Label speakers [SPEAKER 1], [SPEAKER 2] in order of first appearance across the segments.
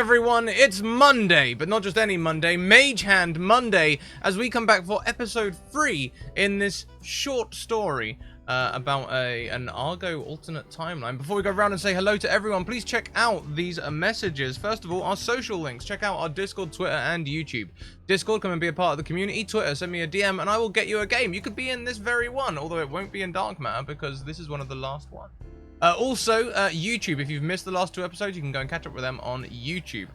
[SPEAKER 1] everyone, it's Monday, but not just any Monday, Mage Hand Monday, as we come back for episode 3 in this short story about an Argo alternate timeline. Before we go around and say hello to everyone, please check out these messages. First of all, our social links. Check out our Discord, Twitter, and YouTube. Discord, come and be a part of the community. Twitter, send me a DM, and I will get you a game. You could be in this very one, although it won't be in Dark Matter, because this is one of the last ones. Also, YouTube, if you've missed the last 2 episodes, you can go and catch up with them on YouTube.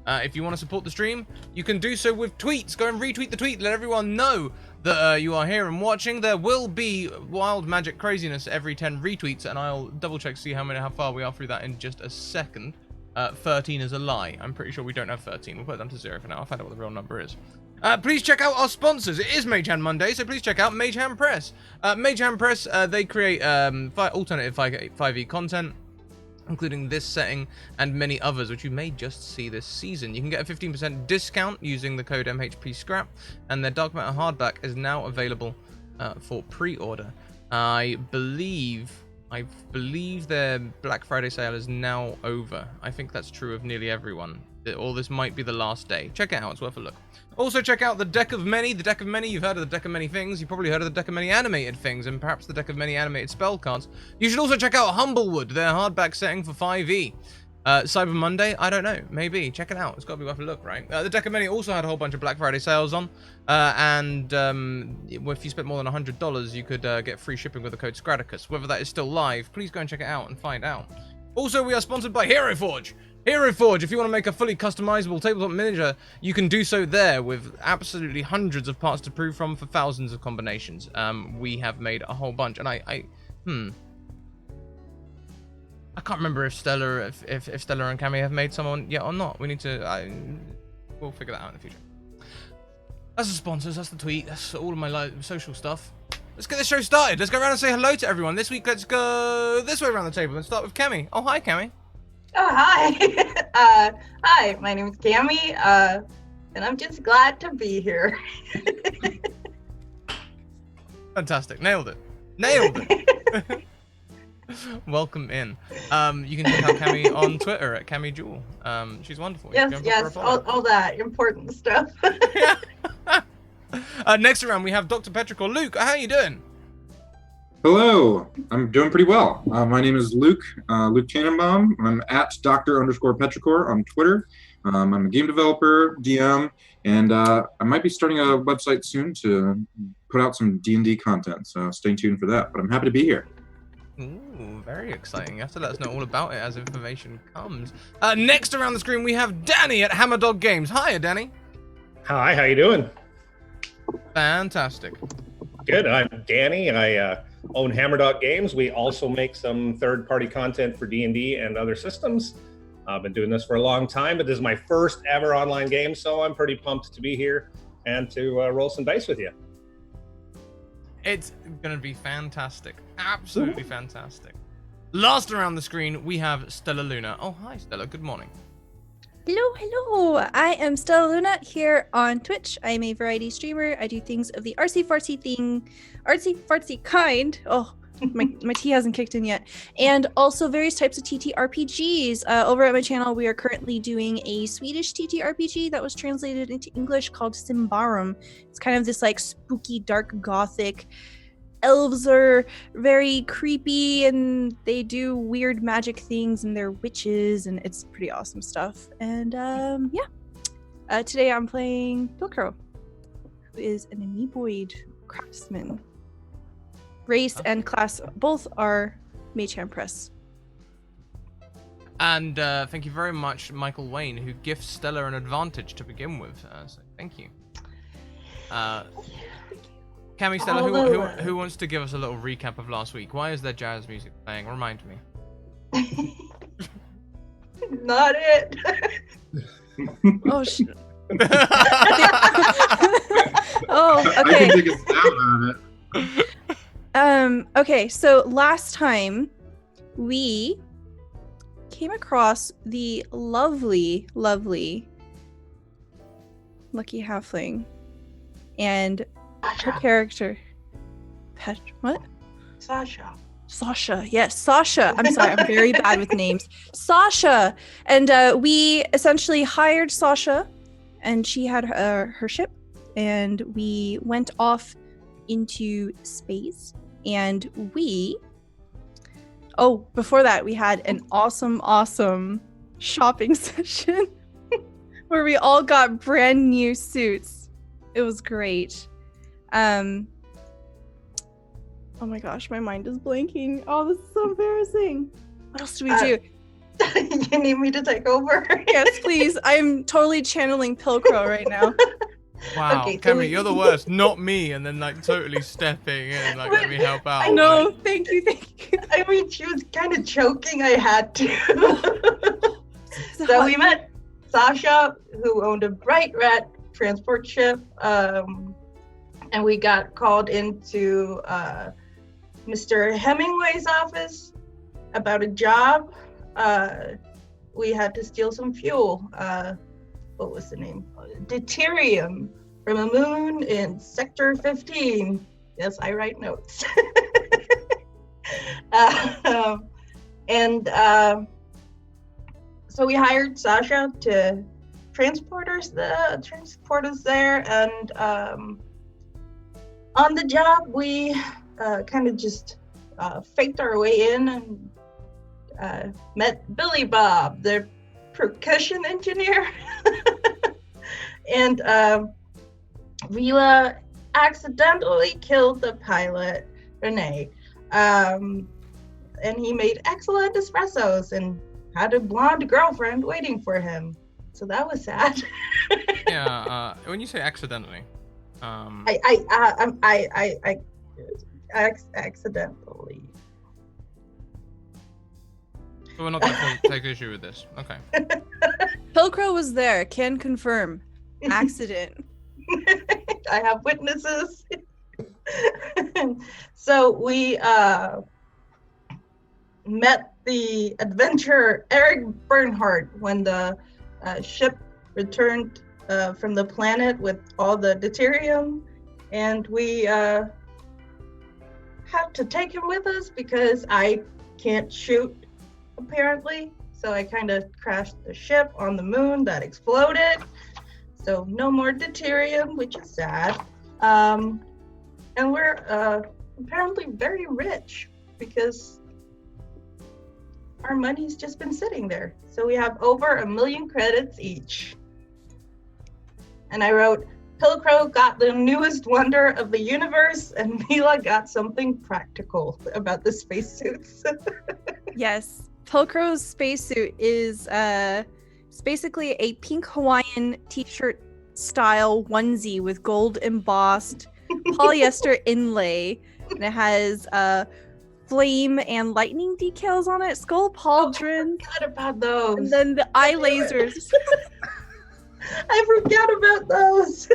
[SPEAKER 1] If you want to support the stream, you can do so with tweets. Go and retweet the tweet. Let everyone know that you are here and watching. There will be wild magic craziness every 10 retweets, and I'll double check to see how far we are through that in just a second. 13 is a lie. I'm pretty sure we don't have 13. We'll put it down to 0 for now. I'll find out what the real number is. Please check out our sponsors. It is Mage Hand Monday, so please check out Mage Hand Press. Mage Hand Press, they create alternative 5e content, including this setting and many others, which you may just see this season. You can get a 15% discount using the code MHPSCRAP, and their Dark Matter hardback is now available for pre-order. I believe their Black Friday sale is now over. I think that's true of nearly everyone. Or this might be the last day. Check it out, it's worth a look. Also check out the Deck of Many. The Deck of Many, you've heard of the Deck of Many things. You've probably heard of the Deck of Many animated things, and perhaps the Deck of Many animated spell cards. You should also check out Humblewood, their hardback setting for 5e. Cyber Monday, I don't know, maybe. Check it out, it's got to be worth a look, right? The Deck of Many also had a whole bunch of Black Friday sales on, and if you spent more than $100, you could get free shipping with the code Scratticus. Whether that is still live, please go and check it out and find out. Also, we are sponsored by Hero Forge. Hero Forge, if you want to make a fully customizable tabletop miniature, you can do so there with absolutely hundreds of parts to prove from for thousands of combinations. We have made a whole bunch, and I can't remember if Stella, if Stella and Cammy have made someone yet or not. We need to, we'll figure that out in the future. That's the sponsors, that's the tweet, that's all of my social stuff. Let's get this show started. Let's go around and say hello to everyone. This week, let's go this way around the table and start with Cammy. Oh, hi, Cammy.
[SPEAKER 2] Oh, hi. Hi, my name is Cammy, and I'm just glad to be here.
[SPEAKER 1] Fantastic. Nailed it. Nailed it. Welcome in. You can check out Cammy on Twitter at Cammy Jewel. She's wonderful.
[SPEAKER 2] Yes, all that important stuff.
[SPEAKER 1] Yeah. Next around, we have Dr. Petrichor. Luke, how are you doing?
[SPEAKER 3] Hello, I'm doing pretty well. My name is Luke Tannenbaum. I'm at Dr._Petrichor on Twitter. I'm a game developer, DM, and I might be starting a website soon to put out some D&D content, so stay tuned for that. But I'm happy to be here.
[SPEAKER 1] Ooh, very exciting. You have to let us know all about it as information comes. Next around the screen, we have Danny at Hammerdog Games. Hiya, Danny.
[SPEAKER 4] Hi, how you doing?
[SPEAKER 1] Fantastic.
[SPEAKER 4] Good, I'm Danny. I own Hammerdog Games. We also make some third-party content for D&D and other systems. I've been doing this for a long time, but this is my first ever online game, so I'm pretty pumped to be here and to roll some dice with you.
[SPEAKER 1] It's going to be fantastic. Absolutely fantastic. Last around the screen, we have Stella Luna. Oh, hi, Stella. Good morning.
[SPEAKER 5] Hello. I am Stella Luna here on Twitch. I'm a variety streamer. I do things of the artsy fartsy kind. Oh, my tea hasn't kicked in yet. And also various types of TTRPGs. Over at my channel, we are currently doing a Swedish TTRPG that was translated into English called Symbarum. It's kind of this like spooky, dark, gothic. Elves are very creepy and they do weird magic things and they're witches and it's pretty awesome stuff. And today I'm playing Bilkro, who is an amoeboid craftsman. Race and class both are Mage Hand Press.
[SPEAKER 1] And thank you very much, Michael Wayne, who gifts Stella an advantage to begin with. So thank you. Cammy, Stella, who wants to give us a little recap of last week? Why is there jazz music playing? Remind me.
[SPEAKER 2] Not it.
[SPEAKER 5] Oh, oh, okay.
[SPEAKER 3] I can take a stab at it.
[SPEAKER 5] Okay, so last time we came across the lovely Lucky Halfling and her character. What?
[SPEAKER 2] Sasha.
[SPEAKER 5] Sasha. Yes, Sasha. I'm sorry, I'm very bad with names. Sasha. And we essentially hired Sasha, and she had her ship, and we went off into space. And before that, we had an awesome shopping session where we all got brand new suits. It was great. Oh my gosh, my mind is blanking. Oh, this is so embarrassing. What else do we do?
[SPEAKER 2] You need me to take over?
[SPEAKER 5] Yes, please. I'm totally channeling Pilcrow right now.
[SPEAKER 1] Wow,
[SPEAKER 2] Okay, so
[SPEAKER 1] Cammy,
[SPEAKER 2] we-
[SPEAKER 1] you're the worst. Not me, and then like totally stepping in, like let me help out.
[SPEAKER 5] No,
[SPEAKER 1] like-
[SPEAKER 5] thank you.
[SPEAKER 2] I mean, she was kind of choking. I had to. So we met Sasha, who owned a bright red transport ship, and we got called into Mr. Hemingway's office about a job. We had to steal some fuel. What was the name? Deuterium from a moon in Sector 15. Yes, I write notes. So we hired Sasha to transport us there, and on the job we kind of just faked our way in and met Billy Bob, the percussion engineer. And we accidentally killed the pilot, Renee. And he made excellent espressos and had a blonde girlfriend waiting for him. So that was sad.
[SPEAKER 1] Yeah, when you say accidentally,
[SPEAKER 2] I accidentally.
[SPEAKER 1] so we're not going to take issue with this. Okay.
[SPEAKER 5] Pilcrow was there, can confirm. Accident.
[SPEAKER 2] I have witnesses. So we met the adventurer Eric Bernhardt when the ship returned from the planet with all the deuterium, and we had to take him with us because I can't shoot, apparently. So I kind of crashed the ship on the moon that exploded. So no more deuterium, which is sad. And we're apparently very rich because our money's just been sitting there. So we have over 1 million credits each. And I wrote, Pilcrow got the newest wonder of the universe, and Mila got something practical about the spacesuits.
[SPEAKER 5] Yes. Pilcrow's spacesuit is it's basically a pink Hawaiian t-shirt style onesie with gold embossed polyester inlay, and it has flame and lightning decals on it, skull pauldron,
[SPEAKER 2] I forgot about those.
[SPEAKER 5] and then the eye
[SPEAKER 2] Damn it.
[SPEAKER 5] lasers.
[SPEAKER 2] I forgot about those.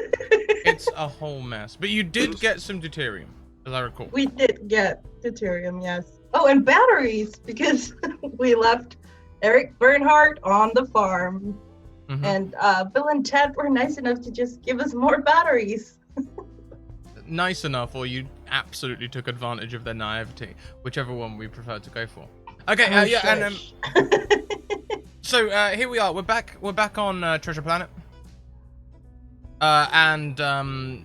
[SPEAKER 1] It's a whole mess. But you did get some deuterium, as I recall.
[SPEAKER 2] We did get deuterium, yes. Oh, and batteries, because we left Eric Bernhardt on the farm.
[SPEAKER 1] Mhm.
[SPEAKER 2] And Bill and Ted were nice enough to just give us more batteries.
[SPEAKER 1] Nice enough, or you absolutely took advantage of their naivety, whichever one we prefer to go for. Okay,
[SPEAKER 2] Oh,
[SPEAKER 1] yeah, and
[SPEAKER 2] shush.
[SPEAKER 1] so here we are. We're back on Treasure Planet. And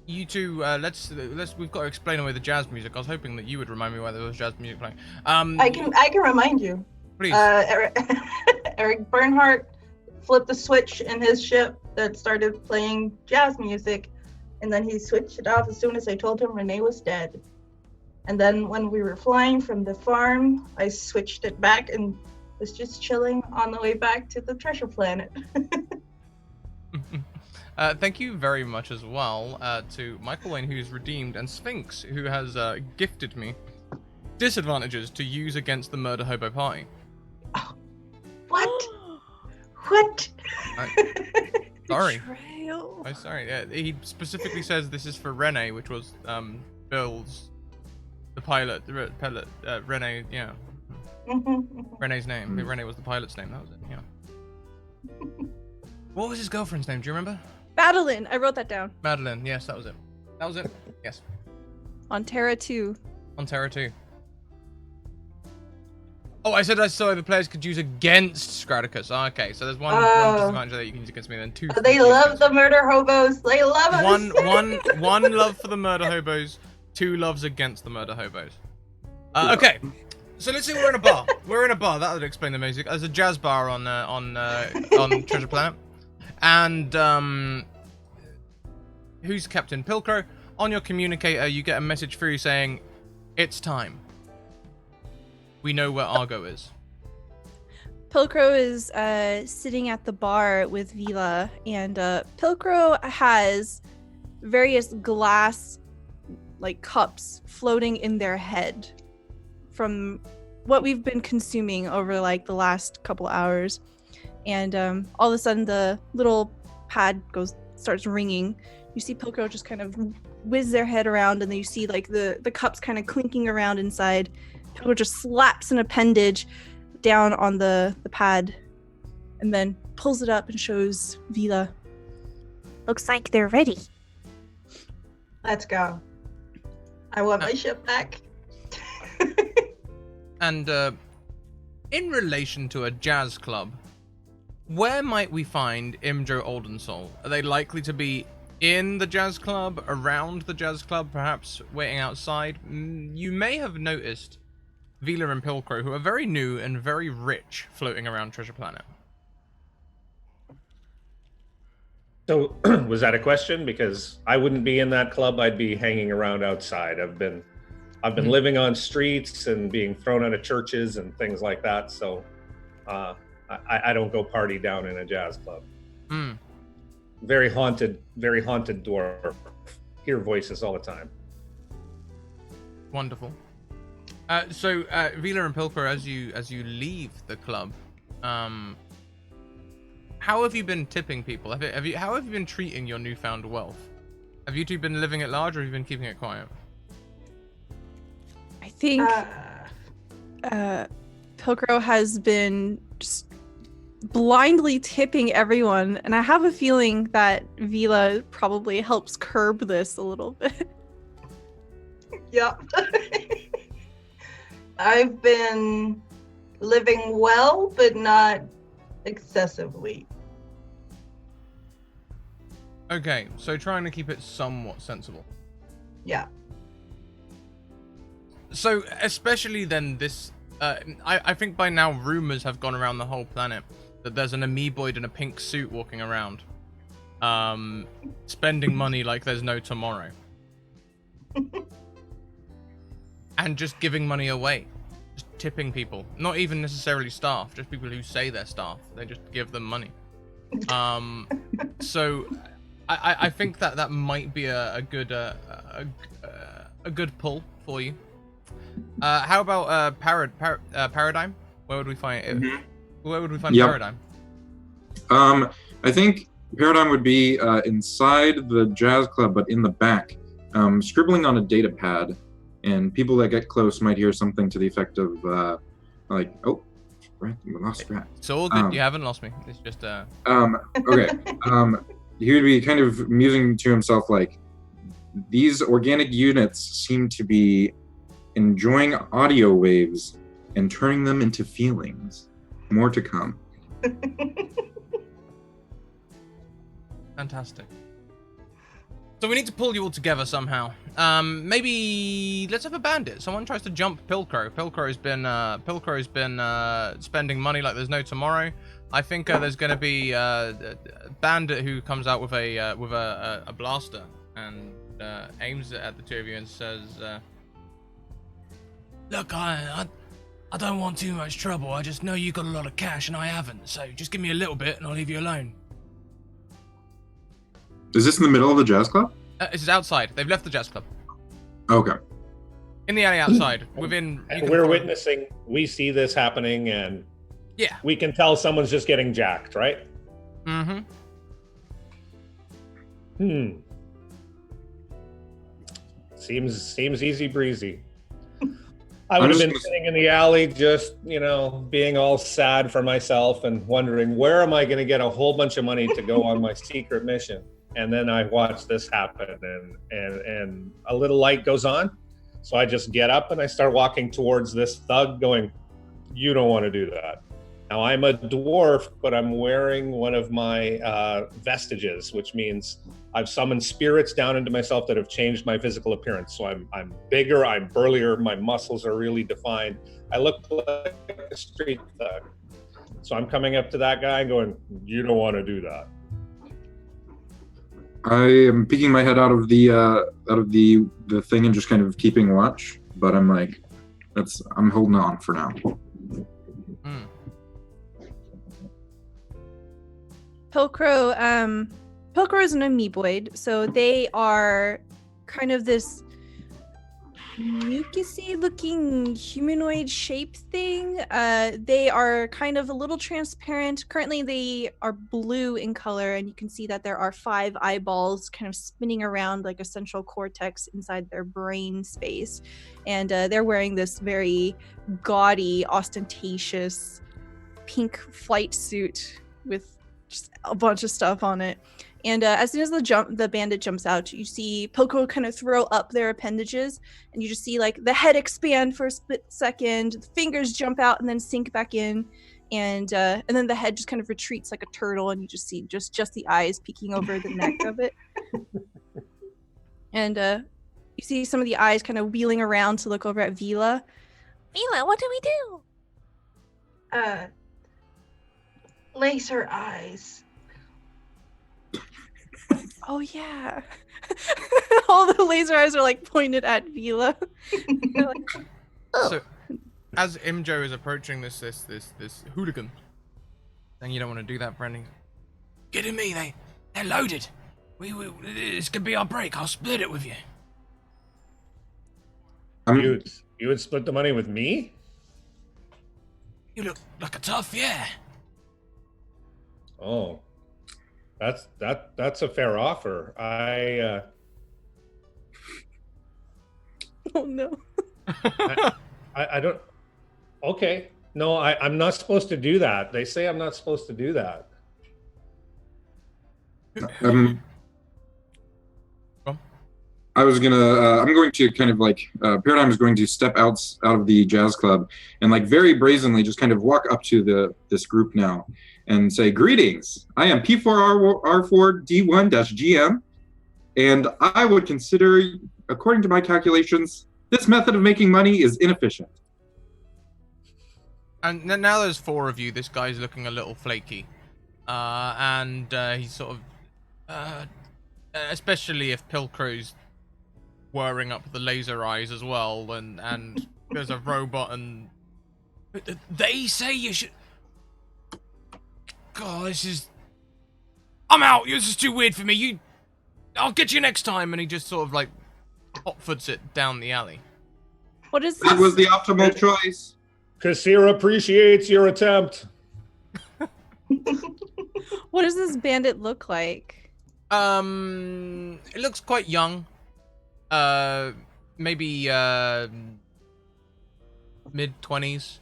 [SPEAKER 1] you two, let's we've got to explain away the jazz music. I was hoping that you would remind me why there was jazz music playing.
[SPEAKER 2] I can remind you.
[SPEAKER 1] Please.
[SPEAKER 2] Eric Bernhardt flipped the switch in his ship that started playing jazz music, and then he switched it off as soon as I told him Renee was dead. And then when we were flying from the farm, I switched it back and was just chilling on the way back to the treasure planet.
[SPEAKER 1] Thank you very much as well to Michael Wayne, who's redeemed, and Sphinx, who has gifted me disadvantages to use against the Murder Hobo Party.
[SPEAKER 2] What? What?
[SPEAKER 1] Sorry.
[SPEAKER 5] Betrayal.
[SPEAKER 1] I'm sorry. He specifically says this is for Renee, which was Bill's, the pilot, Renee, yeah. Renee's name. Renee was the pilot's name, that was it, yeah. What was his girlfriend's name, do you remember?
[SPEAKER 5] Madeline. I wrote that down.
[SPEAKER 1] Madeline, yes, that was it. That was it, yes.
[SPEAKER 5] On Terra 2.
[SPEAKER 1] On Terra 2. Oh, I said the players could use against Scratticus. Oh, okay, so there's one disadvantage that you can use against me, then two.
[SPEAKER 2] They love the murder hobos. They love us.
[SPEAKER 1] One love for the murder hobos, two loves against the murder hobos. Okay, so let's say we're in a bar. We're in a bar. That would explain the music. There's a jazz bar on Treasure Planet, and who's Captain Pilcrow? On your communicator, you get a message through saying, "It's time. We know where Argo is."
[SPEAKER 5] Pilcrow is sitting at the bar with Vila, and Pilcrow has various glass cups floating in their head from what we've been consuming over the last couple hours. And all of a sudden the little pad starts ringing. You see Pilcrow just kind of whiz their head around, and then you see the cups kind of clinking around inside. Pilcrow just slaps an appendage down on the pad and then pulls it up and shows Vila. Looks like they're ready.
[SPEAKER 2] Let's go. I want my ship back.
[SPEAKER 1] And in relation to a jazz club, where might we find Imjo Oldensoul? Are they likely to be in the jazz club, around the jazz club, perhaps waiting outside? You may have noticed Vila and Pilcrow, who are very new and very rich, floating around Treasure Planet.
[SPEAKER 4] So, was that a question? Because I wouldn't be in that club. I'd be hanging around outside. I've been living on streets and being thrown out of churches and things like that. So, I don't go party down in a jazz club. Very haunted dwarf. Hear voices all the time.
[SPEAKER 1] Wonderful. So, Vila and Pilcrow, as you leave the club, how have you been tipping people? How have you been treating your newfound wealth? Have you two been living at large, or have you been keeping it quiet?
[SPEAKER 5] I think Pilcrow has been just blindly tipping everyone, and I have a feeling that Vila probably helps curb this a little bit.
[SPEAKER 2] Yep. I've been living well, but not excessively.
[SPEAKER 1] Okay, so trying to keep it somewhat sensible.
[SPEAKER 2] Yeah.
[SPEAKER 1] So, especially then this, I think by now rumors have gone around the whole planet that there's an amoeboid in a pink suit walking around, spending money like there's no tomorrow. And just giving money away. Just tipping people. Not even necessarily staff, just people who say they're staff. They just give them money. So I think that might be a good pull for you. How about Paradigm? Where would we find it?
[SPEAKER 3] Mm-hmm.
[SPEAKER 1] Where would we find
[SPEAKER 3] Yep.
[SPEAKER 1] Paradigm?
[SPEAKER 3] I think Paradigm would be inside the jazz club, but in the back, scribbling on a data pad, and people that get close might hear something to the effect of oh, right, we lost Scrat.
[SPEAKER 1] It's all good. You haven't lost me. It's just
[SPEAKER 3] Okay. He would be kind of musing to himself like, these organic units seem to be enjoying audio waves and turning them into feelings. More to come.
[SPEAKER 1] Fantastic. So we need to pull you all together somehow. Maybe let's have a bandit. Someone tries to jump Pilcrow. Pilcrow's been spending money like there's no tomorrow. I think there's going to be a bandit who comes out with a blaster and aims it at the two of you and says, "Look, I don't want too much trouble. I just know you got a lot of cash and I haven't. So just give me a little bit and I'll leave you alone."
[SPEAKER 3] Is this in the middle of the jazz club?
[SPEAKER 1] This is outside. They've left the jazz club.
[SPEAKER 3] Okay.
[SPEAKER 1] In the alley outside.
[SPEAKER 4] And we're witnessing. We see this happening, and
[SPEAKER 1] yeah,
[SPEAKER 4] we can tell someone's just getting jacked, right?
[SPEAKER 1] Mm-hmm.
[SPEAKER 4] Seems easy breezy. I would have been sitting in the alley just, being all sad for myself and wondering, where am I going to get a whole bunch of money to go on my secret mission? And then I watch this happen, and a little light goes on. So I just get up and I start walking towards this thug going, you don't want to do that. Now, I'm a dwarf, but I'm wearing one of my vestiges, which means I've summoned spirits down into myself that have changed my physical appearance. So I'm bigger, I'm burlier, my muscles are really defined. I look like a street thug. So I'm coming up to that guy and going, you don't want to do that.
[SPEAKER 3] I am peeking my head out of the thing and just kind of keeping watch, but I'm like, I'm holding on for now.
[SPEAKER 5] Pilcrow is an amoeboid, so they are kind of this mucusy looking humanoid shape thing. They are kind of a little transparent. Currently they are blue in color, and you can see that there are 5 eyeballs kind of spinning around like a central cortex inside their brain space. And they're wearing this very gaudy, ostentatious pink flight suit with just a bunch of stuff on it. And as soon as the bandit jumps out, you see Pilcrow kind of throw up their appendages, and you just see like the head expand for a split second, the fingers jump out and then sink back in, and then the head just kind of retreats like a turtle, and you just see just the eyes peeking over the neck of it. And you see some of the eyes kind of wheeling around to look over at Vila. Vila, what do we do?
[SPEAKER 2] Laser eyes.
[SPEAKER 5] Oh yeah. All the laser eyes are like pointed at Vila. Like, oh.
[SPEAKER 1] So, as Imjo is approaching this hooligan, saying you don't want to do that, Brendan. Kidding me? They're loaded. This could be our break. I'll split it with you.
[SPEAKER 4] You would split the money with me?
[SPEAKER 1] You look like a tough, yeah.
[SPEAKER 4] Oh, that's a fair offer.
[SPEAKER 5] Oh no.
[SPEAKER 4] I don't. Okay, no, I'm not supposed to do that. They say I'm not supposed to do that.
[SPEAKER 3] I was gonna. I'm going to kind of like Paradigm is going to step out of the jazz club and like very brazenly just kind of walk up to this group now and say, "Greetings. I am P4R4D1-GM, and I would consider, according to my calculations, this method of making money is inefficient."
[SPEAKER 1] And now there's 4 of you. This guy's looking a little flaky, and he's sort of, especially if Pilcrow's whirring up the laser eyes as well, and there's a robot, and they say you should. God, I'm out. This is too weird for me. I'll get you next time. And he just sort of like hot-foots it down the alley.
[SPEAKER 5] What is this?
[SPEAKER 3] That was the optimal choice.
[SPEAKER 4] Kassir appreciates your attempt.
[SPEAKER 5] What does this bandit look like?
[SPEAKER 1] It looks quite young. Maybe mid-20s.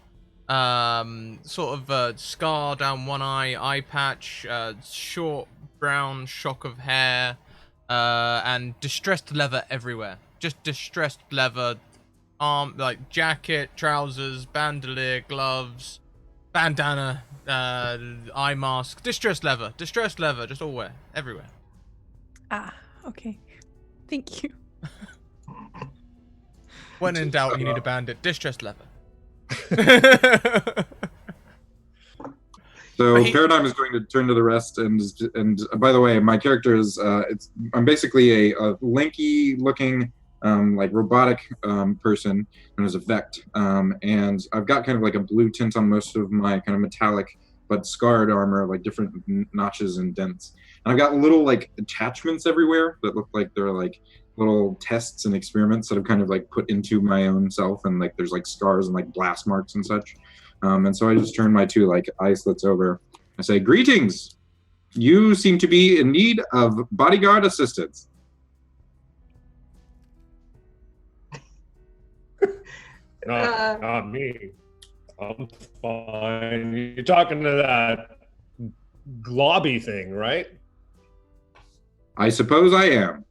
[SPEAKER 1] Sort of scar down one eye patch, short brown shock of hair, and distressed leather everywhere. Just distressed leather, like jacket, trousers, bandolier, gloves, bandana, eye mask, distressed leather, just all everywhere.
[SPEAKER 5] Ah, okay. Thank you.
[SPEAKER 1] When in doubt, you need a bandit. Distressed leather.
[SPEAKER 3] So Paradigm is going to turn to the rest, and by the way, my character is I'm basically a lanky looking like robotic person known as a Vect, and I've got kind of like a blue tint on most of my kind of metallic but scarred armor, like different notches and dents, and I've got little like attachments everywhere that look like they're like little tests and experiments that I've kind of like put into my own self, and like there's like scars and like blast marks and such. And so I just turn my 2 like eye slits over. I say, "Greetings. You seem to be in need of bodyguard assistance."
[SPEAKER 4] Not me. I'm fine. You're talking to that globby thing, right?
[SPEAKER 3] I suppose I am.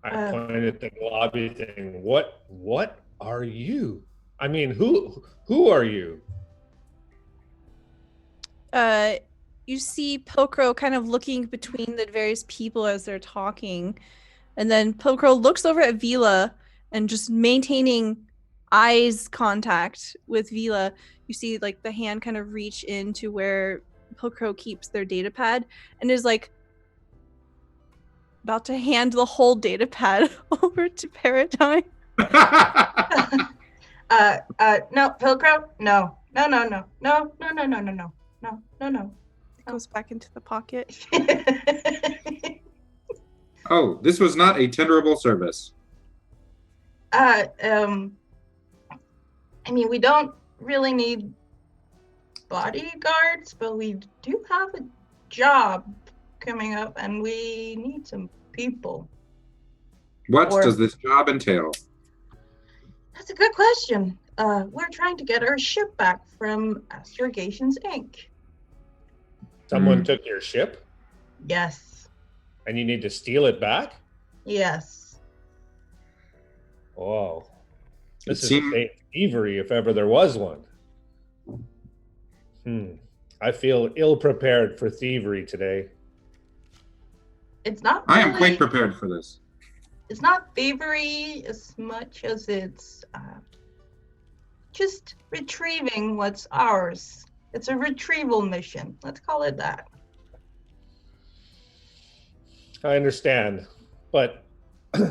[SPEAKER 4] I pointed at the globby thing. What are you? I mean, who are you?
[SPEAKER 5] You see Pilcrow kind of looking between the various people as they're talking, and then Pilcrow looks over at Vila and just maintaining eyes contact with Vila. You see like the hand kind of reach into where Pilcrow keeps their data pad and is like about to hand the whole data pad over to Paratime.
[SPEAKER 2] No, Pilcrow, no.
[SPEAKER 5] It goes back into the pocket.
[SPEAKER 3] Oh, this was not a tenderable service.
[SPEAKER 2] I mean, we don't really need bodyguards, but we do have a job coming up, and we need some people.
[SPEAKER 3] What does this job entail?
[SPEAKER 2] That's a good question. We're trying to get our ship back from Astrogations Inc.
[SPEAKER 4] Someone took your ship,
[SPEAKER 2] Yes.
[SPEAKER 4] and you need to steal it back?
[SPEAKER 2] Yes.
[SPEAKER 4] Oh,
[SPEAKER 3] It
[SPEAKER 4] this is
[SPEAKER 3] seemed-
[SPEAKER 4] thievery if ever there was one. I feel ill-prepared for thievery today.
[SPEAKER 2] It's not
[SPEAKER 3] I am
[SPEAKER 2] really-
[SPEAKER 3] quite prepared for this.
[SPEAKER 2] It's not thievery as much as it's just retrieving what's ours. It's a retrieval mission. Let's call it that.
[SPEAKER 4] I understand, but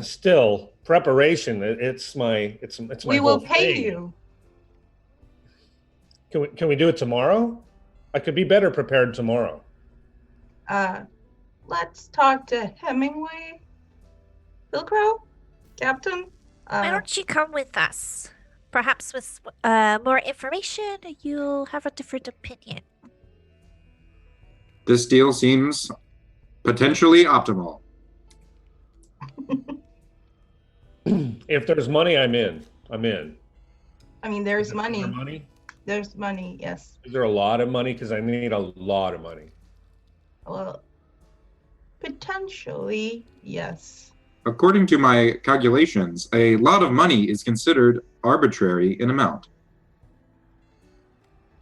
[SPEAKER 4] still, preparation. It's my
[SPEAKER 2] We
[SPEAKER 4] whole
[SPEAKER 2] will pay
[SPEAKER 4] thing.
[SPEAKER 2] you.
[SPEAKER 4] Can we do it tomorrow? I could be better prepared tomorrow.
[SPEAKER 2] Let's talk to Hemingway. Pilcrow? Captain?
[SPEAKER 6] Why don't you come with us? Perhaps with more information, you'll have a different opinion.
[SPEAKER 3] This deal seems potentially optimal.
[SPEAKER 4] If there's money, I'm in. I'm in.
[SPEAKER 2] I mean, there's
[SPEAKER 4] Is there
[SPEAKER 2] money.
[SPEAKER 4] money?
[SPEAKER 2] There's money, yes.
[SPEAKER 4] Is there a lot of money? Because I need a lot of money.
[SPEAKER 2] Well, potentially, yes.
[SPEAKER 3] According to my calculations, a lot of money is considered arbitrary in amount.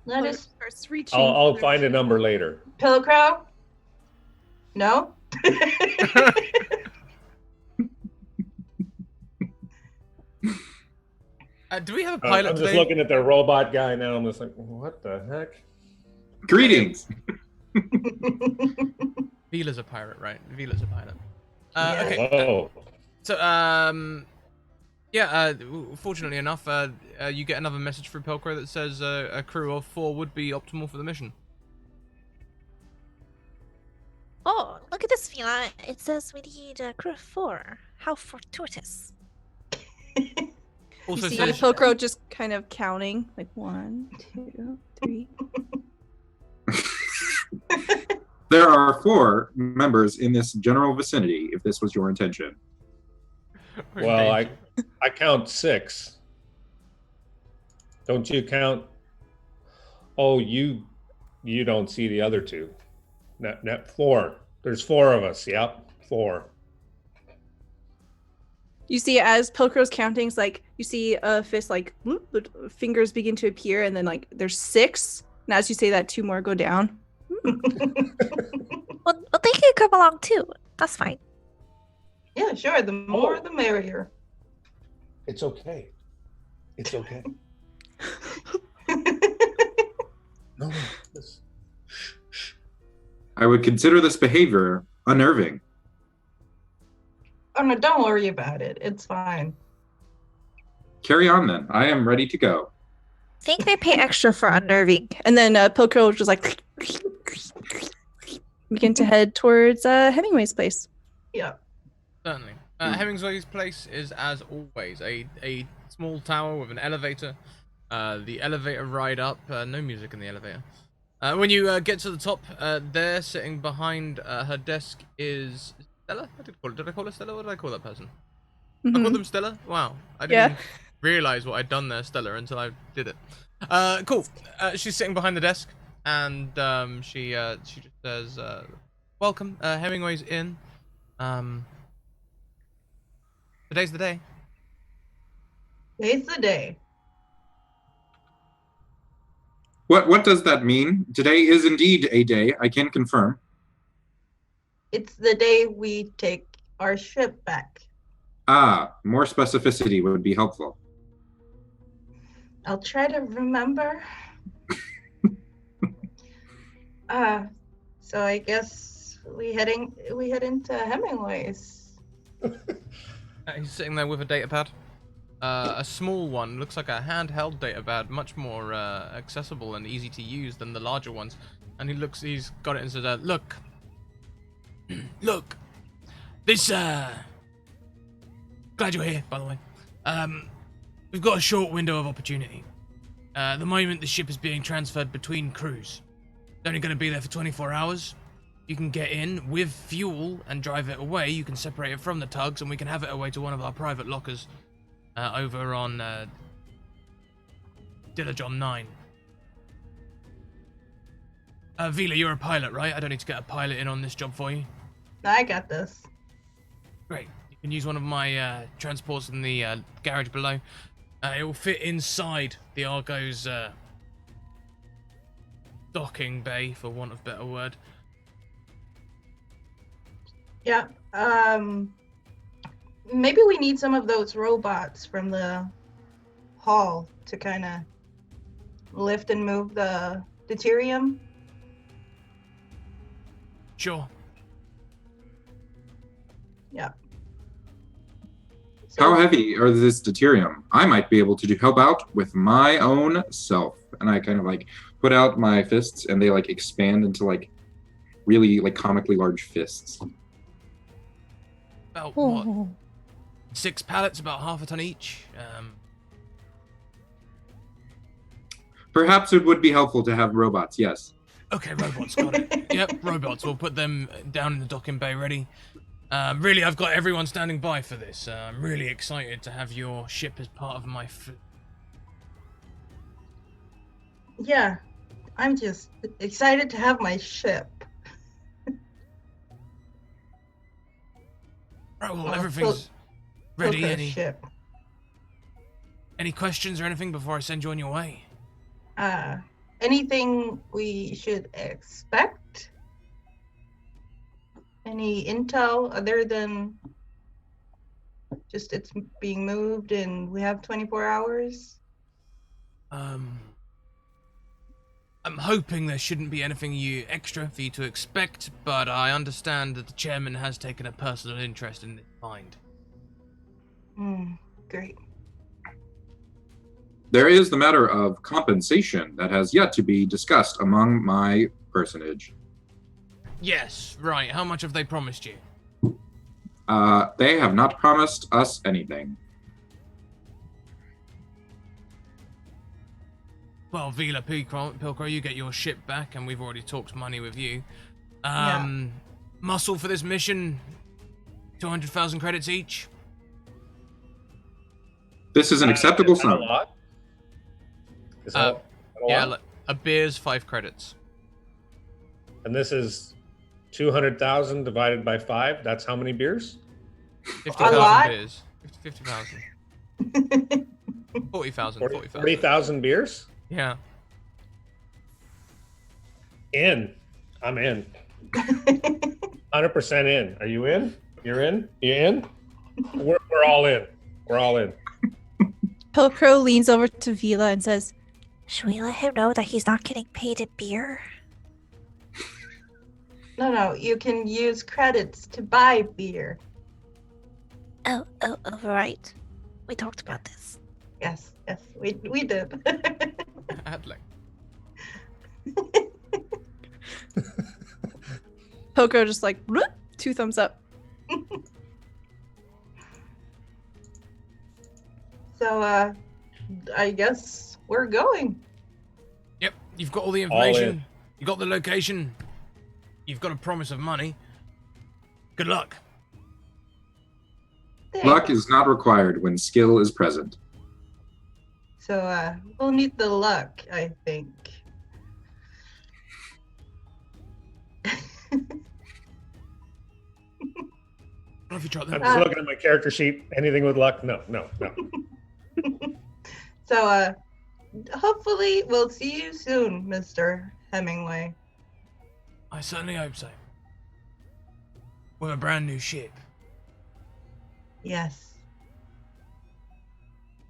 [SPEAKER 2] Let us,
[SPEAKER 5] Starts reaching.
[SPEAKER 4] I'll
[SPEAKER 5] for
[SPEAKER 4] find a
[SPEAKER 5] their-
[SPEAKER 4] number later.
[SPEAKER 2] Pilcrow? No?
[SPEAKER 1] Do we have a pilot
[SPEAKER 4] I'm just
[SPEAKER 1] today?
[SPEAKER 4] looking at the robot guy now. I'm just like, what the heck?
[SPEAKER 3] Greetings.
[SPEAKER 1] Vila's a pirate, right? Vila's a pilot.
[SPEAKER 2] Yeah.
[SPEAKER 1] Okay.
[SPEAKER 4] Whoa.
[SPEAKER 1] So, fortunately enough, you get another message from Pilcrow that says a crew of 4 would be optimal for the mission.
[SPEAKER 6] Oh, look at this, Vila. It says we need a crew of 4. How fortuitous.
[SPEAKER 1] Also
[SPEAKER 5] You see
[SPEAKER 1] says
[SPEAKER 5] Pilcrow just kind of counting, like 1, 2, 3.
[SPEAKER 3] There are 4 members in this general vicinity, if this was your intention.
[SPEAKER 1] we're
[SPEAKER 4] Well,
[SPEAKER 1] engaged.
[SPEAKER 4] I count 6. Don't you count? Oh, you don't see the other 2. Net 4. There's 4 of us. Yep, 4.
[SPEAKER 5] You see as Pilcrow's counting, it's like you see a fist like whoop, the fingers begin to appear, and then like there's 6. And as you say that, 2 more go down.
[SPEAKER 6] Well, they can come along too. That's fine.
[SPEAKER 2] Yeah, sure. The more, the merrier.
[SPEAKER 4] It's okay. It's okay. No. This... Shh.
[SPEAKER 3] I would consider this behavior unnerving.
[SPEAKER 2] Oh, no, don't worry about it. It's fine.
[SPEAKER 3] Carry on then. I am ready to go.
[SPEAKER 6] I think they pay extra for unnerving.
[SPEAKER 5] And then Pilcrow just like begin to head towards Hemingway's place.
[SPEAKER 2] Yeah.
[SPEAKER 1] Certainly. Hemingway's place is, as always, a small tower with an elevator. The elevator ride up. No music in the elevator. When you get to the top, there, sitting behind her desk, is Stella. Did I call her Stella? What did I call that person? I
[SPEAKER 5] Mhm.
[SPEAKER 1] called them Stella. Wow, I didn't
[SPEAKER 5] Yeah.
[SPEAKER 1] even realize what I'd done there, Stella, until I did it. Cool. She's sitting behind the desk, and she just says, "Welcome, Hemingway's in. Today's the day."
[SPEAKER 2] Today's the day.
[SPEAKER 3] What does that mean? Today is indeed a day, I can confirm.
[SPEAKER 2] It's the day we take our ship back.
[SPEAKER 3] Ah, more specificity would be helpful.
[SPEAKER 2] I'll try to remember. So I guess we head into Hemingway's.
[SPEAKER 1] He's sitting there with a datapad. A small one, looks like a handheld datapad, much more accessible and easy to use than the larger ones. And he's got it and says, look, this, glad you're here, by the way. We've got a short window of opportunity. At the moment, the ship is being transferred between crews. It's only going to be there for 24 hours. You can get in with fuel and drive it away. You can separate it from the tugs, and we can have it away to one of our private lockers over on Dillajon 9. Vila, you're a pilot, right? I don't need to get a pilot in on this job for you.
[SPEAKER 2] I got this.
[SPEAKER 1] Great. You can use one of my transports in the garage below. It will fit inside the Argo's docking bay, for want of a better word.
[SPEAKER 2] Yeah. Maybe we need some of those robots from the hall to kind of lift and move the deuterium.
[SPEAKER 1] Sure.
[SPEAKER 2] Yeah.
[SPEAKER 3] How heavy are this deuterium? I might be able to help out with my own self. And I kind of like put out my fists, and they like expand into like really like comically large fists.
[SPEAKER 1] About what? 6 pallets, about half a ton each.
[SPEAKER 3] Perhaps it would be helpful to have robots, yes.
[SPEAKER 1] Okay, robots, got it. Yep, robots. We'll put them down in the docking bay ready. Really, I've got everyone standing by for this. I'm really excited to have your ship as part of my
[SPEAKER 2] Yeah, I'm just excited to have my ship.
[SPEAKER 1] Right, well, everything's ready.
[SPEAKER 2] Pilker's ship.
[SPEAKER 1] Any questions or anything before I send you on your way?
[SPEAKER 2] Anything we should expect? Any intel other than just it's being moved and we have 24 hours?
[SPEAKER 1] I'm hoping there shouldn't be anything extra for you to expect, but I understand that the chairman has taken a personal interest in this find.
[SPEAKER 2] Great.
[SPEAKER 3] There is the matter of compensation that has yet to be discussed among my personage.
[SPEAKER 1] Yes, right. How much have they promised you?
[SPEAKER 3] They have not promised us anything.
[SPEAKER 1] Well, Vila Pilcrow, you get your ship back, and we've already talked money with you. Muscle for this mission, 200,000 credits each.
[SPEAKER 3] This is an acceptable
[SPEAKER 4] Is that a
[SPEAKER 3] sum.
[SPEAKER 4] lot? Is that a lot?
[SPEAKER 1] Yeah, a beer's 5 credits.
[SPEAKER 4] And this is 200,000 divided by 5. That's how many beers?
[SPEAKER 1] 50,000 beers. 50,000. 40,000.
[SPEAKER 4] 40,000 beers?
[SPEAKER 1] Yeah.
[SPEAKER 4] I'm in. 100% in. Are you in? You're in? You in? We're all in. We're all in.
[SPEAKER 5] Pilcrow leans over to Vila and says,
[SPEAKER 6] Should we let him know that he's not getting paid in beer?
[SPEAKER 2] No, you can use credits to buy beer.
[SPEAKER 6] Oh, right. We talked about this.
[SPEAKER 2] Yes, we did.
[SPEAKER 1] Adling.
[SPEAKER 5] Pilcrow just like, "Bloop," 2 thumbs up.
[SPEAKER 2] So, I guess we're going.
[SPEAKER 1] Yep, you've got all the
[SPEAKER 4] All
[SPEAKER 1] information.
[SPEAKER 4] in.
[SPEAKER 1] You got the location. You've got a promise of money. Good luck.
[SPEAKER 3] Luck is not required when skill is present.
[SPEAKER 2] So, we'll need the luck, I think.
[SPEAKER 1] What have you tried
[SPEAKER 4] I'm
[SPEAKER 1] them?
[SPEAKER 4] just looking at my character sheet. Anything with luck? No.
[SPEAKER 2] So, hopefully we'll see you soon, Mr. Hemingway.
[SPEAKER 1] I certainly hope so. With a brand new ship.
[SPEAKER 2] Yes.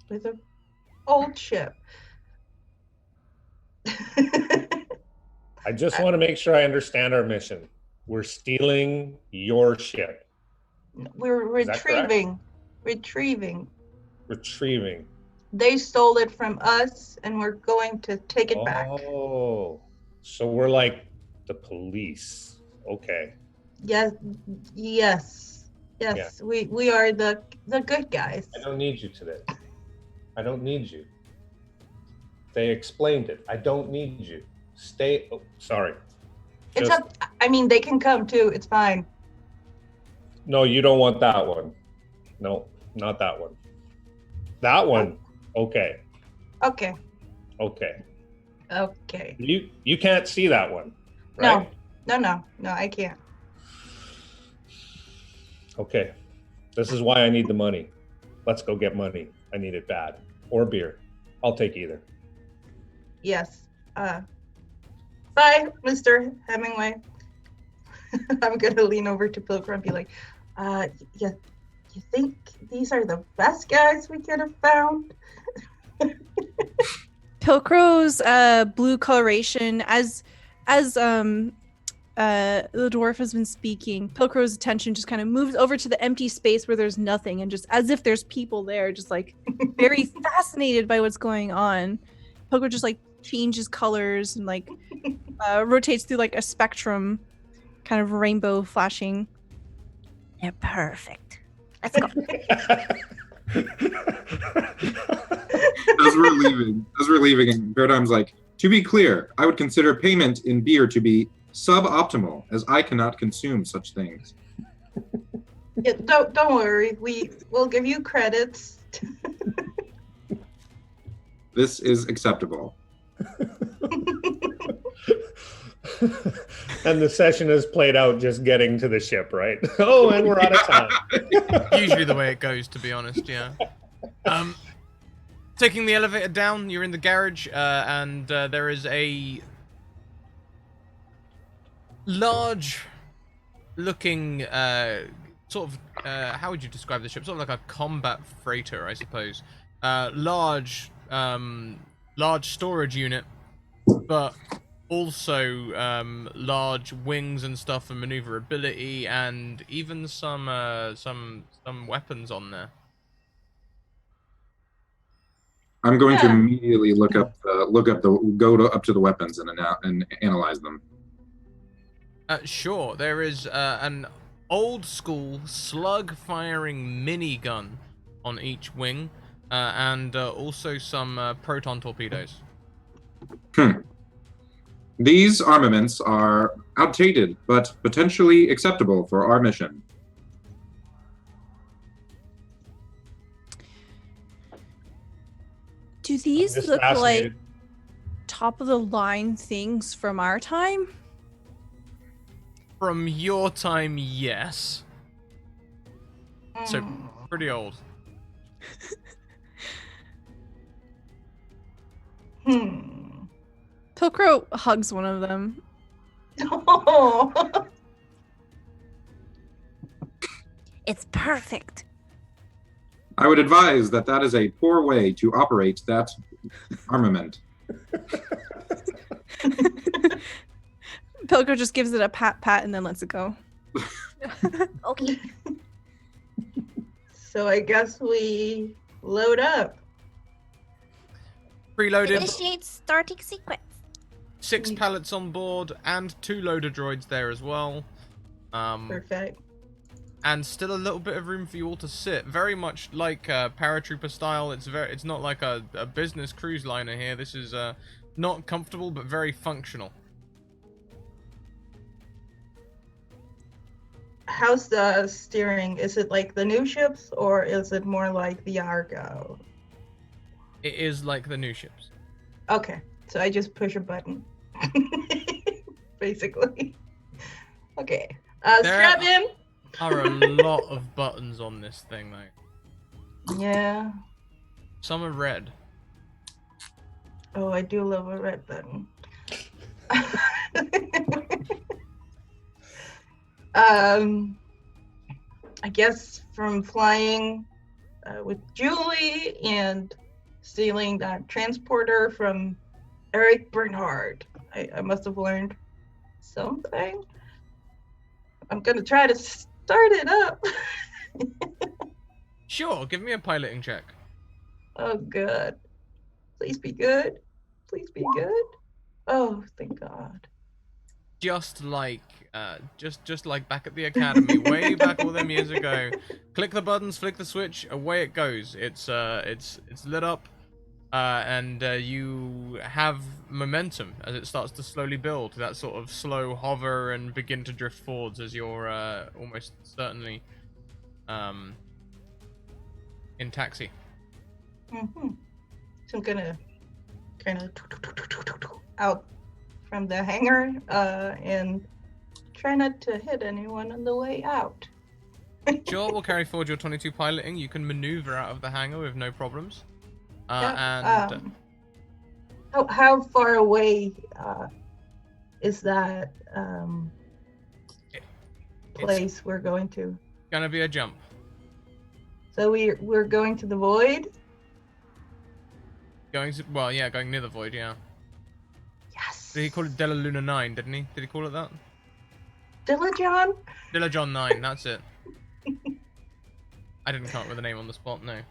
[SPEAKER 2] With an old ship.
[SPEAKER 4] I just want to make sure I understand our mission. We're stealing your ship.
[SPEAKER 2] We're
[SPEAKER 4] Is that correct?
[SPEAKER 2] retrieving.
[SPEAKER 4] Retrieving.
[SPEAKER 2] They stole it from us, and we're going to take it back.
[SPEAKER 4] Oh, so we're like the police. Okay.
[SPEAKER 2] Yes.
[SPEAKER 4] Yeah.
[SPEAKER 2] We are the good guys.
[SPEAKER 4] I don't need you today. I don't need you. They explained it. I don't need you. Stay. Oh, sorry.
[SPEAKER 2] It's up. I mean, they can come too. It's fine.
[SPEAKER 4] No, you don't want that one. No, not that one. That one. Okay.
[SPEAKER 2] Okay.
[SPEAKER 4] Okay.
[SPEAKER 2] Okay.
[SPEAKER 4] You can't see that one, right?
[SPEAKER 2] No, I can't.
[SPEAKER 4] Okay. This is why I need the money. Let's go get money. I need it bad. Or beer. I'll take either.
[SPEAKER 2] Yes. Bye, Mr. Hemingway. I'm gonna lean over to Pilgrim and be like, you think these are the best guys we could have found?
[SPEAKER 5] Pilcrow's blue coloration as the dwarf has been speaking, Pilcrow's attention just kind of moves over to the empty space where there's nothing, and just as if there's people there, just like very fascinated by what's going on. Pilcrow just like changes colors and like rotates through like a spectrum, kind of rainbow flashing.
[SPEAKER 6] They're perfect. Let's go.
[SPEAKER 3] As we're leaving, and Paradigm's like, to be clear, I would consider payment in beer to be suboptimal, as I cannot consume such things.
[SPEAKER 2] Yeah, don't worry. We'll give you credits.
[SPEAKER 3] This is acceptable.
[SPEAKER 4] And the session is played out just getting to the ship, right? Oh, and we're out of time.
[SPEAKER 1] Usually the way it goes, to be honest, yeah. Taking the elevator down, you're in the garage, and there is a large-looking sort of how would you describe the ship? Sort of like a combat freighter, I suppose. Large storage unit, but also large wings and stuff for maneuverability, and even some weapons on there.
[SPEAKER 3] I'm going to immediately go up to the weapons and analyze them.
[SPEAKER 1] Sure, there is an old school slug firing minigun on each wing, and also some proton torpedoes.
[SPEAKER 3] These armaments are outdated, but potentially acceptable for our mission.
[SPEAKER 5] Do these
[SPEAKER 4] Just
[SPEAKER 5] look like
[SPEAKER 4] fascinated.
[SPEAKER 5] top of the line things from our time?
[SPEAKER 1] From your time, yes. So, pretty old.
[SPEAKER 5] Pilcrow hugs one of them.
[SPEAKER 2] Oh.
[SPEAKER 6] It's perfect.
[SPEAKER 3] I would advise that is a poor way to operate that armament.
[SPEAKER 5] Pilcrow just gives it a pat and then lets it go.
[SPEAKER 6] Okay.
[SPEAKER 2] So I guess we load up.
[SPEAKER 1] Preloaded.
[SPEAKER 6] Initiate starting sequence.
[SPEAKER 1] 6 pallets on board and 2 loader droids there as well.
[SPEAKER 2] Perfect.
[SPEAKER 1] And still a little bit of room for you all to sit. Very much like paratrooper style. It's not like a business cruise liner here. This is not comfortable but very functional.
[SPEAKER 2] How's the steering? Is it like the new ships, or is it more like the Argo?
[SPEAKER 1] It is like the new ships.
[SPEAKER 2] Okay, so I just push a button. Basically. Okay. Strap in.
[SPEAKER 1] Are a lot of buttons on this thing, though.
[SPEAKER 2] Yeah.
[SPEAKER 1] Some are red.
[SPEAKER 2] Oh, I do love a red button. I guess from flying with Julie and stealing that transporter from Eric Bernhard, I must have learned something. I'm gonna try to start it up.
[SPEAKER 1] Sure, give me a piloting check.
[SPEAKER 2] Oh, good. Please be good. Please be good. Oh, thank God.
[SPEAKER 1] Just like, just like back at the academy, way back all them years ago. Click the buttons, flick the switch, away it goes. It's lit up, and you have momentum as it starts to slowly build. That sort of slow hover and begin to drift forwards as you're almost certainly in taxi.
[SPEAKER 2] Mm-hmm. So I'm gonna kind of out from the hangar and try not to hit anyone on the way out.
[SPEAKER 1] Sure, we'll carry forward your 22 piloting. You can maneuver out of the hangar with no problems.
[SPEAKER 2] How far away is that place we're going to?
[SPEAKER 1] Gonna be a jump.
[SPEAKER 2] So we're going to the void?
[SPEAKER 1] Going near the void, yeah.
[SPEAKER 2] Yes.
[SPEAKER 1] Did he call it Della Luna 9, didn't he? Did he call it that?
[SPEAKER 2] Dillajon?
[SPEAKER 1] Dillajon 9, that's it. I didn't come up with a name on the spot, no.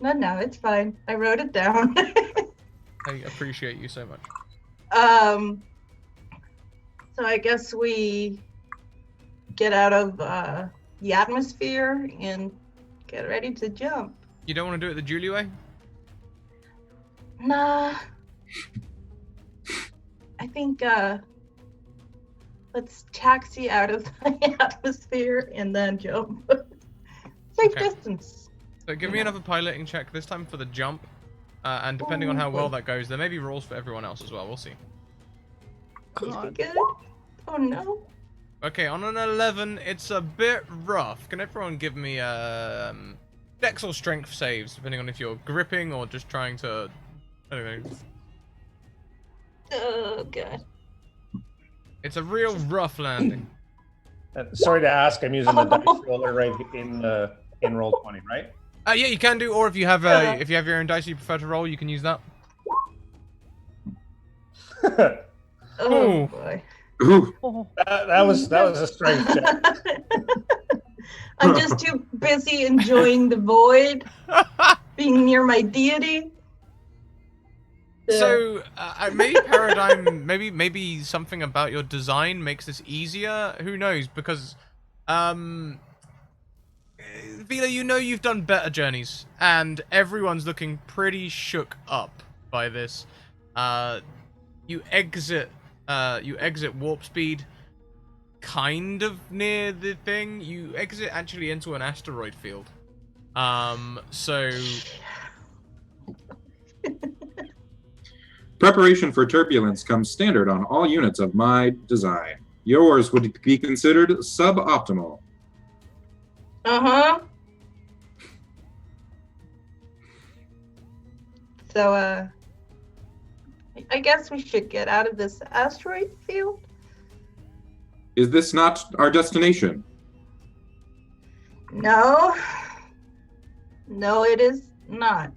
[SPEAKER 2] No, it's fine. I wrote it down.
[SPEAKER 1] I appreciate you so much.
[SPEAKER 2] So I guess we get out of the atmosphere and get ready to jump.
[SPEAKER 1] You don't want to do it the Julie way?
[SPEAKER 2] Nah. I think let's taxi out of the atmosphere and then jump. Safe distance.
[SPEAKER 1] So give me another piloting check, this time for the jump. And depending on how well that goes, there may be rolls for everyone else as well. We'll see.
[SPEAKER 2] Please be good. Oh no.
[SPEAKER 1] Okay, on an 11, it's a bit rough. Can everyone give me dex or strength saves, depending on if you're gripping or just trying to... I don't know.
[SPEAKER 2] Oh god.
[SPEAKER 1] It's a real rough landing.
[SPEAKER 4] Sorry to ask, I'm using the dice roller right in roll 20, right?
[SPEAKER 1] Yeah, you can do, or if you have your own dice you prefer to roll, you can use that.
[SPEAKER 2] Oh
[SPEAKER 1] Ooh.
[SPEAKER 2] boy.
[SPEAKER 3] Ooh.
[SPEAKER 4] That was a strength check.
[SPEAKER 2] I'm just too busy enjoying the void, being near my deity.
[SPEAKER 1] So maybe paradigm, maybe something about your design makes this easier. Who knows? Because, Vila, you know you've done better journeys, and everyone's looking pretty shook up by this. You exit warp speed, kind of near the thing. You exit actually into an asteroid field. So.
[SPEAKER 3] Preparation for turbulence comes standard on all units of my design. Yours would be considered suboptimal.
[SPEAKER 2] Uh-huh. So, I guess we should get out of this asteroid field.
[SPEAKER 3] Is this not our destination?
[SPEAKER 2] No. No, it is not.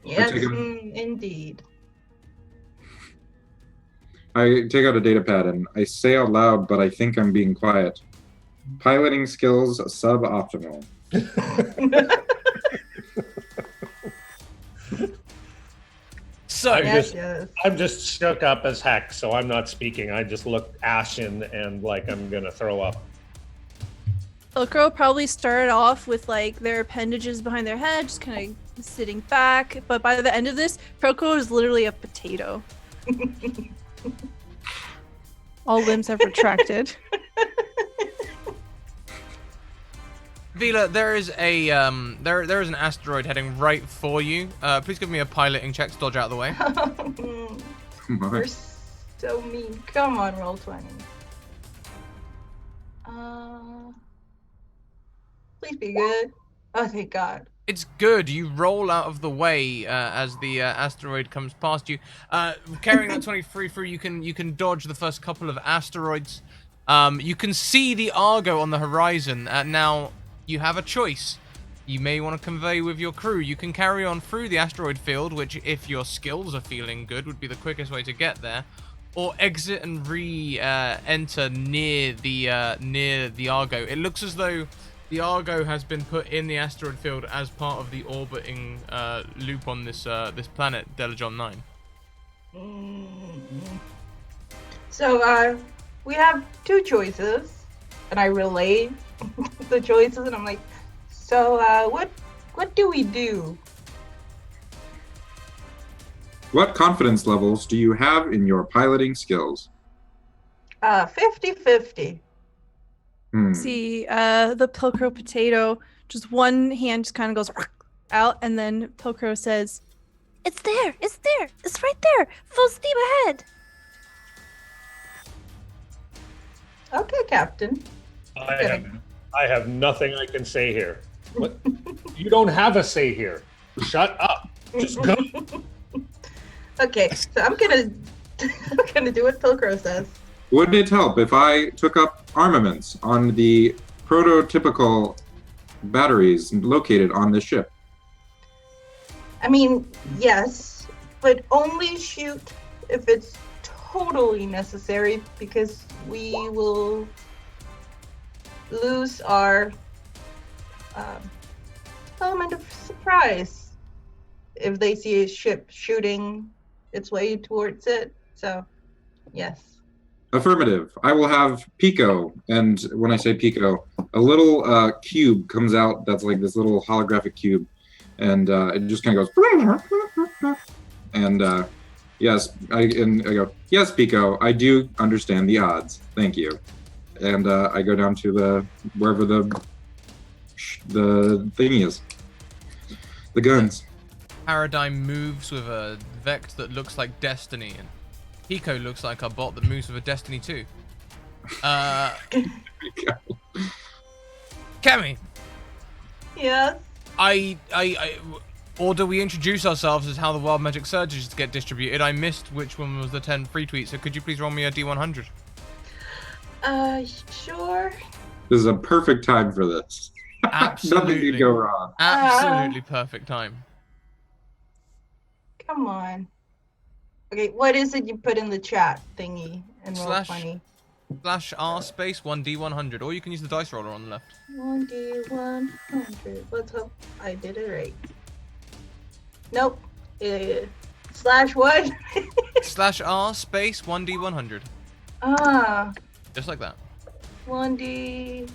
[SPEAKER 2] Yes, indeed.
[SPEAKER 3] I take out a data pad and I say out loud, but I think I'm being quiet. Piloting skills suboptimal.
[SPEAKER 1] So
[SPEAKER 4] I'm just shook up as heck, so I'm not speaking. I just look ashen and like I'm gonna throw up.
[SPEAKER 5] Pilcrow probably started off with like their appendages behind their head, just kind of sitting back. But by the end of this, Pilcrow is literally a potato. All limbs have retracted.
[SPEAKER 1] Vila, there is a there is an asteroid heading right for you. Please give me a piloting check to dodge out of the way.
[SPEAKER 2] You're so mean. Come on, roll 20. Please be good. Oh, thank God.
[SPEAKER 1] It's good. You roll out of the way as the asteroid comes past you. Carrying that 23 through, you can dodge the first couple of asteroids. You can see the Argo on the horizon. Now, you have a choice. You may want to convey with your crew. You can carry on through the asteroid field, which, if your skills are feeling good, would be the quickest way to get there. Or exit and enter near the Argo. It looks as though the Argo has been put in the asteroid field as part of the orbiting loop on this planet, Delajon 9.
[SPEAKER 2] So we have two choices, and I relay the choices, and I'm like, so what do we do?
[SPEAKER 3] What confidence levels do you have in your piloting skills?
[SPEAKER 2] 50-50.
[SPEAKER 5] See, the Pilcrow potato, just one hand just kind of goes out, and then Pilcrow says,
[SPEAKER 6] It's there! It's there! It's right there! Full steam ahead!
[SPEAKER 2] Okay, Captain.
[SPEAKER 4] I have nothing I can say here. What? You don't have a say here. Shut up. Just go.
[SPEAKER 2] Okay, so I'm gonna do what Pilcrow says.
[SPEAKER 3] Would it help if I took up armaments on the prototypical batteries located on the ship?
[SPEAKER 2] I mean, yes, but only shoot if it's totally necessary, because we will lose our element of surprise if they see a ship shooting its way towards it. So, yes.
[SPEAKER 3] Affirmative. I will have Pico, and when I say Pico, a little cube comes out that's like this little holographic cube, and it just kind of goes, and yes, I go, yes, Pico, I do understand the odds. Thank you. And I go down to wherever the thingy is, the guns.
[SPEAKER 1] Paradigm moves with a Vect that looks like Destiny, and Pico looks like a bot that moves with a Destiny 2. Kemi,
[SPEAKER 2] Yes.
[SPEAKER 1] or do we introduce ourselves as how the Wild Magic Surges get distributed? I missed which one was the 10 free tweets, so could you please roll me a D100?
[SPEAKER 2] Sure.
[SPEAKER 3] This is a perfect time for this.
[SPEAKER 1] Absolutely.
[SPEAKER 3] Nothing could go wrong.
[SPEAKER 1] Absolutely perfect time.
[SPEAKER 2] Come on. Okay, what is it you put in the chat thingy and roll
[SPEAKER 1] /r space 1D100, or you can use the dice roller on the left.
[SPEAKER 2] 1D100. Let's hope I did it right. Nope. Slash what?
[SPEAKER 1] /r space 1D100.
[SPEAKER 2] Ah.
[SPEAKER 1] Just like that.
[SPEAKER 2] 1D100.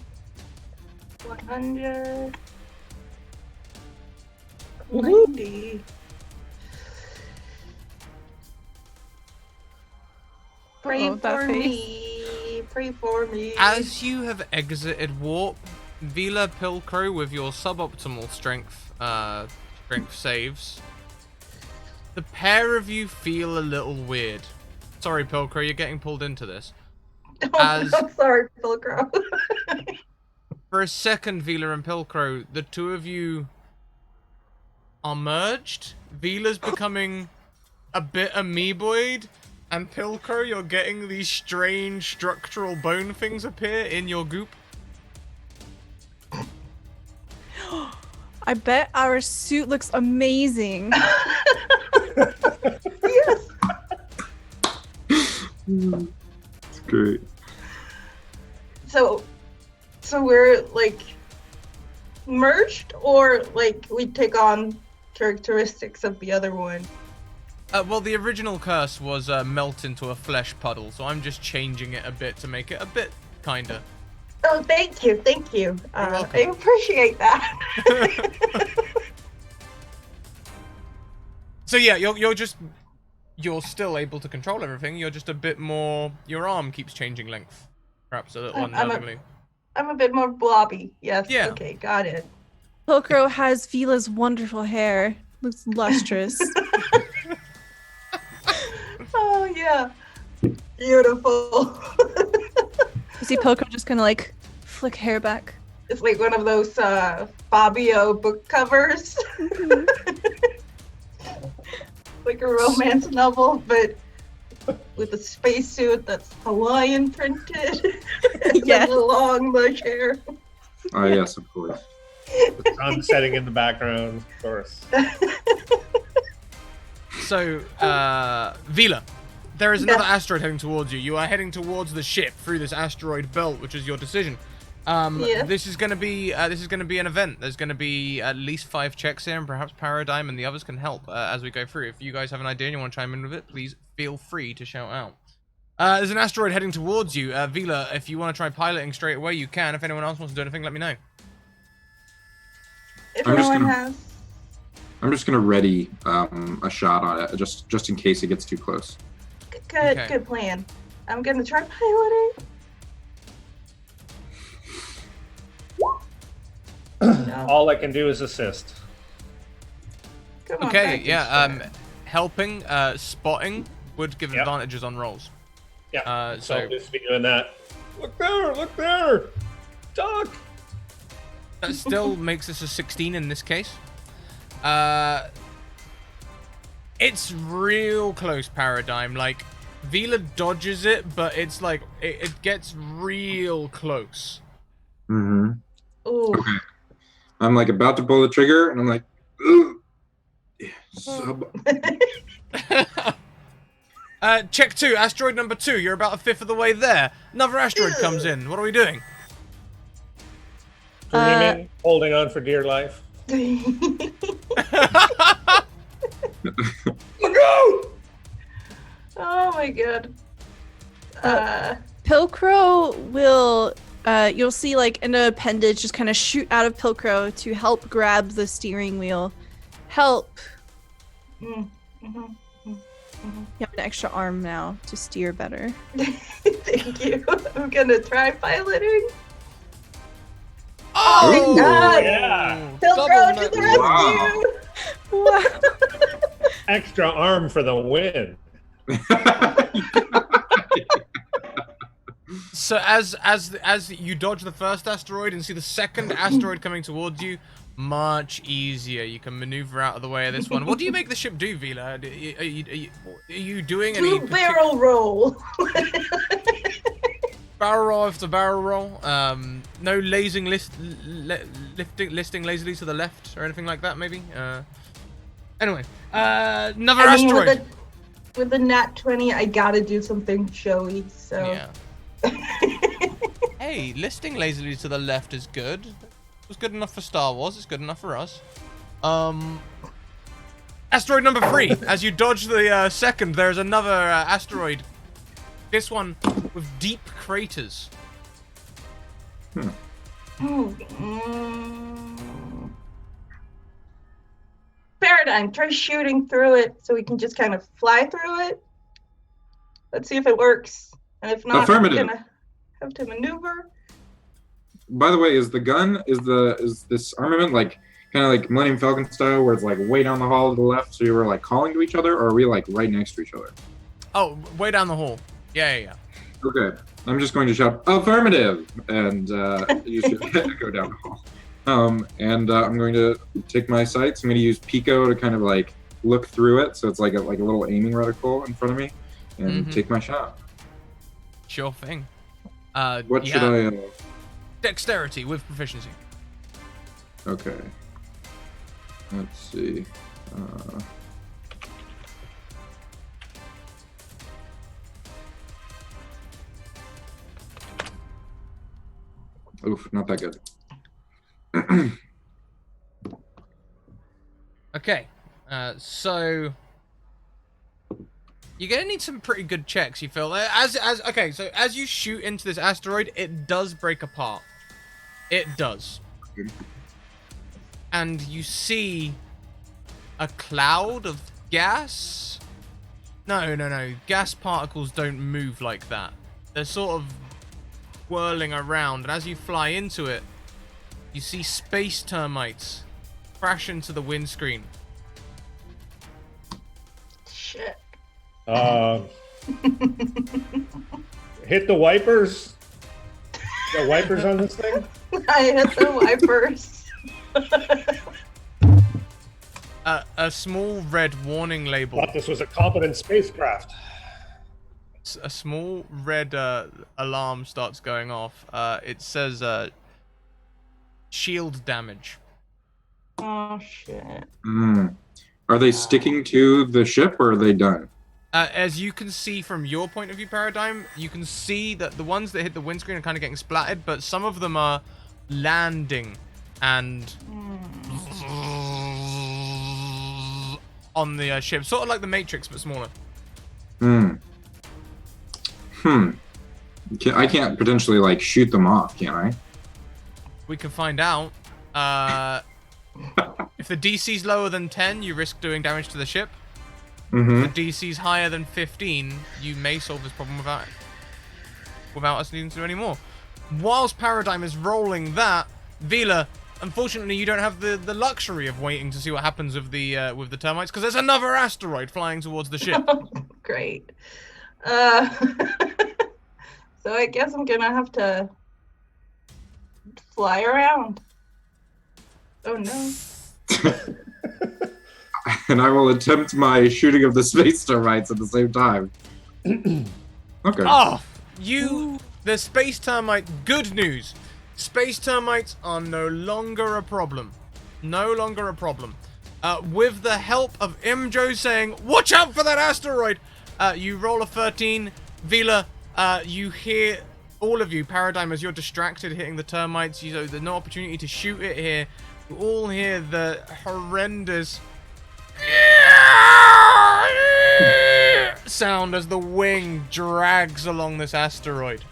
[SPEAKER 4] Woohoo.
[SPEAKER 2] 90. Pray
[SPEAKER 5] Uh-oh, that
[SPEAKER 2] for
[SPEAKER 5] face.
[SPEAKER 2] me. Pray for me.
[SPEAKER 1] As you have exited warp, Vila Pilcrow with your suboptimal strength saves, the pair of you feel a little weird. Sorry, Pilcrow, you're getting pulled into this.
[SPEAKER 2] I'm sorry, Pilcrow.
[SPEAKER 1] For a second, Vila and Pilcrow, the two of you are merged. Vila's becoming a bit amoeboid, and Pilcrow, you're getting these strange structural bone things appear in your goop.
[SPEAKER 5] I bet our suit looks amazing.
[SPEAKER 2] Yes.
[SPEAKER 3] It's great.
[SPEAKER 2] So we're like merged, or like we take on characteristics of the other one?
[SPEAKER 1] Well, the original curse was melt into a flesh puddle, so I'm just changing it a bit to make it a bit kinder.
[SPEAKER 2] Oh, thank you.
[SPEAKER 1] You're welcome.
[SPEAKER 2] I appreciate that.
[SPEAKER 1] So yeah, you're still able to control everything. You're just a bit more. Your arm keeps changing length, perhaps a little unnervingly.
[SPEAKER 2] I'm a bit more blobby. Yes.
[SPEAKER 1] Yeah.
[SPEAKER 2] Okay, got it.
[SPEAKER 5] Pilcrow has Vila's wonderful hair. Looks lustrous.
[SPEAKER 2] Oh yeah. Beautiful.
[SPEAKER 5] You see Pilcrow just kind of like flick hair back.
[SPEAKER 2] It's like one of those Fabio book covers. Like a romance novel, but with a spacesuit that's Hawaiian printed. And
[SPEAKER 5] Yes.
[SPEAKER 2] the long lush hair.
[SPEAKER 3] Oh yes, of course.
[SPEAKER 4] The sun setting in the background, of course.
[SPEAKER 1] So, Vila, there is another asteroid heading towards you. You are heading towards the ship through this asteroid belt, which is your decision.
[SPEAKER 2] Yeah.
[SPEAKER 1] This is going to be an event. There's going to be at least 5 checks here, and perhaps Paradigm and the others can help as we go through. If you guys have an idea and you want to chime in with it, please feel free to shout out. There's an asteroid heading towards you. Vila, if you want to try piloting straight away, you can. If anyone else wants to do anything, let me know.
[SPEAKER 2] If
[SPEAKER 3] I'm
[SPEAKER 2] no
[SPEAKER 3] just
[SPEAKER 2] one
[SPEAKER 3] gonna-
[SPEAKER 2] has.
[SPEAKER 3] I'm just gonna ready a shot on it, just in case it gets too close.
[SPEAKER 2] Good,
[SPEAKER 1] Okay.
[SPEAKER 2] good plan. I'm gonna try piloting. No.
[SPEAKER 4] All I can do is assist.
[SPEAKER 2] Come on,
[SPEAKER 1] Okay,
[SPEAKER 2] package
[SPEAKER 1] yeah.
[SPEAKER 2] there.
[SPEAKER 1] Helping, spotting would give
[SPEAKER 4] Yep.
[SPEAKER 1] advantages on rolls.
[SPEAKER 4] Yeah.
[SPEAKER 1] So
[SPEAKER 4] I'll just be doing that. Look there! Look there! Doc!
[SPEAKER 1] that still makes this a 16 in this case. It's real close, Paradigm. Like, Vila dodges it, but it's like it gets real close.
[SPEAKER 3] Mm-hmm.
[SPEAKER 2] Ooh.
[SPEAKER 3] Okay. I'm like about to pull the trigger, and I'm like, "Ugh." Yeah, sub.
[SPEAKER 1] Check 2, asteroid number 2. You're about a fifth of the way there. Another asteroid comes in. What are we doing?
[SPEAKER 4] Screaming, holding on for dear life. Look out!
[SPEAKER 2] Oh my god.
[SPEAKER 5] Pilcrow will, you'll see like an appendage just kind of shoot out of Pilcrow to help grab the steering wheel. Help.
[SPEAKER 2] Mm, mhm, mhm.
[SPEAKER 5] You have an extra arm now to steer better.
[SPEAKER 2] Thank you. I'm gonna try piloting.
[SPEAKER 1] Oh,
[SPEAKER 2] God.
[SPEAKER 4] Yeah.
[SPEAKER 2] Pilcrow to the rescue!
[SPEAKER 3] Wow.
[SPEAKER 5] Wow.
[SPEAKER 4] Extra arm for the win.
[SPEAKER 1] So as you dodge the first asteroid and see the second asteroid coming towards you, much easier. You can maneuver out of the way of this one. What do you make the ship do, Vila? Are you doing any
[SPEAKER 2] Two barrel roll.
[SPEAKER 1] barrel roll after barrel roll? No listing lazily to the left or anything like that, maybe? Anyway, another
[SPEAKER 2] I mean,
[SPEAKER 1] asteroid.
[SPEAKER 2] with the nat 20, I gotta do something showy, so.
[SPEAKER 1] Yeah. Hey, listing lazily to the left is good. It was good enough for Star Wars. It's good enough for us. Asteroid number 3. As you dodge the second, there's another asteroid. This one with deep craters.
[SPEAKER 2] Paradigm, try shooting through it so we can just kind of fly through it. Let's see if it works. And if not,
[SPEAKER 3] Affirmative.
[SPEAKER 2] I'm gonna have to maneuver.
[SPEAKER 3] By the way, is the gun is this armament like kind of like Millennium Falcon style, where it's like way down the hall to the left, so you were like calling to each other, or are we like right next to each other?
[SPEAKER 1] Oh, way down the hall. Yeah.
[SPEAKER 3] Okay, I'm just going to shout affirmative, and you should go down the hall. And I'm going to take my sights. I'm going to use Pico to kind of like look through it, so it's like a little aiming reticle in front of me, and take my shot.
[SPEAKER 1] Sure thing.
[SPEAKER 3] What
[SPEAKER 1] yeah.
[SPEAKER 3] should I?
[SPEAKER 1] Dexterity with proficiency.
[SPEAKER 3] Okay. Let's see. Oof, not that good.
[SPEAKER 1] Okay. So you're gonna need some pretty good checks. You feel okay. So as you shoot into this asteroid, it does break apart. It does. And you see a cloud of gas. No. Gas particles don't move like that. They're sort of whirling around, and as you fly into it, you see space termites crash into the windscreen.
[SPEAKER 2] Shit.
[SPEAKER 4] Hit the wipers. Got wipers on this thing?
[SPEAKER 2] I hit the Vipers.
[SPEAKER 1] A small red warning label.
[SPEAKER 4] Thought this was a competent spacecraft.
[SPEAKER 1] A small red alarm starts going off. It says shield damage.
[SPEAKER 2] Oh shit.
[SPEAKER 3] Are they sticking to the ship or are they done?
[SPEAKER 1] As you can see from your point of view, Paradigm, you can see that the ones that hit the windscreen are kind of getting splattered, but some of them are landing and on the ship, sort of like the Matrix but smaller.
[SPEAKER 3] I can't potentially like shoot them off, can I?
[SPEAKER 1] We can find out. If the DC's lower than 10, you risk doing damage to the ship. If the DC's higher than 15, you may solve this problem without us needing to do any more. Whilst Paradigm is rolling that, Vila, unfortunately, you don't have the luxury of waiting to see what happens with the termites, because there's another asteroid flying towards the ship.
[SPEAKER 2] Great. So I guess I'm gonna have to fly around. Oh no.
[SPEAKER 3] And I will attempt my shooting of the space termites at the same time. Okay.
[SPEAKER 1] Oh, the space termite, good news. Space termites are no longer a problem. No longer a problem. With the help of Imjo saying, watch out for that asteroid, you roll a 13. Vila, you hear, all of you, Paradigm, as you're distracted hitting the termites, there's no opportunity to shoot it here. You all hear the horrendous sound as the wing drags along this asteroid.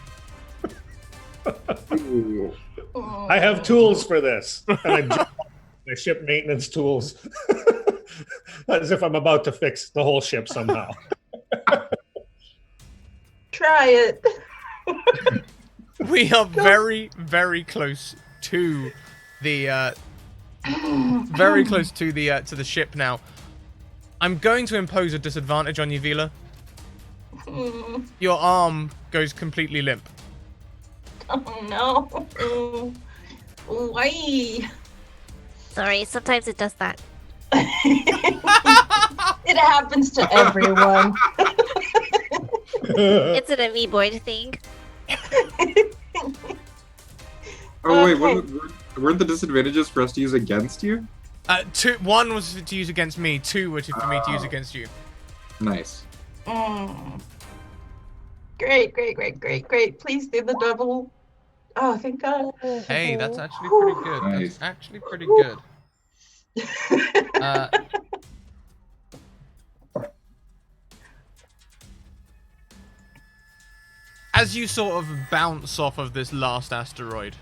[SPEAKER 4] I have tools for this. And I jump on my ship maintenance tools. As if I'm about to fix the whole ship somehow.
[SPEAKER 2] Try it.
[SPEAKER 1] We are very, very close to the to the ship now. I'm going to impose a disadvantage on you, Vila. Your arm goes completely limp.
[SPEAKER 2] Oh no. Why?
[SPEAKER 6] Sorry, sometimes it does that.
[SPEAKER 2] It happens to everyone.
[SPEAKER 6] It's an amoeboid thing.
[SPEAKER 3] Oh wait,
[SPEAKER 2] Okay.
[SPEAKER 3] weren't the disadvantages for us to use against you?
[SPEAKER 1] One was to use against me, two were for me to use against you.
[SPEAKER 3] Nice.
[SPEAKER 2] Great. Please do the double. Oh, thank God.
[SPEAKER 1] Hey, that's actually pretty good.
[SPEAKER 3] Nice.
[SPEAKER 1] That's actually pretty good. As you sort of bounce off of this last asteroid,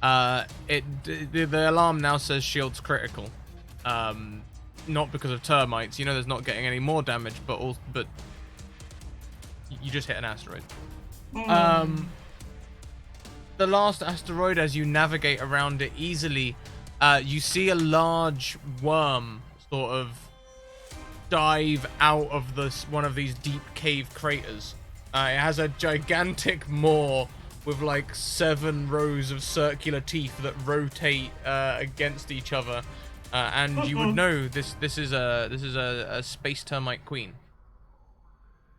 [SPEAKER 1] the alarm now says shields critical. Not because of termites. You know, there's not getting any more damage, but you just hit an asteroid. The last asteroid, as you navigate around it easily, you see a large worm sort of dive out of one of these deep cave craters. It has a gigantic maw with like 7 rows of circular teeth that rotate against each other, and you would know this is a space termite queen.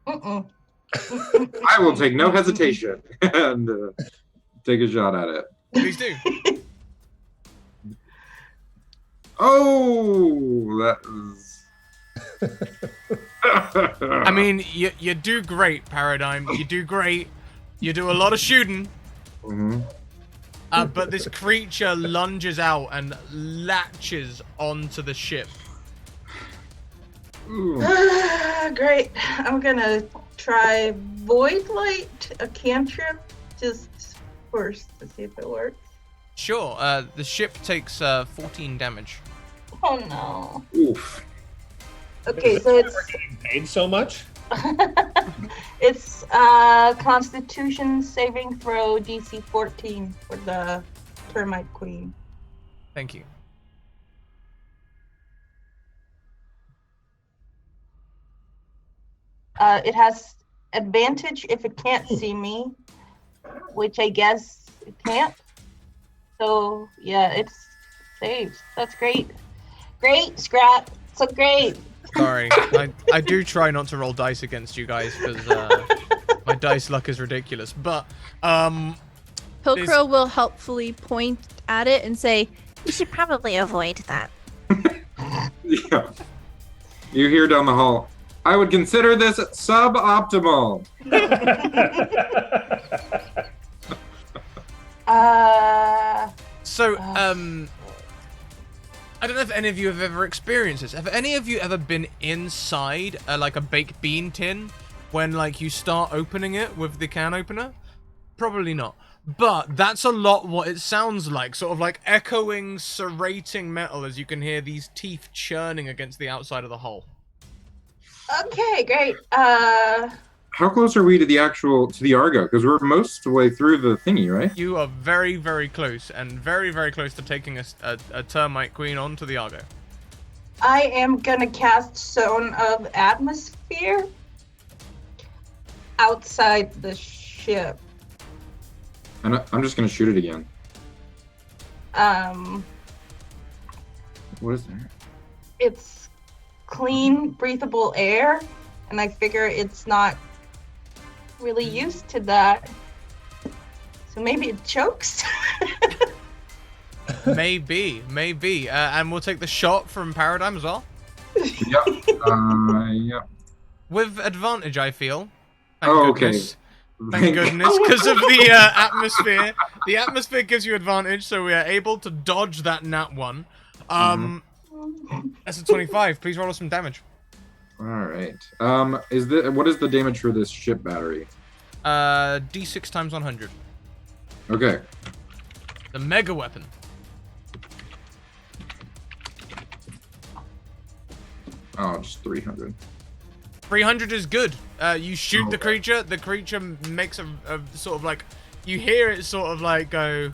[SPEAKER 3] I will take no hesitation and take a shot at it.
[SPEAKER 1] Please do.
[SPEAKER 3] Oh, that is.
[SPEAKER 1] I mean, you do great, Paradigm. You do great. You do a lot of shooting. But this creature lunges out and latches onto the ship.
[SPEAKER 2] Great. I'm gonna try Void Light, a cantrip, just first to see if it works.
[SPEAKER 1] Sure. The ship takes 14 damage.
[SPEAKER 2] Oh no.
[SPEAKER 3] Oof.
[SPEAKER 2] Okay, so it's
[SPEAKER 4] We're getting paid so much.
[SPEAKER 2] it's Constitution saving throw DC 14 for the termite queen.
[SPEAKER 1] Thank you.
[SPEAKER 2] It has advantage if it can't see me, which I guess it can't. So yeah, it's saved. That's great. Great, Scrat. So great.
[SPEAKER 1] Sorry, I do try not to roll dice against you guys because my dice luck is ridiculous. But
[SPEAKER 5] Pilcrow will helpfully point at it and say,
[SPEAKER 6] You should probably avoid that.
[SPEAKER 3] Yeah. You hear down the hall, I would consider this suboptimal.
[SPEAKER 1] So I don't know if any of you have ever experienced this. Have any of you ever been inside like a baked bean tin when like you start opening it with the can opener? Probably not. But that's a lot what it sounds like, sort of like echoing, serrating metal as you can hear these teeth churning against the outside of the hull.
[SPEAKER 2] Okay, great.
[SPEAKER 3] How close are we to the Argo? Because we're most of the way through the thingy, right?
[SPEAKER 1] You are very, very close, and very, very close to taking a termite queen onto the Argo.
[SPEAKER 2] I am gonna cast Zone of Atmosphere outside the ship.
[SPEAKER 3] And I'm just gonna shoot it again. What is that?
[SPEAKER 2] It's clean, breathable air, and I figure it's not really used to that. So maybe it chokes?
[SPEAKER 1] Maybe. And we'll take the shot from Paradigm as well.
[SPEAKER 3] Yep. Yep.
[SPEAKER 1] With advantage, I feel. Thank
[SPEAKER 3] Oh,
[SPEAKER 1] goodness. Thank goodness, because of the atmosphere. The atmosphere gives you advantage, so we are able to dodge that nat 1. That's a 25. Please roll us some damage.
[SPEAKER 3] All right. What is the damage for this ship battery?
[SPEAKER 1] D6 times 100.
[SPEAKER 3] Okay.
[SPEAKER 1] The mega weapon.
[SPEAKER 3] Oh, just 300.
[SPEAKER 1] 300 is good. You shoot the creature makes a sort of like, you hear it sort of like go,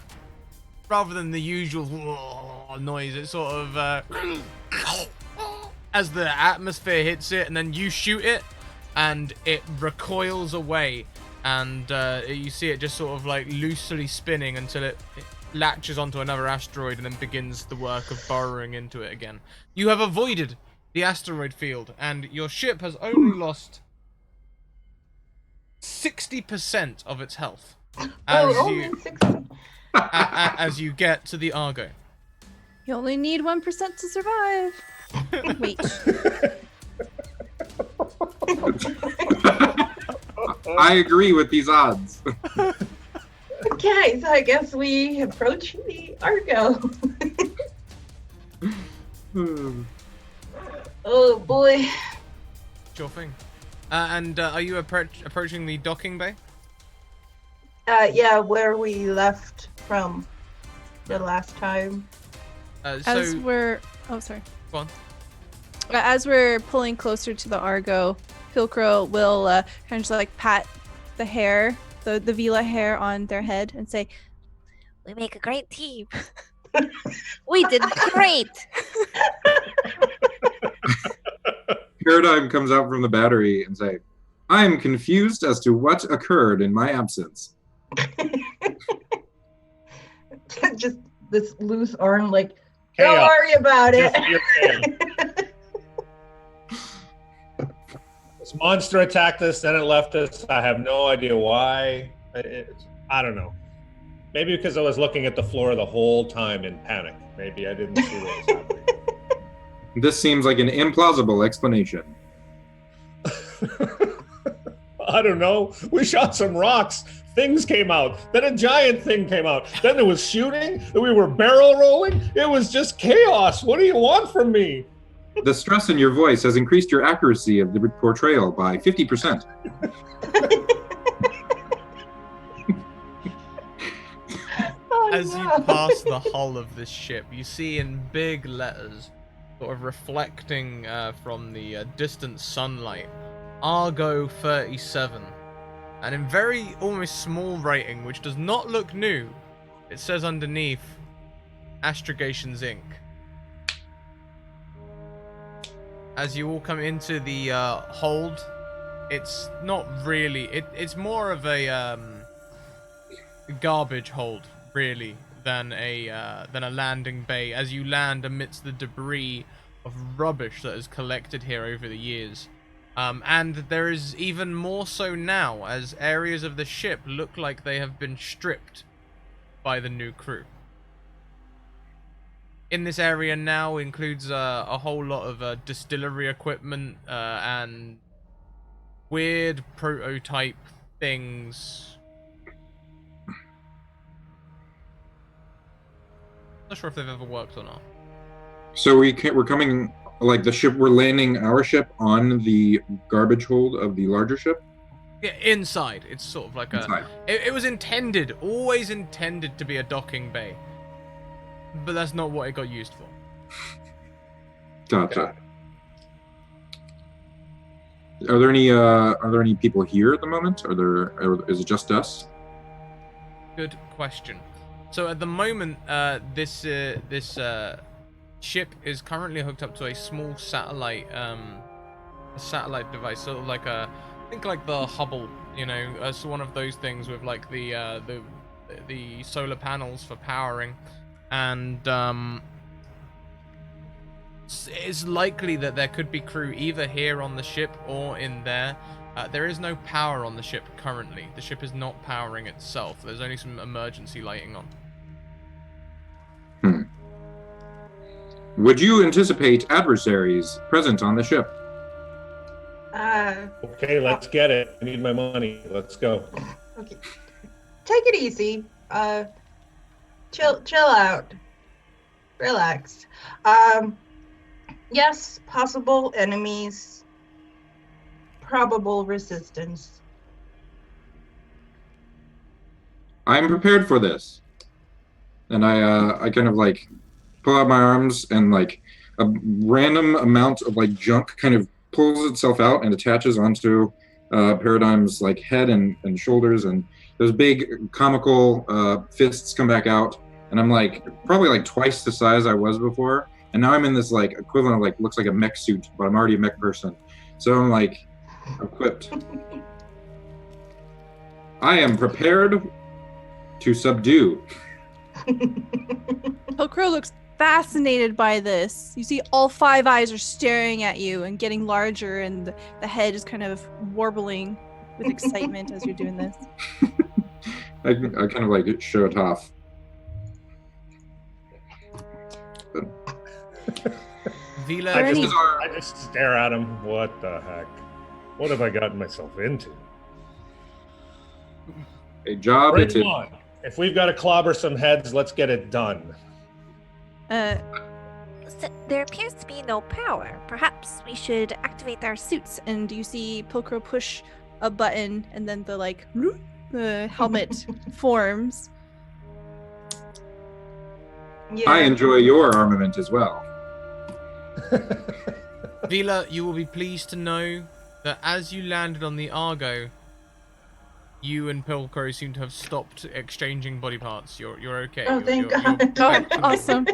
[SPEAKER 1] rather than the usual noise, it's sort of as the atmosphere hits it, and then you shoot it, and it recoils away, and you see it just sort of like loosely spinning until it latches onto another asteroid and then begins the work of burrowing into it again. You have avoided the asteroid field, and your ship has only lost 60% of its health as you get to the Argo.
[SPEAKER 5] you only need 1% to survive. Wait.
[SPEAKER 3] I agree with these odds.
[SPEAKER 2] Okay, so I guess we approach the Argo. Oh boy.
[SPEAKER 1] Sure thing. And are you approaching the docking bay?
[SPEAKER 2] Yeah, where we left from the last time.
[SPEAKER 5] As we're... Oh, sorry.
[SPEAKER 1] Go on.
[SPEAKER 5] As we're pulling closer to the Argo, Pilcrow will kind of just like pat the hair, the Vila hair on their head and say,
[SPEAKER 6] We make a great team. We did great.
[SPEAKER 3] Paradigm comes out from the battery and say, I am confused as to what occurred in my absence.
[SPEAKER 2] Just this loose arm, like,
[SPEAKER 4] Chaos.
[SPEAKER 2] don't worry about
[SPEAKER 4] Just
[SPEAKER 2] it.
[SPEAKER 4] your fan. This monster attacked us, then it left us. I have no idea why. I don't know. Maybe because I was looking at the floor the whole time in panic. Maybe I didn't see what was happening.
[SPEAKER 3] This seems like an implausible explanation.
[SPEAKER 4] I don't know. We shot some rocks. Things came out. Then a giant thing came out. Then there was shooting. Then we were barrel rolling. It was just chaos. What do you want from me?
[SPEAKER 3] The stress in your voice has increased your accuracy of the portrayal by 50%.
[SPEAKER 2] Oh,
[SPEAKER 1] As you
[SPEAKER 2] no.
[SPEAKER 1] pass the hull of this ship, you see in big letters, sort of reflecting from the distant sunlight, Argo 37. And in very, almost small writing, which does not look new, it says underneath, Astrogations Inc. As you all come into the hold, it's not really, it's more of a garbage hold, really, than a landing bay as you land amidst the debris of rubbish that has collected here over the years. And there is even more so now, as areas of the ship look like they have been stripped by the new crew. In this area now includes a whole lot of distillery equipment and weird prototype things. Not sure if they've ever worked or not.
[SPEAKER 3] So we're coming, like the ship, we're landing our ship on the garbage hold of the larger ship?
[SPEAKER 1] Yeah, inside. It's sort of like
[SPEAKER 3] Inside.
[SPEAKER 1] It was always intended to be a docking bay. But that's not what it got used for.
[SPEAKER 3] Gotcha. Are there any people here at the moment? Or is it just us?
[SPEAKER 1] Good question. So at the moment, this ship is currently hooked up to a small satellite device, sort of like think like the Hubble, it's one of those things with like the solar panels for powering, and it's likely that there could be crew either here on the ship or in there. There is no power on the ship currently. The ship is not powering itself. There's only some emergency lighting on.
[SPEAKER 3] Would you anticipate adversaries present on the ship?
[SPEAKER 4] Okay, let's get it. I need my money. Let's go.
[SPEAKER 2] Okay. Take it easy. Chill out. Relax. Yes, possible enemies. Probable resistance.
[SPEAKER 3] I'm prepared for this. And I kind of like pull out my arms, and like a random amount of like junk kind of pulls itself out and attaches onto Paradigm's like head and shoulders, and those big comical fists come back out, and I'm like probably like twice the size I was before, and now I'm in this like equivalent of like looks like a mech suit, but I'm already a mech person, so I'm like equipped. I am prepared to subdue.
[SPEAKER 5] Pilcrow looks fascinated by this. You see all 5 eyes are staring at you and getting larger, and the head is kind of warbling with excitement as you're doing this.
[SPEAKER 3] I kind of like show it off.
[SPEAKER 1] Vila,
[SPEAKER 4] I just stare at him. What the heck? What have I gotten myself into?
[SPEAKER 3] A job.
[SPEAKER 4] Bring it on. If we've got to clobber some heads, let's get it done.
[SPEAKER 6] So there appears to be no power. Perhaps we should activate our suits.
[SPEAKER 5] And you see Pilcrow push a button, and then the helmet forms.
[SPEAKER 2] Yeah.
[SPEAKER 3] I enjoy your armament as well.
[SPEAKER 1] Vila, you will be pleased to know that as you landed on the Argo, you and Pilcrow seem to have stopped exchanging body parts. You're okay.
[SPEAKER 2] Oh, thank God.
[SPEAKER 1] You're back to
[SPEAKER 5] Awesome.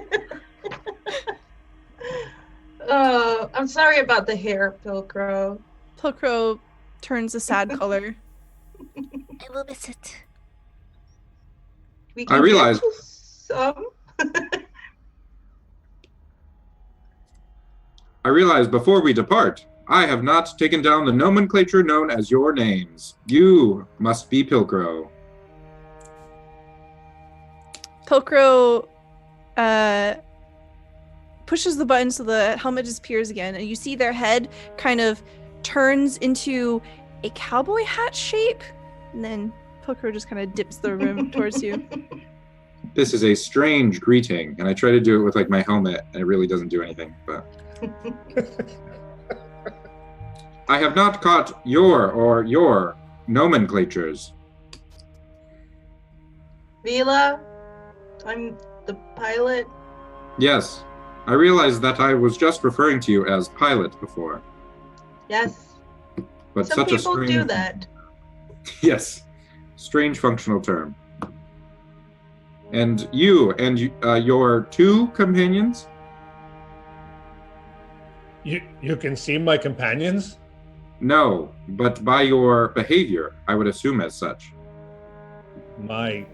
[SPEAKER 2] Oh, I'm sorry about the hair, Pilcrow.
[SPEAKER 5] Pilcrow turns a sad color.
[SPEAKER 6] I will miss it.
[SPEAKER 2] We
[SPEAKER 3] I realize-
[SPEAKER 2] get you some.
[SPEAKER 3] I realize before we depart, I have not taken down the nomenclature known as your names. You must be Pilcrow.
[SPEAKER 5] Pilcrow pushes the button so the helmet disappears again, and you see their head kind of turns into a cowboy hat shape, and then Pilcrow just kind of dips the rim towards you.
[SPEAKER 3] This is a strange greeting, and I try to do it with like my helmet, and it really doesn't do anything. But I have not caught your nomenclatures.
[SPEAKER 2] Vila, I'm the pilot.
[SPEAKER 3] Yes, I realize that I was just referring to you as pilot before,
[SPEAKER 2] Yes.
[SPEAKER 3] but
[SPEAKER 2] Some
[SPEAKER 3] such a
[SPEAKER 2] people
[SPEAKER 3] strange.
[SPEAKER 2] do that.
[SPEAKER 3] Yes, strange functional term. And you and your 2 companions?
[SPEAKER 4] You can see my companions?
[SPEAKER 3] No, but by your behavior, I would assume as such.
[SPEAKER 4] My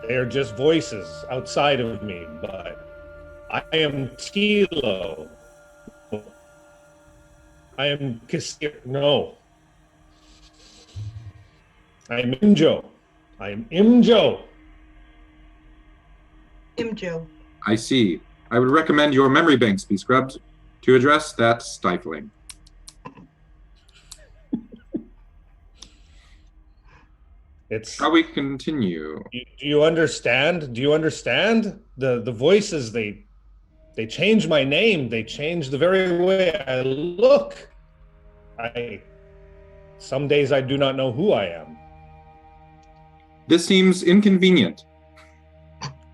[SPEAKER 4] They are just voices outside of me, but I am Tilo. I am Kasir. No. I am Imjo. I am Imjo.
[SPEAKER 2] Imjo.
[SPEAKER 3] I see. I would recommend your memory banks be scrubbed to address that stifling.
[SPEAKER 4] It's.
[SPEAKER 3] Shall we continue?
[SPEAKER 4] Do you understand? Do you understand? The voices, they change my name. They change the very way I look. Some days I do not know who I am.
[SPEAKER 3] This seems inconvenient.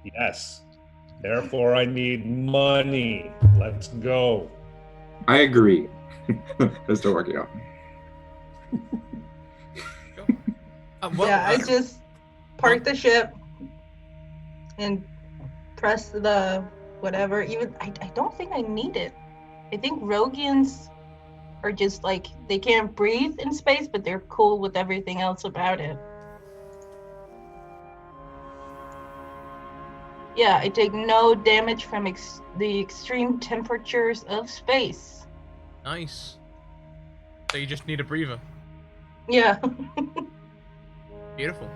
[SPEAKER 4] Yes. Therefore, I need money. Let's go.
[SPEAKER 3] I agree. It's still working out.
[SPEAKER 2] I just park the ship and press the whatever. Even I don't think I need it. I think Rogians are just like, they can't breathe in space, but they're cool with everything else about it. Yeah, I take no damage from the extreme temperatures of space.
[SPEAKER 1] Nice. So you just need a breather.
[SPEAKER 2] Yeah.
[SPEAKER 1] Beautiful.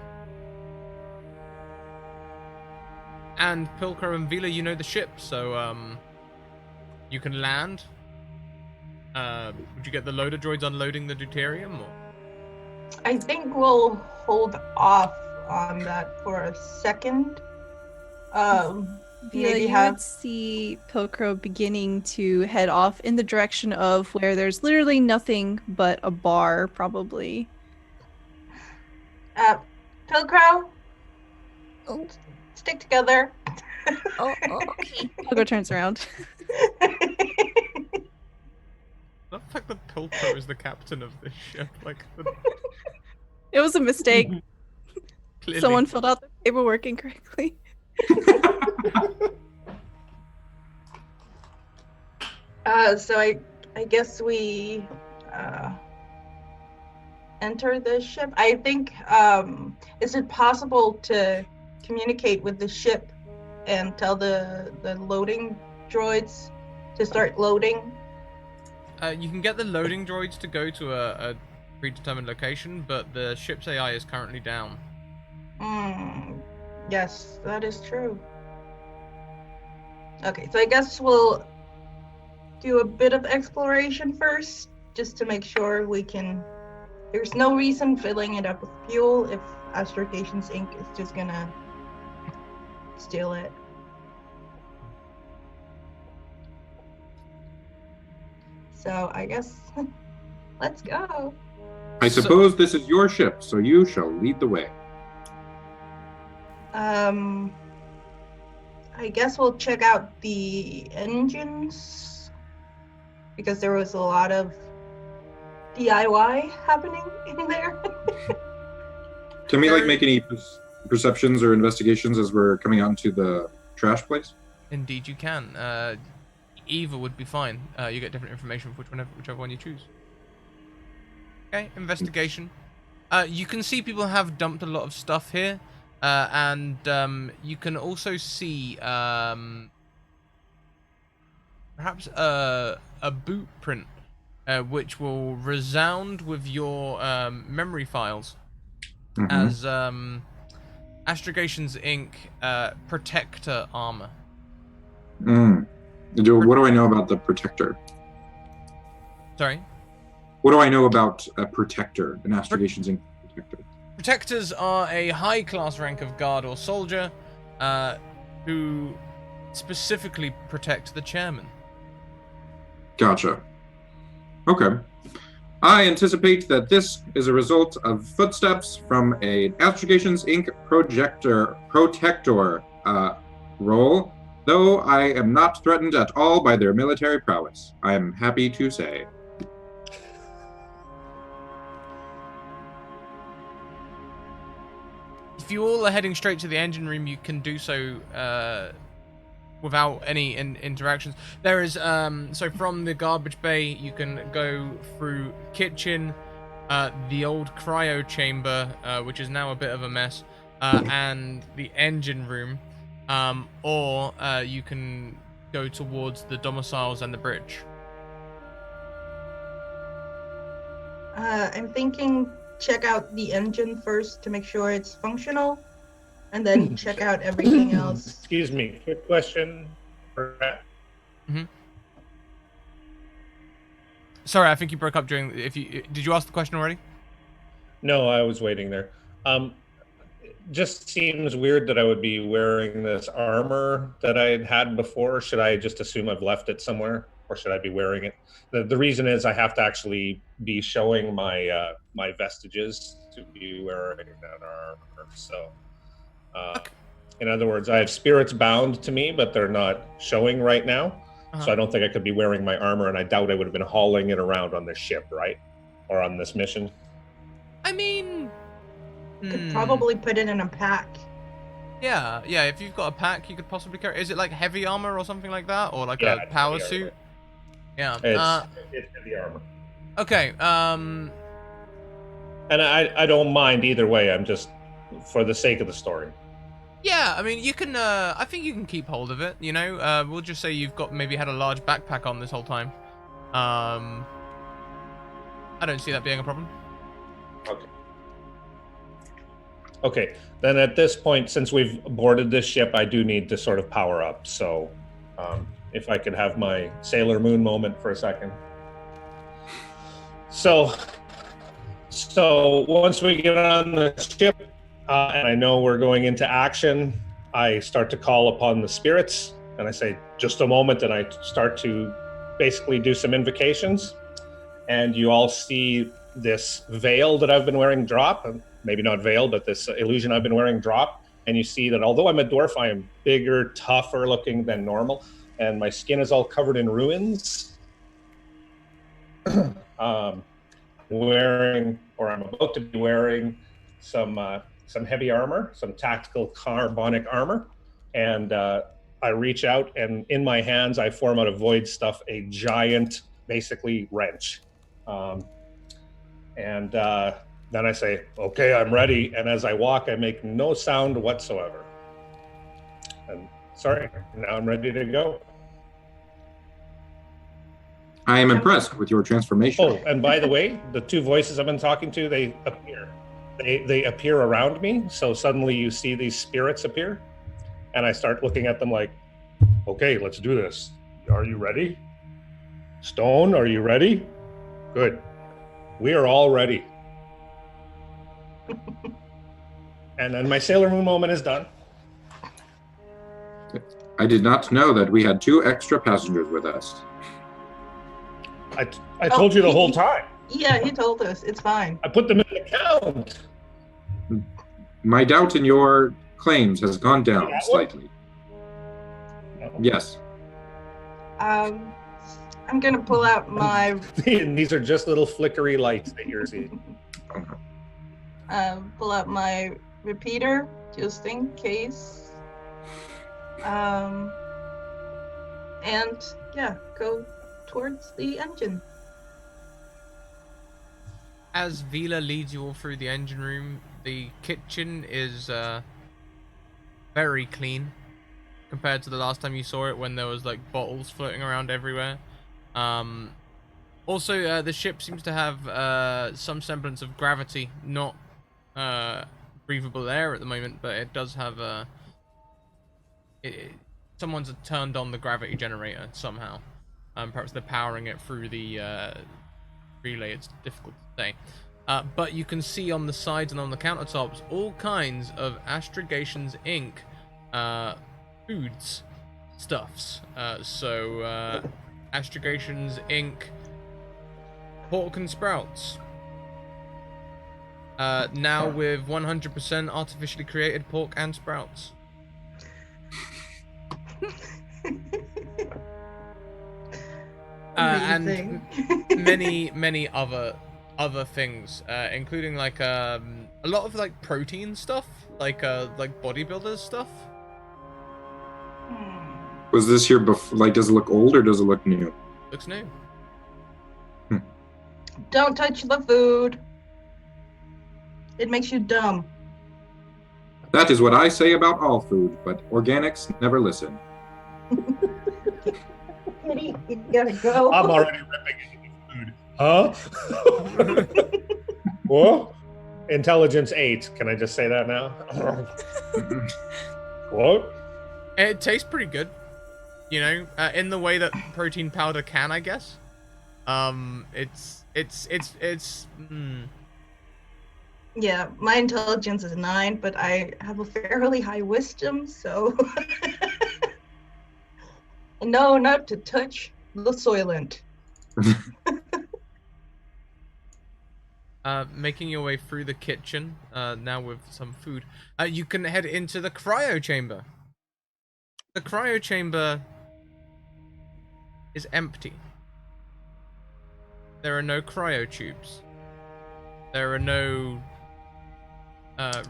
[SPEAKER 1] And Pilcrow and Vila, you know the ship, so you can land. Would you get the loader droids unloading the deuterium? Or?
[SPEAKER 2] I think we'll hold off on that for a second. Maybe
[SPEAKER 5] you would see Pilcrow beginning to head off in the direction of where there's literally nothing but a bar, probably.
[SPEAKER 2] Pilcrow?
[SPEAKER 6] Oh.
[SPEAKER 2] Stick together.
[SPEAKER 6] Okay.
[SPEAKER 5] Pilcrow turns around.
[SPEAKER 1] The fact that Pilcrow is the captain of this ship, like.
[SPEAKER 5] It was a mistake.
[SPEAKER 1] Clearly.
[SPEAKER 5] Someone filled out the paperwork incorrectly.
[SPEAKER 2] So I guess we enter the ship. I think, is it possible to communicate with the ship and tell the loading droids to start loading?
[SPEAKER 1] You can get the loading droids to go to a predetermined location, but the ship's AI is currently down.
[SPEAKER 2] Yes, that is true. Okay, so I guess we'll do a bit of exploration first, just to make sure we can. There's no reason filling it up with fuel if Astrogations Inc. is just gonna steal it. So I guess let's go.
[SPEAKER 3] I suppose this is your ship, so you shall lead the way.
[SPEAKER 2] I guess we'll check out the engines, because there was a lot of DIY happening in there.
[SPEAKER 3] Can we make any perceptions or investigations as we're coming out into the trash place?
[SPEAKER 1] Indeed, you can. Either would be fine. You get different information for whichever one you choose. Okay, investigation. You can see people have dumped a lot of stuff here, and you can also see perhaps a boot print, which will resound with your memory files as Astrogations Inc. Protector armor.
[SPEAKER 3] What do I know about the Protector?
[SPEAKER 1] Sorry?
[SPEAKER 3] What do I know about a Protector, an Astrogations Inc. Protector?
[SPEAKER 1] Protectors are a high-class rank of guard or soldier who specifically protect the chairman.
[SPEAKER 3] Gotcha. Okay. I anticipate that this is a result of footsteps from a Astrogations Inc. Protector role, though I am not threatened at all by their military prowess, I am happy to say.
[SPEAKER 1] If you all are heading straight to the engine room, you can do so without any interactions. There is, so from the garbage bay, you can go through kitchen, the old cryo chamber, which is now a bit of a mess, and the engine room, or you can go towards the domiciles and the bridge.
[SPEAKER 2] I'm thinking check out the engine first to make sure it's functional, and then check out everything else.
[SPEAKER 4] Excuse me, quick question.
[SPEAKER 1] Sorry, I think you broke up during. Did you ask the question already?
[SPEAKER 4] No, I was waiting there. Just seems weird that I would be wearing this armor that I had before. Should I just assume I've left it somewhere, or should I be wearing it? The reason is I have to actually be showing my my vestiges to be wearing that armor. So, in other words, I have spirits bound to me, but they're not showing right now. So I don't think I could be wearing my armor, and I doubt I would have been hauling it around on this ship, right? Or on this mission.
[SPEAKER 1] I mean,
[SPEAKER 2] You could probably put it in a pack.
[SPEAKER 1] yeah. If you've got a pack, you could possibly carry. Is it like heavy armor or something like that, or like a
[SPEAKER 4] it's
[SPEAKER 1] power
[SPEAKER 4] heavy
[SPEAKER 1] suit?
[SPEAKER 4] armor.
[SPEAKER 1] Yeah.
[SPEAKER 4] It's heavy armor.
[SPEAKER 1] Okay.
[SPEAKER 4] And I don't mind either way. I'm just for the sake of the story.
[SPEAKER 1] Yeah, I mean, you can. I think you can keep hold of it. You know, we'll just say you've got maybe had a large backpack on this whole time. I don't see that being a problem.
[SPEAKER 4] Okay. Then at this point, since we've boarded this ship, I do need to sort of power up. So, if I could have my Sailor Moon moment for a second. So once we get on the ship, and I know we're going into action, I start to call upon the spirits, and I say, just a moment, and I start to basically do some invocations, and you all see this veil that I've been wearing drop, maybe not veil, but this illusion I've been wearing drop, and you see that although I'm a dwarf, I am bigger, tougher looking than normal, and my skin is all covered in ruins. I'm about to be wearing some heavy armor, some tactical carbonic armor, and I reach out, and in my hands I form out of void stuff a giant, basically wrench, and then I say, "Okay, I'm ready." And as I walk, I make no sound whatsoever. And sorry, now I'm ready to go.
[SPEAKER 3] I am impressed with your transformation.
[SPEAKER 4] Oh, and by the way, the two voices I've been talking to, they appear. They appear around me, so suddenly you see these spirits appear, and I start looking at them like, okay, let's do this. Are you ready? Stone, are you ready? Good. We are all ready. And then my Sailor Moon moment is done.
[SPEAKER 3] I did not know that we had 2 extra passengers with us.
[SPEAKER 4] I told you the whole time.
[SPEAKER 2] Yeah, he told us. It's fine.
[SPEAKER 4] I put them in the count.
[SPEAKER 3] My doubt in your claims has gone down slightly.
[SPEAKER 4] No.
[SPEAKER 3] Yes.
[SPEAKER 2] I'm gonna pull out my
[SPEAKER 4] And these are just little flickery lights that you're seeing.
[SPEAKER 2] pull out my repeater just in case. And yeah, go towards the engine.
[SPEAKER 1] As Vila leads you all through the engine room, the kitchen is very clean compared to the last time you saw it, when there was like bottles floating around everywhere. Also, the ship seems to have some semblance of gravity, not breathable air at the moment, but it does have someone's turned on the gravity generator somehow. Perhaps they're powering it through the relay. It's difficult to say. But you can see on the sides and on the countertops all kinds of Astragation's Inc. Foods stuffs. So Astragation's Inc. Pork and sprouts. Now with 100% artificially created pork and sprouts. And many other things, including like a lot of like protein stuff, like bodybuilders stuff.
[SPEAKER 3] Was this here before? Like, does it look old or does it look new?
[SPEAKER 1] Looks new.
[SPEAKER 2] Don't touch the food. It makes you dumb.
[SPEAKER 3] That is what I say about all food, but organics never listen.
[SPEAKER 2] Kitty, you gotta go.
[SPEAKER 4] I'm already ripping into the food. Huh? What? Intelligence 8. Can I just say that now? What?
[SPEAKER 1] It tastes pretty good, you know, in the way that protein powder can, I guess.
[SPEAKER 2] Yeah, my intelligence is 9, but I have a fairly high wisdom, so I know not to touch the soylent.
[SPEAKER 1] Making your way through the kitchen, now with some food. You can head into the cryo chamber. The cryo chamber is empty. There are no cryo tubes. There are no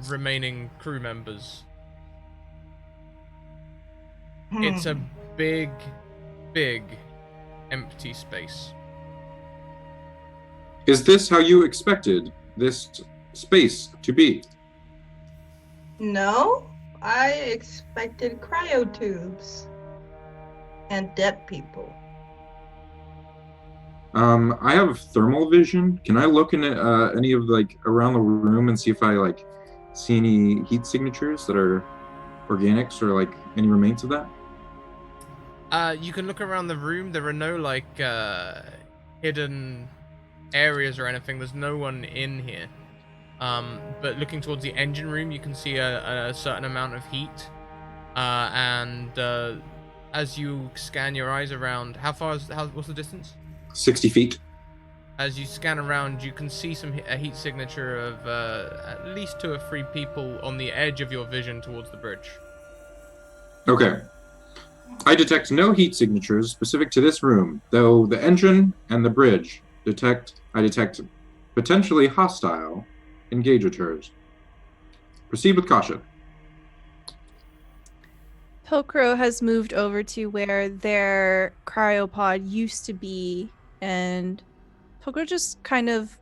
[SPEAKER 1] remaining crew members. It's a big, big empty space.
[SPEAKER 3] Is this how you expected this space to be?
[SPEAKER 2] No, I expected cryotubes and dead people.
[SPEAKER 3] I have thermal vision. Can I look in any of like around the room and see if I like see any heat signatures that are organics or like any remains of that?
[SPEAKER 1] You can look around the room. There are no like hidden areas or anything. There's no one in here. But looking towards the engine room, you can see a certain amount of heat. And as you scan your eyes around, what's the distance?
[SPEAKER 3] 60 feet.
[SPEAKER 1] As you scan around, you can see a heat signature of at least 2 or 3 people on the edge of your vision towards the bridge.
[SPEAKER 3] Okay. I detect no heat signatures specific to this room, though the engine and the bridge I detect potentially hostile engagetures. Proceed with caution.
[SPEAKER 5] Pilcrow has moved over to where their cryopod used to be, and Pilcrow just kind of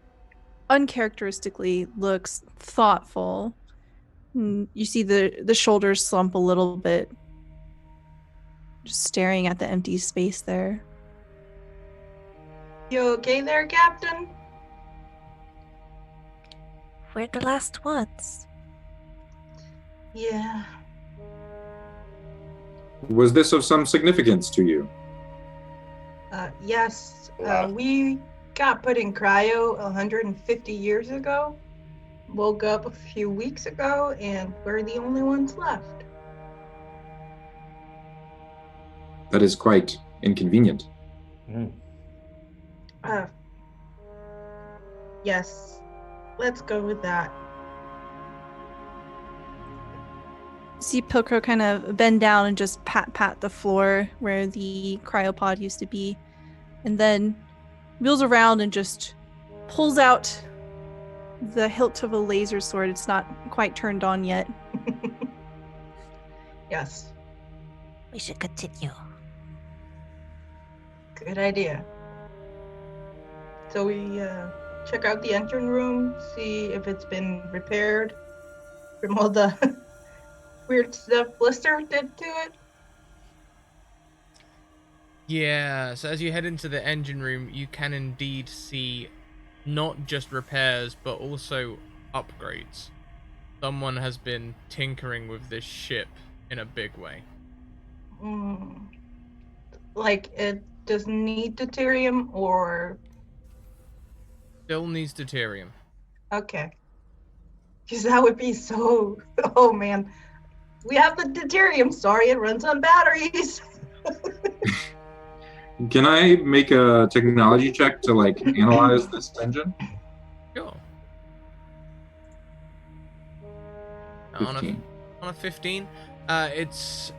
[SPEAKER 5] uncharacteristically looks thoughtful. You see the shoulders slump a little bit, just staring at the empty space there.
[SPEAKER 2] You okay there, Captain?
[SPEAKER 6] We're the last ones.
[SPEAKER 2] Yeah.
[SPEAKER 3] Was this of some significance to you?
[SPEAKER 2] Yes.
[SPEAKER 4] Wow.
[SPEAKER 2] We got put in cryo 150 years ago. Woke up a few weeks ago, and we're the only ones left.
[SPEAKER 3] That is quite inconvenient.
[SPEAKER 2] Yes. Let's go with that.
[SPEAKER 5] See Pilcrow kind of bend down and just pat the floor where the cryopod used to be, and then wheels around and just pulls out the hilt of a laser sword. It's not quite turned on yet.
[SPEAKER 2] Yes.
[SPEAKER 6] We should continue.
[SPEAKER 2] Good idea. So we check out the engine room, see if it's been repaired from all the weird stuff Blister did to it.
[SPEAKER 1] Yeah, so as you head into the engine room, you can indeed see not just repairs, but also upgrades. Someone has been tinkering with this ship in a big way.
[SPEAKER 2] Like, it doesn't need deuterium, or...
[SPEAKER 1] Still needs deuterium.
[SPEAKER 2] Okay. Because that would be so... Oh, man. We have the deuterium. Sorry, it runs on batteries.
[SPEAKER 3] Can I make a technology check to like analyze this engine?
[SPEAKER 1] Sure.
[SPEAKER 3] 15.
[SPEAKER 1] On a 15, it's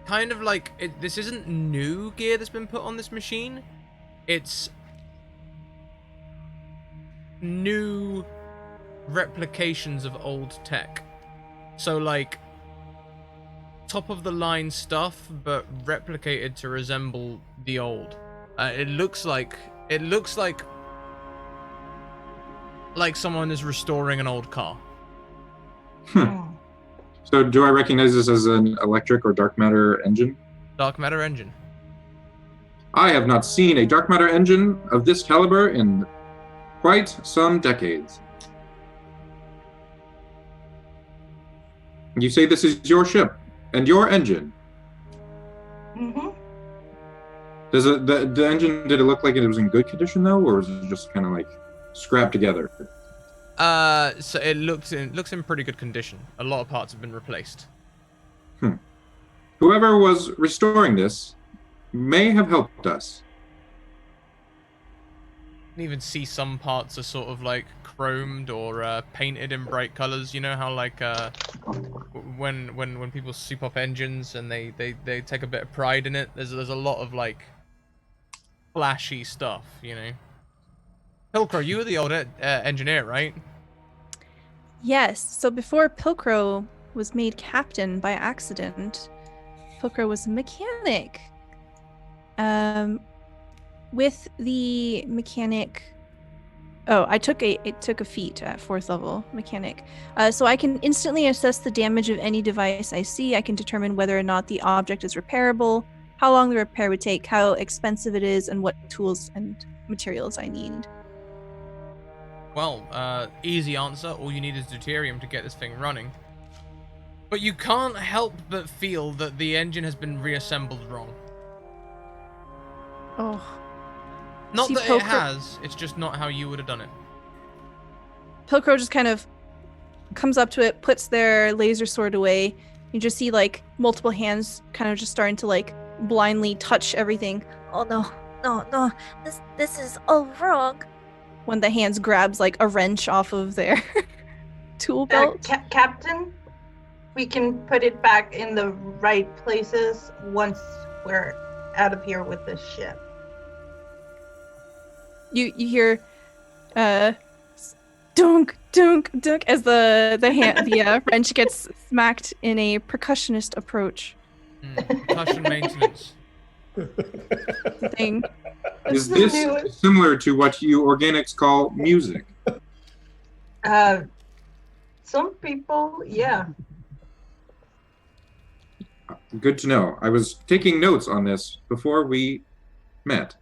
[SPEAKER 1] kind of like this isn't new gear that's been put on this machine. It's new replications of old tech. So like top of the line stuff, but replicated to resemble the old. It looks like someone is restoring an old car.
[SPEAKER 2] Hmm.
[SPEAKER 3] So do I recognize this as an electric or dark matter engine?
[SPEAKER 1] Dark matter engine.
[SPEAKER 3] I have not seen a dark matter engine of this caliber in quite some decades. You say this is your ship and your engine.
[SPEAKER 2] Mm-hmm.
[SPEAKER 3] Does it, the engine, did it look like it was in good condition though, or was it just kind of like scrapped together?
[SPEAKER 1] So it looks in pretty good condition. A lot of parts have been replaced.
[SPEAKER 3] Whoever was restoring this may have helped us.
[SPEAKER 1] You can even see some parts are sort of like chromed or painted in bright colors. You know how like when people soup up engines and they take a bit of pride in it. There's a lot of like flashy stuff, you know. Pilcrow, you were the old engineer, right?
[SPEAKER 5] Yes. So before Pilcrow was made captain by accident, Pilcrow was a mechanic. With the mechanic. Oh, it took a feat at 4th level mechanic. So I can instantly assess the damage of any device I see. I can determine whether or not the object is repairable, how long the repair would take, how expensive it is, and what tools and materials I need.
[SPEAKER 1] Well, easy answer. All you need is deuterium to get this thing running. But you can't help but feel that the engine has been reassembled wrong.
[SPEAKER 5] Oh.
[SPEAKER 1] Not
[SPEAKER 5] See,
[SPEAKER 1] that it has, it's just not how you would have done it.
[SPEAKER 5] Pilcrow just kind of comes up to it, puts their laser sword away. You just see like multiple hands kind of just starting to like blindly touch everything.
[SPEAKER 6] Oh no. This is all wrong.
[SPEAKER 5] One of the hands grabs like a wrench off of their tool belt.
[SPEAKER 2] Captain, we can put it back in the right places once we're out of here with this ship.
[SPEAKER 5] You hear dunk dunk dunk as the wrench gets smacked in a percussionist approach
[SPEAKER 1] Percussion maintenance.
[SPEAKER 5] thing.
[SPEAKER 3] Is this similar to what you organics call music?
[SPEAKER 2] Some people, yeah.
[SPEAKER 3] Good to know. I was taking notes on this before we met.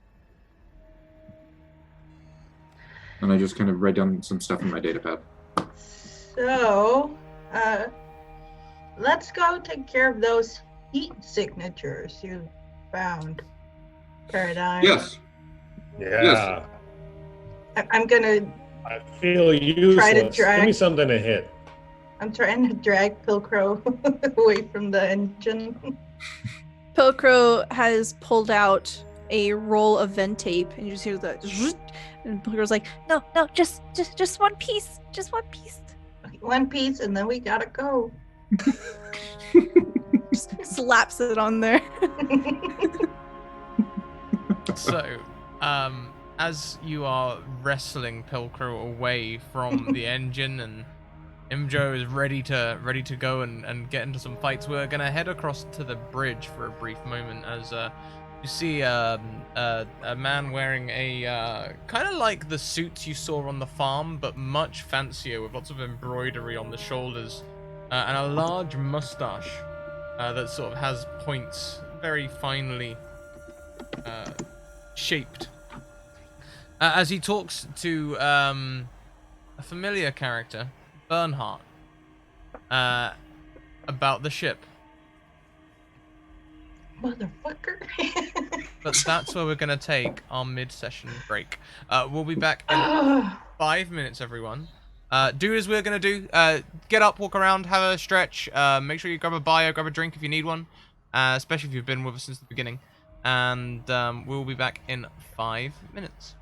[SPEAKER 3] And I just kind of write down some stuff in my datapad.
[SPEAKER 2] So, let's go take care of those heat signatures you found, Paradigm.
[SPEAKER 3] Yes.
[SPEAKER 4] Yeah.
[SPEAKER 2] I'm gonna
[SPEAKER 4] I feel useless. Give me
[SPEAKER 2] drag.
[SPEAKER 4] something to hit.
[SPEAKER 2] I'm trying to drag Pilcrow away from the engine.
[SPEAKER 5] Pilcrow has pulled out a roll of vent tape, and you just hear the zzz, and Pilcrow's like,
[SPEAKER 6] No, just one piece. Just one piece.
[SPEAKER 2] One piece, and then we gotta go.
[SPEAKER 5] just slaps it on there.
[SPEAKER 1] So, as you are wrestling Pilcrow away from the engine and Imjo is ready to go and get into some fights, we're gonna head across to the bridge for a brief moment as you see a man wearing a kind of like the suits you saw on the farm, but much fancier with lots of embroidery on the shoulders and a large mustache that sort of has points, very finely shaped. As he talks to a familiar character, Bernhardt, about the ship.
[SPEAKER 2] Motherfucker.
[SPEAKER 1] But that's where we're going to take our mid-session break. We'll be back in 5 minutes, everyone. Do as we're going to do. Get up, walk around, have a stretch. Make sure you grab a bio, grab a drink if you need one. Especially if you've been with us since the beginning. And we'll be back in 5 minutes.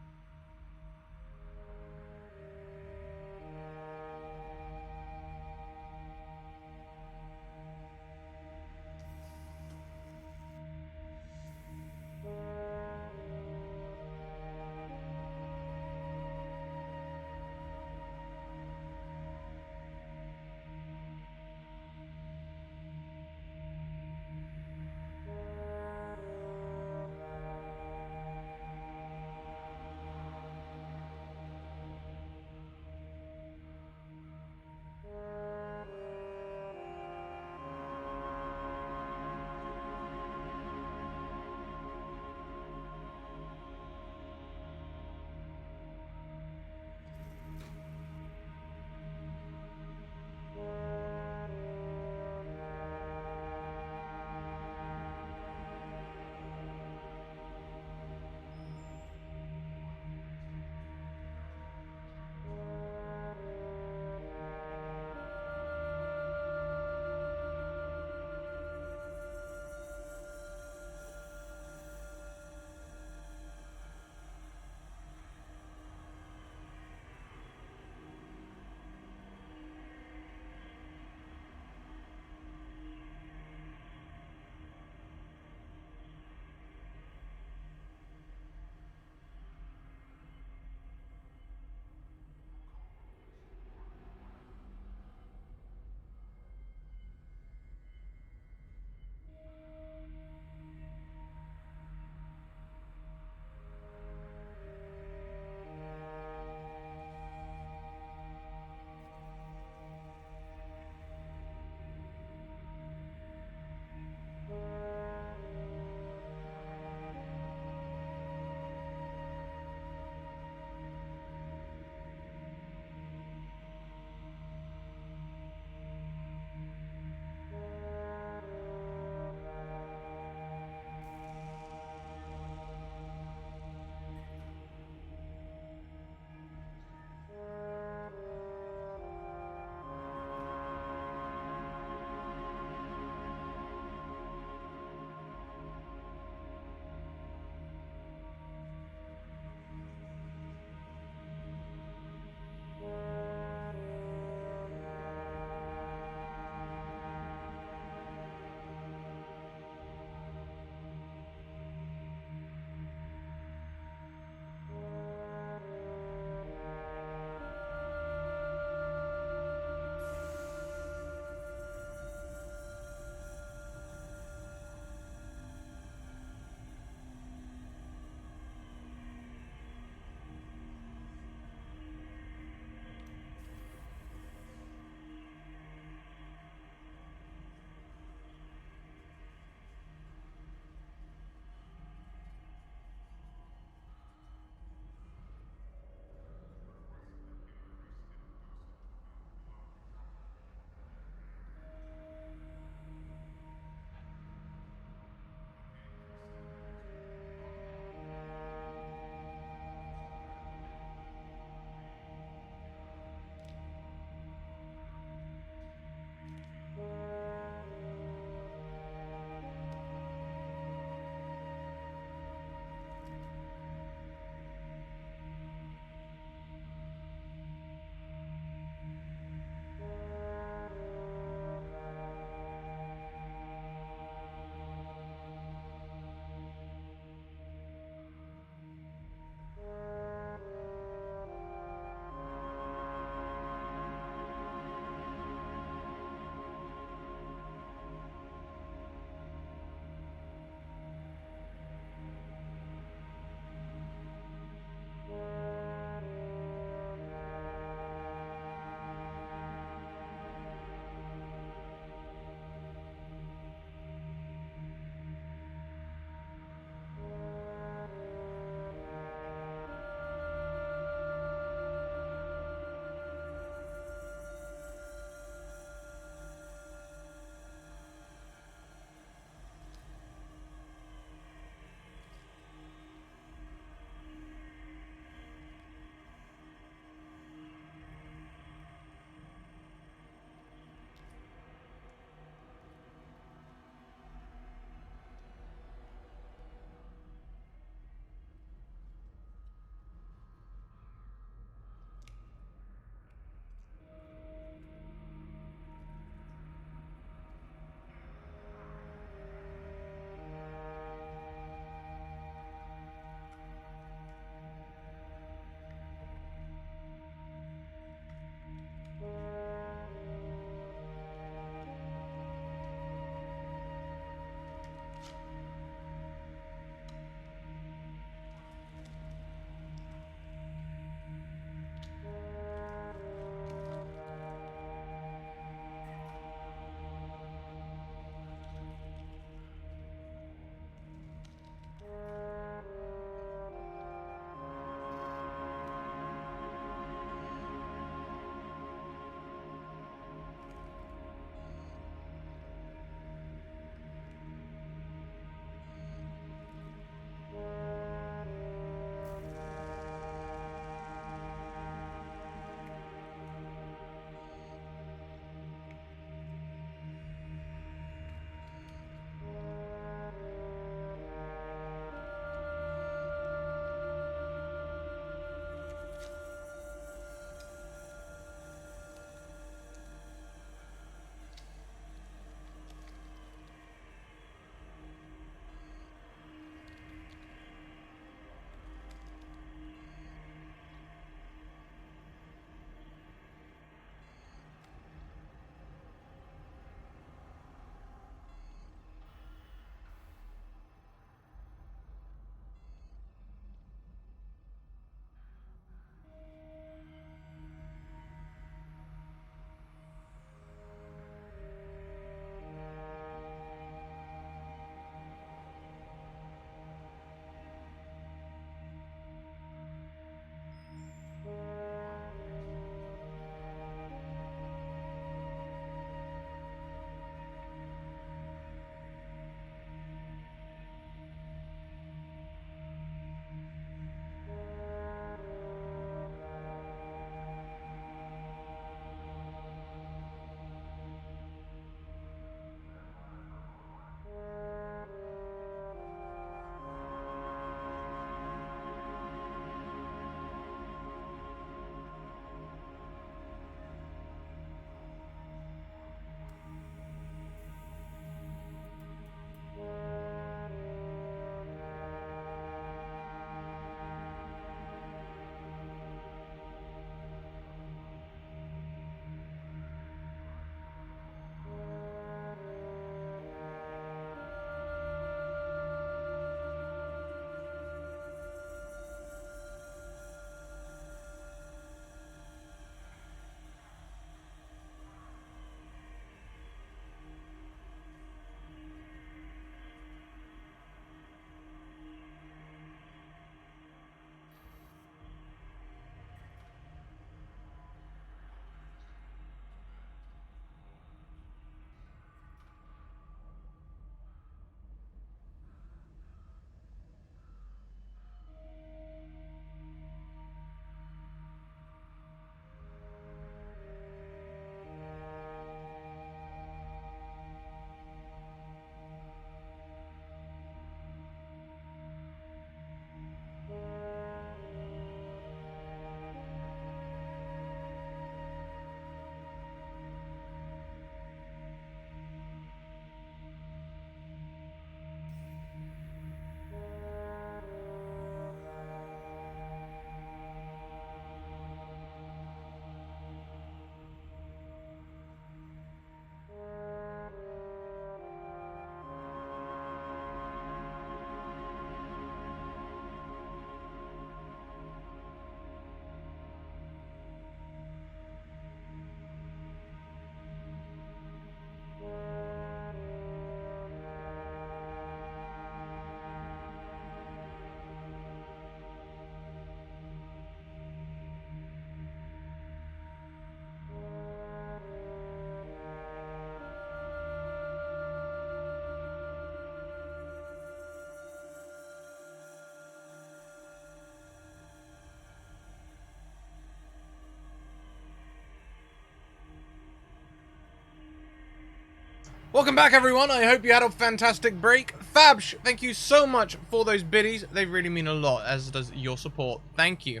[SPEAKER 1] Welcome back, everyone. I hope you had a fantastic break. Fabsh, thank you so much for those biddies. They really mean a lot, as does your support. Thank you.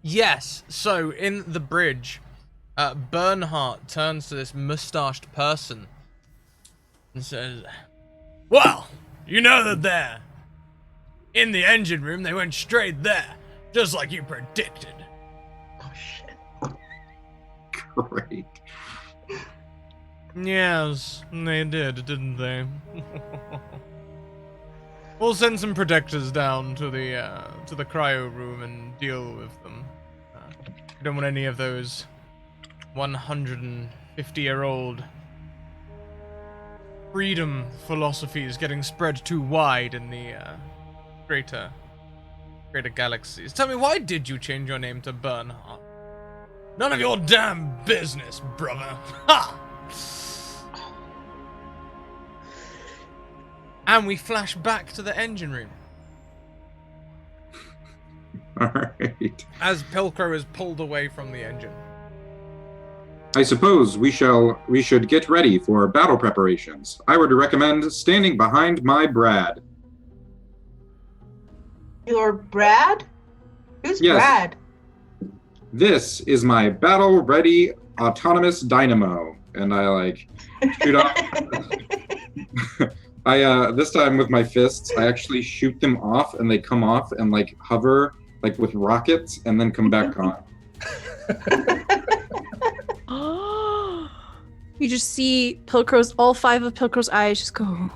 [SPEAKER 1] Yes, so in the bridge, Bernhardt turns to this mustached person and says, well, you know that they're in the engine room. They went straight there, just like you predicted.
[SPEAKER 2] Oh, shit.
[SPEAKER 3] Great.
[SPEAKER 1] Yes, they did, didn't they? We'll send some protectors down to the cryo room and deal with them. We don't want any of those 150-year-old freedom philosophies getting spread too wide in the greater galaxies. Tell me, why did you change your name to Bernhardt? None of your damn business, brother. Ha! And we flash back to the engine room.
[SPEAKER 3] Alright.
[SPEAKER 1] As Pilcrow is pulled away from the engine.
[SPEAKER 3] I suppose we should get ready for battle preparations. I would recommend standing behind my Brad.
[SPEAKER 2] Your Brad? Who's
[SPEAKER 3] Yes.
[SPEAKER 2] Brad?
[SPEAKER 3] This is my battle-ready autonomous dynamo. And I, shoot off. This time with my fists, I actually shoot them off, and they come off and, hover, with rockets, and then come back on.
[SPEAKER 5] You just see Pilcrow's, all 5 of Pilcrow's eyes just go.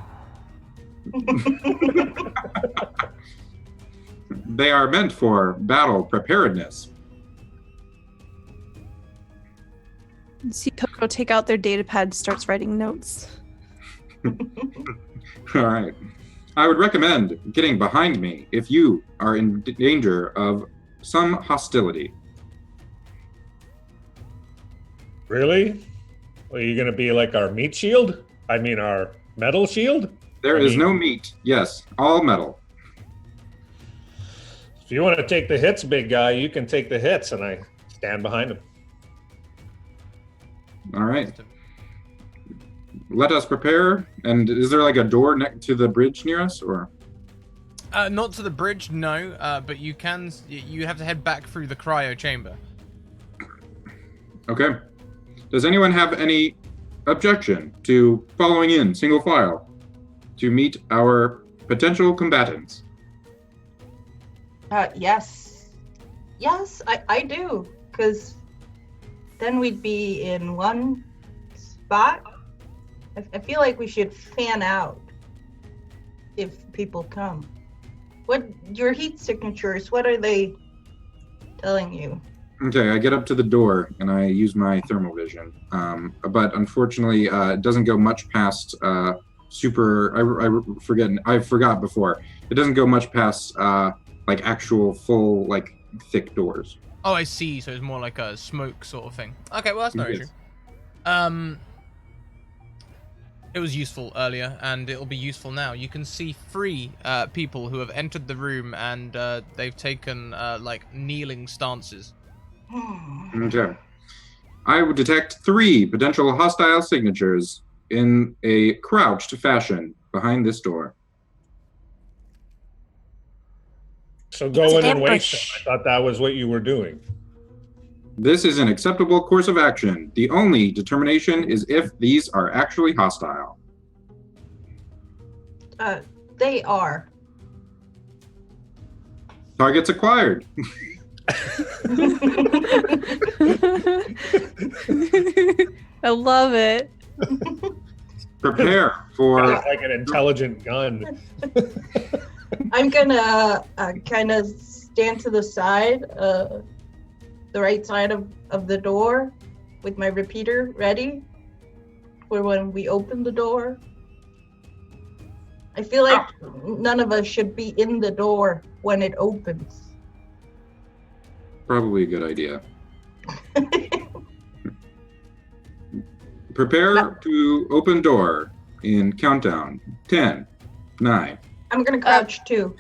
[SPEAKER 3] They are meant for battle preparedness.
[SPEAKER 5] You see Pilcrow take out their data pad and starts writing notes.
[SPEAKER 3] All right. I would recommend getting behind me if you are in danger of some hostility.
[SPEAKER 4] Really? Are you going to be like our meat shield? I mean, our metal shield?
[SPEAKER 3] There is no meat. Yes, all metal.
[SPEAKER 4] If you want to take the hits, big guy, you can take the hits, and I stand behind him.
[SPEAKER 3] All right. Let us prepare. And is there a door next to the bridge near us, or?
[SPEAKER 1] Not to the bridge, no. But you have to head back through the cryo chamber.
[SPEAKER 3] Okay. Does anyone have any objection to following in single file to meet our potential combatants?
[SPEAKER 2] Yes. Yes, I do. Because then we'd be in one spot. I feel like we should fan out if people come. What your heat signatures, what are they telling you?
[SPEAKER 3] Okay, I get up to the door and I use my thermal vision. But unfortunately, it doesn't go much past I forgot before. It doesn't go much past actual full thick doors.
[SPEAKER 1] Oh, I see. So it's more like a smoke sort of thing. Okay, well that's no issue. It was useful earlier, and it'll be useful now. You can see 3 people who have entered the room, and they've taken kneeling stances.
[SPEAKER 3] Okay. I would detect 3 potential hostile signatures in a crouched fashion behind this door.
[SPEAKER 4] So go in and wait.
[SPEAKER 6] ambush.
[SPEAKER 4] I thought that was what you were doing.
[SPEAKER 3] This is an acceptable course of action. The only determination is if these are actually hostile.
[SPEAKER 2] They are.
[SPEAKER 3] Targets acquired.
[SPEAKER 5] I love it.
[SPEAKER 3] Prepare for...
[SPEAKER 4] It's like an intelligent gun.
[SPEAKER 2] I'm gonna kind of stand to the side, the right side of the door with my repeater ready for when we open the door. I feel like none of us should be in the door when it opens.
[SPEAKER 3] Probably a good idea. Prepare to open door in countdown. 10, 9.
[SPEAKER 2] I'm gonna crouch too.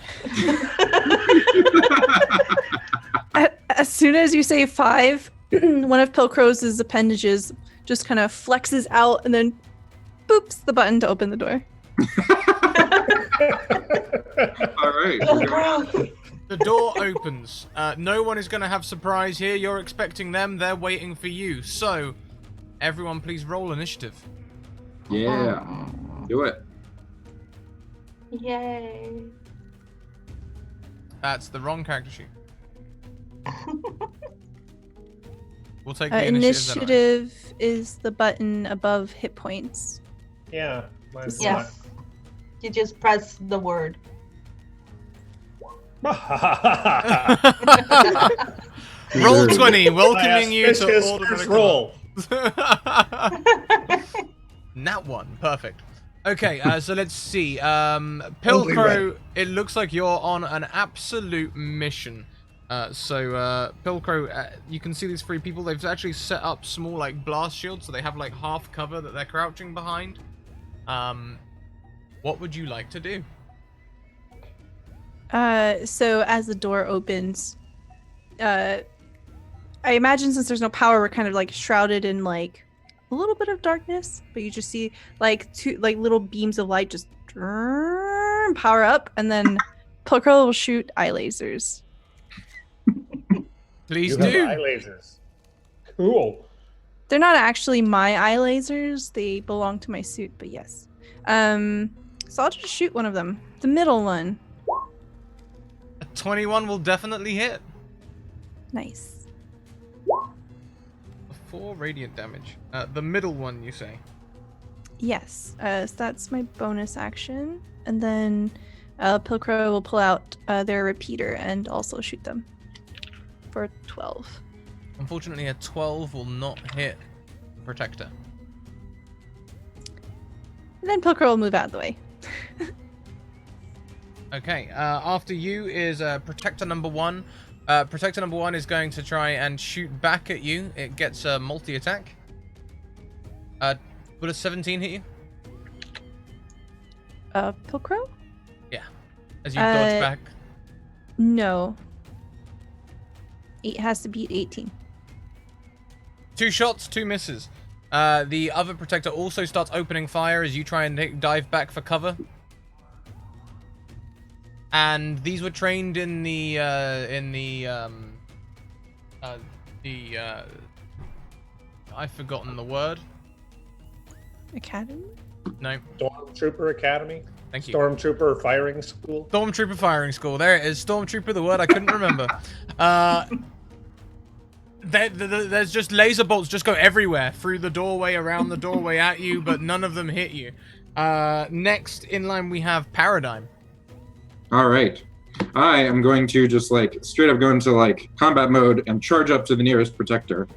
[SPEAKER 5] As soon as you say 5, one of Pilcrow's appendages just kind of flexes out and then boops the button to open the door.
[SPEAKER 3] All right.
[SPEAKER 1] The door opens. No one is going to have surprise here. You're expecting them. They're waiting for you. So, everyone please roll initiative.
[SPEAKER 3] Yeah. Do it.
[SPEAKER 2] Yay.
[SPEAKER 1] That's the wrong character sheet. We'll take the initiative.
[SPEAKER 5] Initiative is the button above hit points.
[SPEAKER 4] Yeah. Mine's
[SPEAKER 2] Yes. You just press the word.
[SPEAKER 1] Roll 20, welcoming you to
[SPEAKER 4] his
[SPEAKER 1] all the
[SPEAKER 4] first
[SPEAKER 1] medical-
[SPEAKER 4] roll.
[SPEAKER 1] Nat 1, perfect. Okay, so let's see. Pilcrow, it looks like you're on an absolute mission. Pilcrow, you can see these 3 people. They've actually set up small, like, blast shields, so they have, like, half cover that they're crouching behind. What would you like to do?
[SPEAKER 5] So as the door opens, I imagine since there's no power, we're kind of like shrouded in like a little bit of darkness, but you just see like 2 like little beams of light just power up, and then Pilcrow will shoot eye lasers.
[SPEAKER 1] Please
[SPEAKER 4] You have
[SPEAKER 1] do.
[SPEAKER 4] eye lasers. Cool.
[SPEAKER 5] They're not actually my eye lasers; they belong to my suit. But yes, so I'll just shoot one of them, the middle one.
[SPEAKER 1] A 21 will definitely hit.
[SPEAKER 5] Nice.
[SPEAKER 1] 4 radiant damage. The middle one, you say?
[SPEAKER 5] Yes. So that's my bonus action, and then Pilcrow will pull out their repeater and also shoot them for 12.
[SPEAKER 1] Unfortunately, a 12 will not hit Protector.
[SPEAKER 5] And then Pilcrow will move out of the way.
[SPEAKER 1] Okay, after you is Protector number 1. Protector number 1 is going to try and shoot back at you. It gets a multi-attack. Would a 17 hit you?
[SPEAKER 5] Pilcrow?
[SPEAKER 1] Yeah. As you dodge back.
[SPEAKER 5] No. It has to beat 18.
[SPEAKER 1] 2 shots, 2 misses. The other Protector also starts opening fire as you try and dive back for cover. And these were trained in the I've forgotten the word.
[SPEAKER 5] Academy?
[SPEAKER 1] No.
[SPEAKER 4] Stormtrooper Academy.
[SPEAKER 1] Thank you.
[SPEAKER 4] Stormtrooper Firing School.
[SPEAKER 1] Stormtrooper firing school. There it is. Stormtrooper, the word I couldn't remember. There's just laser bolts just go everywhere through the doorway, around the doorway at you, but none of them hit you. Next in line we have Paradigm.
[SPEAKER 3] All right. I am going to just like straight up go into like combat mode and charge up to the nearest protector.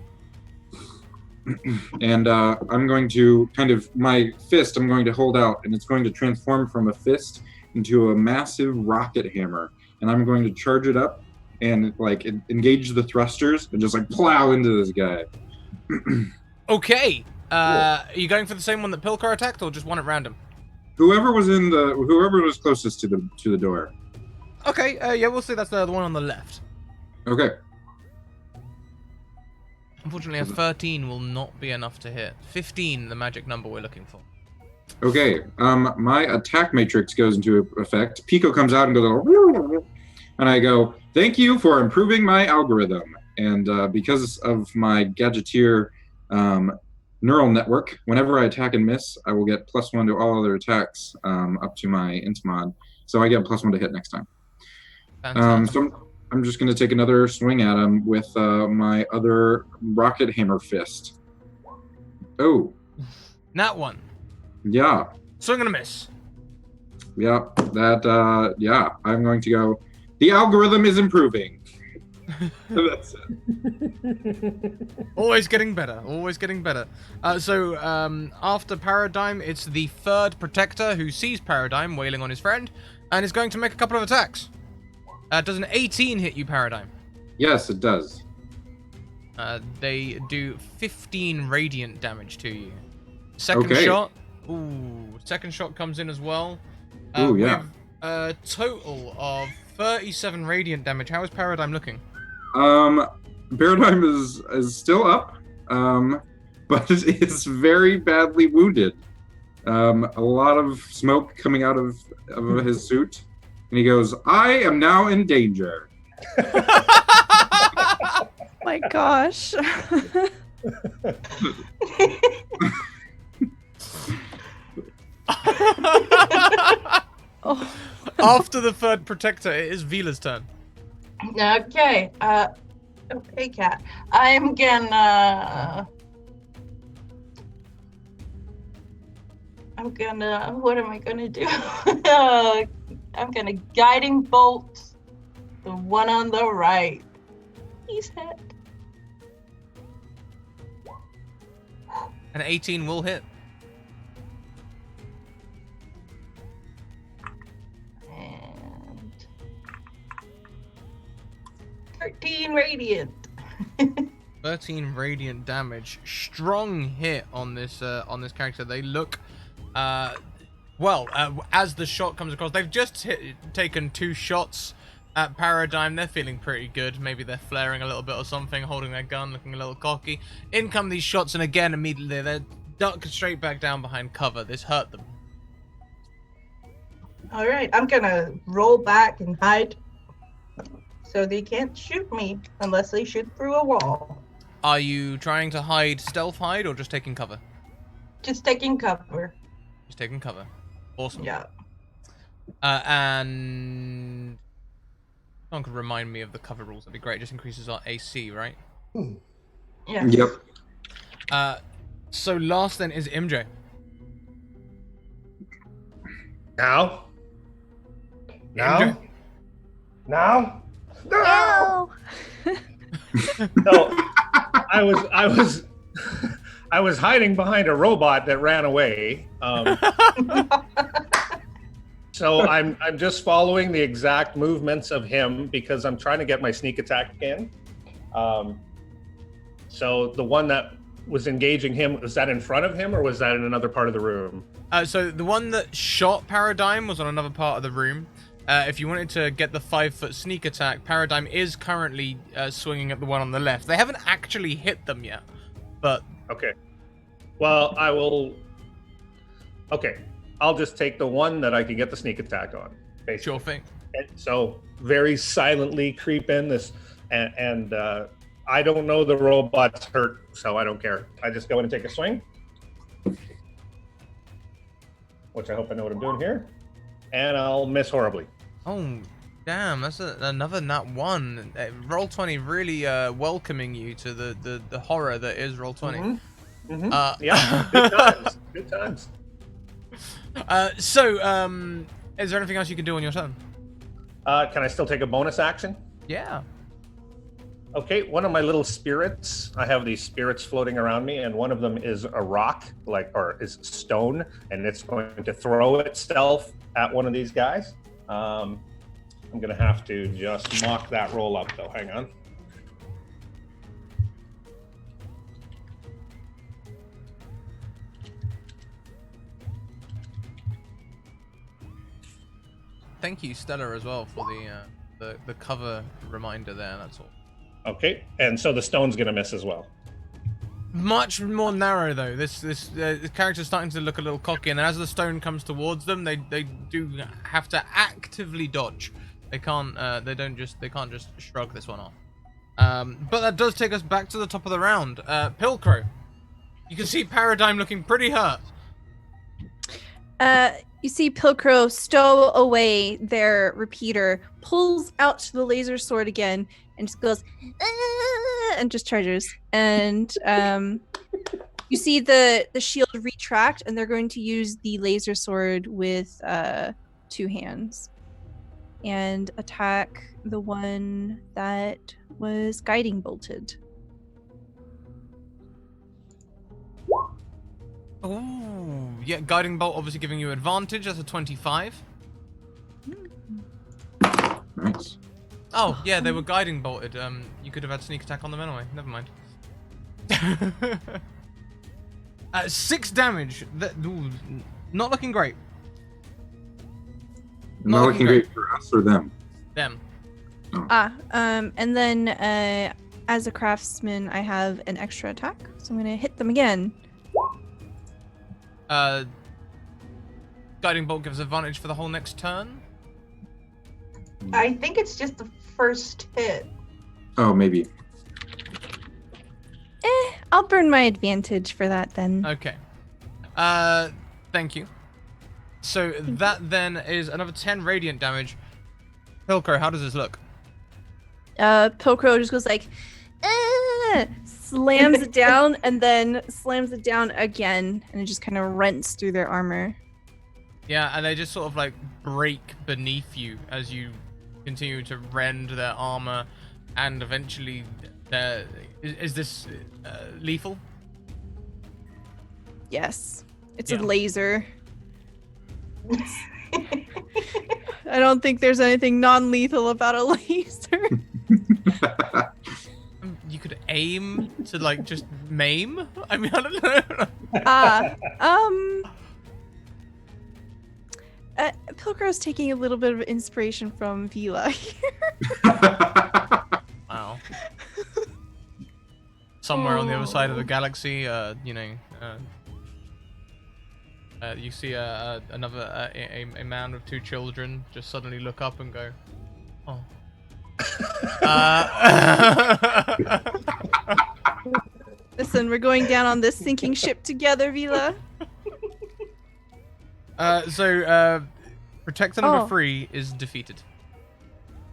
[SPEAKER 3] And I'm going to kind of, my fist I'm going to hold out, and it's going to transform from a fist into a massive rocket hammer. And I'm going to charge it up and like engage the thrusters and just like plow into this guy.
[SPEAKER 1] Okay. Are you going for the same one that Pilcar attacked, or just one at random?
[SPEAKER 3] Whoever was closest to the door.
[SPEAKER 1] Okay, yeah, we'll say that's the one on the left.
[SPEAKER 3] Okay.
[SPEAKER 1] Unfortunately, a 13 will not be enough to hit. 15, the magic number we're looking for.
[SPEAKER 3] Okay. My attack matrix goes into effect. Pico comes out and goes, and I go, "Thank you for improving my algorithm." And because of my Gadgeteer neural network, whenever I attack and miss, I will get +1 to all other attacks up to my int mod. So I get +1 to hit next time. So I'm just going to take another swing at him with my other rocket hammer fist. Oh.
[SPEAKER 1] Nat 1.
[SPEAKER 3] Yeah.
[SPEAKER 1] Swing and a miss.
[SPEAKER 3] Yeah. Yeah. I'm going to go, the algorithm is improving. That's it.
[SPEAKER 1] Always getting better. Always getting better. So after Paradigm, it's the third Protector who sees Paradigm wailing on his friend and is going to make a couple of attacks. Does an 18 hit you, Paradigm?
[SPEAKER 3] Yes, it does.
[SPEAKER 1] They do 15 radiant damage to you. Second
[SPEAKER 3] Okay.
[SPEAKER 1] shot. Ooh, second shot comes in as well.
[SPEAKER 3] Ooh, yeah.
[SPEAKER 1] With a total of 37 radiant damage. How is Paradigm looking?
[SPEAKER 3] Paradigm is still up. but it's very badly wounded. A lot of smoke coming out of his suit, and he goes, "I am now in danger."
[SPEAKER 5] My gosh. Oh.
[SPEAKER 1] After the third protector, it is Vila's turn.
[SPEAKER 2] Okay. Okay, cat. I'm gonna. What am I gonna do? I'm gonna guiding bolt the one on the right. He's hit.
[SPEAKER 1] An 18 will hit.
[SPEAKER 2] And 13 radiant.
[SPEAKER 1] 13 radiant damage. Strong hit on this character. They look, as the shot comes across, they've just taken 2 shots at Paradigm. They're feeling pretty good. Maybe they're flaring a little bit or something, holding their gun, looking a little cocky. In come these shots, and again, immediately they're ducked straight back down behind cover. This hurt them.
[SPEAKER 2] All right, I'm gonna roll back and hide, so they can't shoot me unless they shoot through a wall.
[SPEAKER 1] Are you trying to hide, stealth hide, or just taking cover?
[SPEAKER 2] Just taking cover.
[SPEAKER 1] Just taking cover. Awesome.
[SPEAKER 2] Yeah.
[SPEAKER 1] And someone could remind me of the cover rules. That'd be great. It just increases our AC, right?
[SPEAKER 2] Yeah.
[SPEAKER 3] Yep.
[SPEAKER 1] So last then is MJ.
[SPEAKER 4] Now?
[SPEAKER 1] MJ.
[SPEAKER 4] Now?
[SPEAKER 6] No!
[SPEAKER 4] No, I was hiding behind a robot that ran away. So I'm just following the exact movements of him because I'm trying to get my sneak attack in. So the one that was engaging him, was that in front of him or was that in another part of the room?
[SPEAKER 1] So the one that shot Paradigm was on another part of the room. If you wanted to get the 5-foot sneak attack, Paradigm is currently swinging at the one on the left. They haven't actually hit them yet, but...
[SPEAKER 4] Okay. Well, I will... Okay. I'll just take the one that I can get the sneak attack on. Basically.
[SPEAKER 1] Sure thing.
[SPEAKER 4] And so very silently creep in this, and I don't know the robot's hurt, so I don't care. I just go in and take a swing, which I hope I know what I'm doing here, and I'll miss horribly.
[SPEAKER 1] Oh, damn, that's another nat 1. Roll20 really welcoming you to the horror that is Roll20.
[SPEAKER 4] Mm-hmm. Yeah, good times. Good times.
[SPEAKER 1] So, is there anything else you can do on your turn?
[SPEAKER 4] Can I still take a bonus action?
[SPEAKER 1] Yeah.
[SPEAKER 4] Okay, one of my little spirits, I have these spirits floating around me, and one of them is a rock, or is stone, and it's going to throw itself at one of these guys. I'm going to have to just mock that roll up, though. Hang on.
[SPEAKER 1] Thank you, Stella, as well, for the cover reminder there. That's all.
[SPEAKER 4] Okay, and so the stone's going to miss as well.
[SPEAKER 1] Much more narrow though. This character's starting to look a little cocky, and as the stone comes towards them, they do have to actively dodge. They can't just shrug this one off. But that does take us back to the top of the round. Pilcrow, you can see Paradigm looking pretty hurt.
[SPEAKER 5] You see Pilcrow stow away their repeater, pulls out the laser sword again, and just goes, "Ah," and just charges. And you see the shield retract, and they're going to use the laser sword with 2 hands and attack the one that was guiding bolted.
[SPEAKER 1] Oh, yeah, guiding bolt obviously giving you advantage. That's a 25.
[SPEAKER 3] Nice.
[SPEAKER 1] Oh, yeah, they were guiding bolted. You could have had sneak attack on them anyway. Never mind. 6 damage. Ooh, not looking great.
[SPEAKER 3] Not looking great for us or them.
[SPEAKER 1] Them.
[SPEAKER 5] And then as a craftsman, I have an extra attack, so I'm gonna hit them again.
[SPEAKER 1] Guiding Bolt gives advantage for the whole next turn.
[SPEAKER 2] I think it's just the first hit.
[SPEAKER 3] Oh, maybe.
[SPEAKER 5] I'll burn my advantage for that then.
[SPEAKER 1] Okay. Thank you. So that then is another 10 radiant damage. Pilcrow, how does this look?
[SPEAKER 5] Pilcrow just goes like, slams it down, and then slams it down again, and it just kind of rents through their armor.
[SPEAKER 1] Yeah, and they just sort of like break beneath you as you continue to rend their armor, and eventually, is this lethal?
[SPEAKER 5] Yes, it's
[SPEAKER 1] Yeah.
[SPEAKER 5] a laser. I don't think there's anything non-lethal about a laser.
[SPEAKER 1] You could aim to like just maim? I mean, I don't know.
[SPEAKER 5] Pilcrow's taking a little bit of inspiration from Vila here.
[SPEAKER 1] Wow. Somewhere on the other side of the galaxy, you see another a man with 2 children just suddenly look up and go, "Oh."
[SPEAKER 5] Listen, we're going down on this sinking ship together, Vila.
[SPEAKER 1] Protector number 3 is defeated.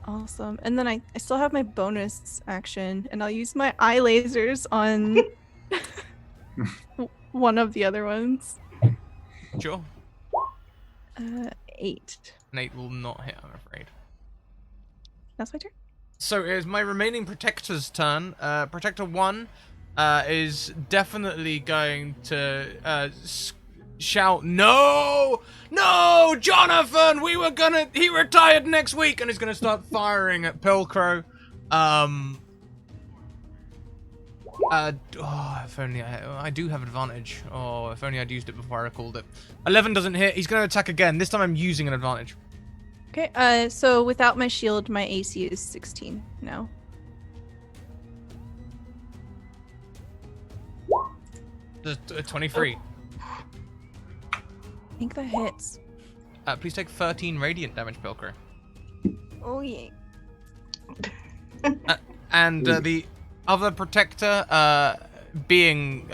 [SPEAKER 5] Awesome. And then I still have my bonus action, and I'll use my eye lasers on one of the other ones.
[SPEAKER 1] Sure.
[SPEAKER 5] 8.
[SPEAKER 1] An 8 will not hit, I'm afraid.
[SPEAKER 5] That's my turn.
[SPEAKER 1] So it is my remaining Protector's turn. Protector 1 is definitely going to shout, "No! No! Jonathan! He retired next week!" And he's gonna start firing at Pilcrow. If only I do have advantage. Oh, if only I'd used it before I recalled it. 11 doesn't hit. He's gonna attack again. This time I'm using an advantage.
[SPEAKER 5] Okay, so without my shield, my AC is 16 now.
[SPEAKER 1] The 23.
[SPEAKER 5] I think that hits.
[SPEAKER 1] Please take 13 radiant damage, Pilcrow.
[SPEAKER 5] Oh, yeah.
[SPEAKER 1] And the other protector, being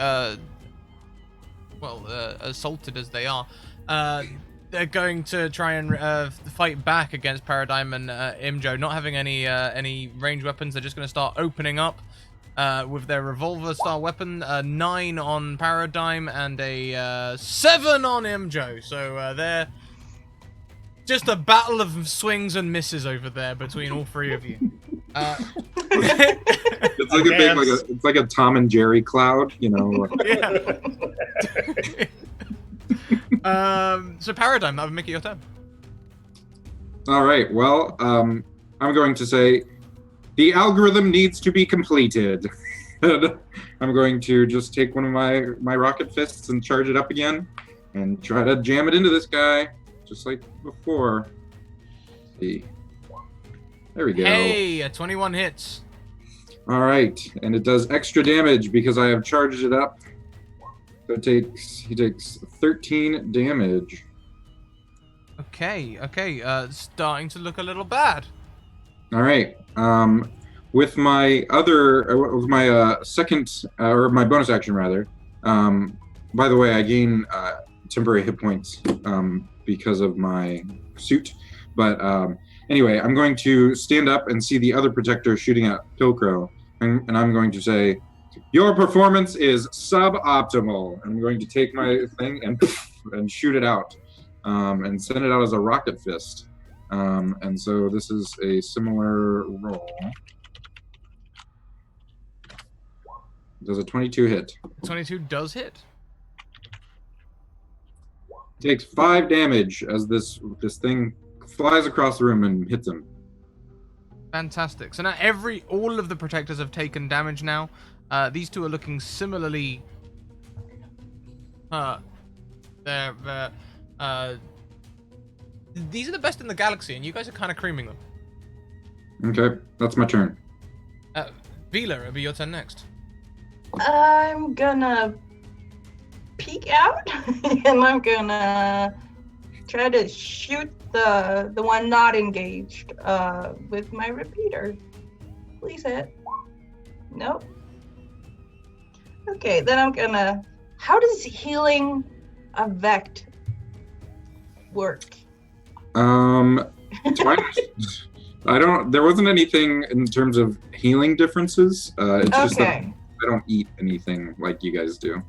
[SPEAKER 1] assaulted as they are, they're going to try and fight back against Paradigm and Imjo. Not having any ranged weapons, they're just going to start opening up with their revolver-style weapon. 9 on Paradigm and a 7 on Imjo. So they're just a battle of swings and misses over there between all 3 of you.
[SPEAKER 3] It's like it's like a Tom and Jerry cloud, you know.
[SPEAKER 1] Yeah. So Paradigm, that would make it your turn.
[SPEAKER 3] All right. Well, I'm going to say the algorithm needs to be completed. I'm going to just take one of my rocket fists and charge it up again, and try to jam it into this guy, just like before. Let's see. There we go.
[SPEAKER 1] Hey, a 21 hits.
[SPEAKER 3] All right, and it does extra damage because I have charged it up. So he takes 13 damage.
[SPEAKER 1] Okay. Starting to look a little bad.
[SPEAKER 3] All right. With my second or my bonus action rather. By the way, I gain temporary hit points because of my suit. But anyway, I'm going to stand up and see the other protector shooting at Pilcrow, and I'm going to say, "Your performance is suboptimal." I'm going to take my thing and shoot it out, and send it out as a rocket fist. And so this is a similar roll. Does a 22 hit?
[SPEAKER 1] 22 does hit.
[SPEAKER 3] Takes 5 damage as this thing flies across the room and hits him.
[SPEAKER 1] Fantastic. So now all of the protectors have taken damage now. These 2 are looking similarly. These are the best in the galaxy, and you guys are kind of creaming them.
[SPEAKER 3] Okay, that's my turn.
[SPEAKER 1] Vila, it'll be your turn next.
[SPEAKER 2] I'm gonna peek out and I'm gonna try to shoot the one not engaged with my repeater. Please hit. Nope. Okay, then I'm gonna. How does healing a vect work?
[SPEAKER 3] I don't. There wasn't anything in terms of healing differences. It's just that
[SPEAKER 2] Okay.
[SPEAKER 3] I don't eat anything like you guys do.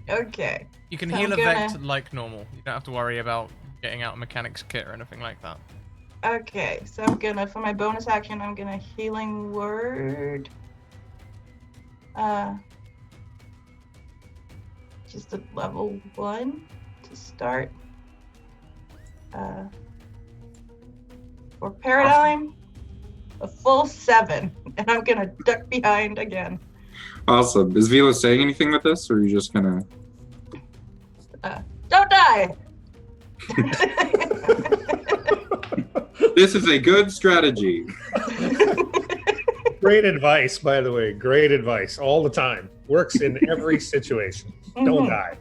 [SPEAKER 2] Okay.
[SPEAKER 1] You can
[SPEAKER 2] So
[SPEAKER 1] heal
[SPEAKER 2] I'm
[SPEAKER 1] a
[SPEAKER 2] gonna-
[SPEAKER 1] vect like normal. You don't have to worry about getting out a mechanics kit or anything like that.
[SPEAKER 2] Okay, so I'm gonna, for my bonus action, I'm gonna healing word. Just a level 1 to start. For paradigm, a full 7, and I'm gonna duck behind again.
[SPEAKER 3] Awesome. Is Vila saying anything with this, or are you just gonna?
[SPEAKER 2] Don't die!
[SPEAKER 3] This is a good strategy.
[SPEAKER 4] Great advice, by the way. Great advice all the time. Works in every situation. Don't
[SPEAKER 2] Mhm.
[SPEAKER 4] die.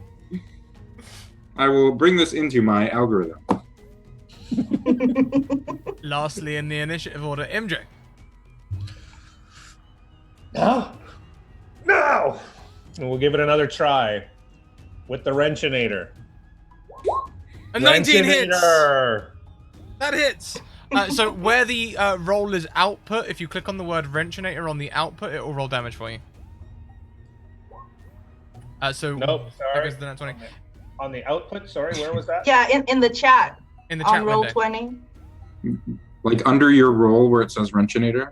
[SPEAKER 3] I will bring this into my algorithm.
[SPEAKER 1] Lastly, in the initiative order, MJ.
[SPEAKER 4] No. No. And we'll give it another try with the Wrenchinator.
[SPEAKER 1] A 19 hits.
[SPEAKER 4] Wrenchinator.
[SPEAKER 1] That hits. So where the roll is output, if you click on the word Wrenchinator on the output, it will roll damage for you. So
[SPEAKER 4] Nope,
[SPEAKER 1] there
[SPEAKER 4] sorry.
[SPEAKER 1] goes the nat 20.
[SPEAKER 4] On the output, sorry, where was that?
[SPEAKER 2] Yeah, in the chat.
[SPEAKER 1] In the
[SPEAKER 2] On
[SPEAKER 1] chat
[SPEAKER 2] roll
[SPEAKER 1] window.
[SPEAKER 2] 20.
[SPEAKER 3] Like under your roll where it says Wrenchinator.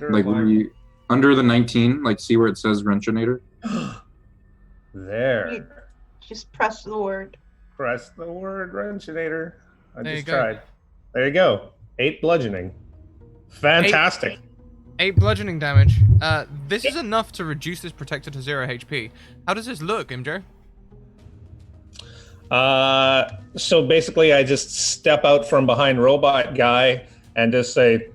[SPEAKER 3] Like where you under the 19, like see where it says Wrenchinator.
[SPEAKER 4] There.
[SPEAKER 2] Just press the word.
[SPEAKER 4] Press the word Wrenchinator. I
[SPEAKER 1] There you
[SPEAKER 4] just
[SPEAKER 1] go.
[SPEAKER 4] tried. There you go. 8 bludgeoning. Fantastic.
[SPEAKER 1] 8 bludgeoning damage. This is enough to reduce this protector to 0 HP. How does this look, MJ?
[SPEAKER 4] So basically, I just step out from behind Robot Guy and just say,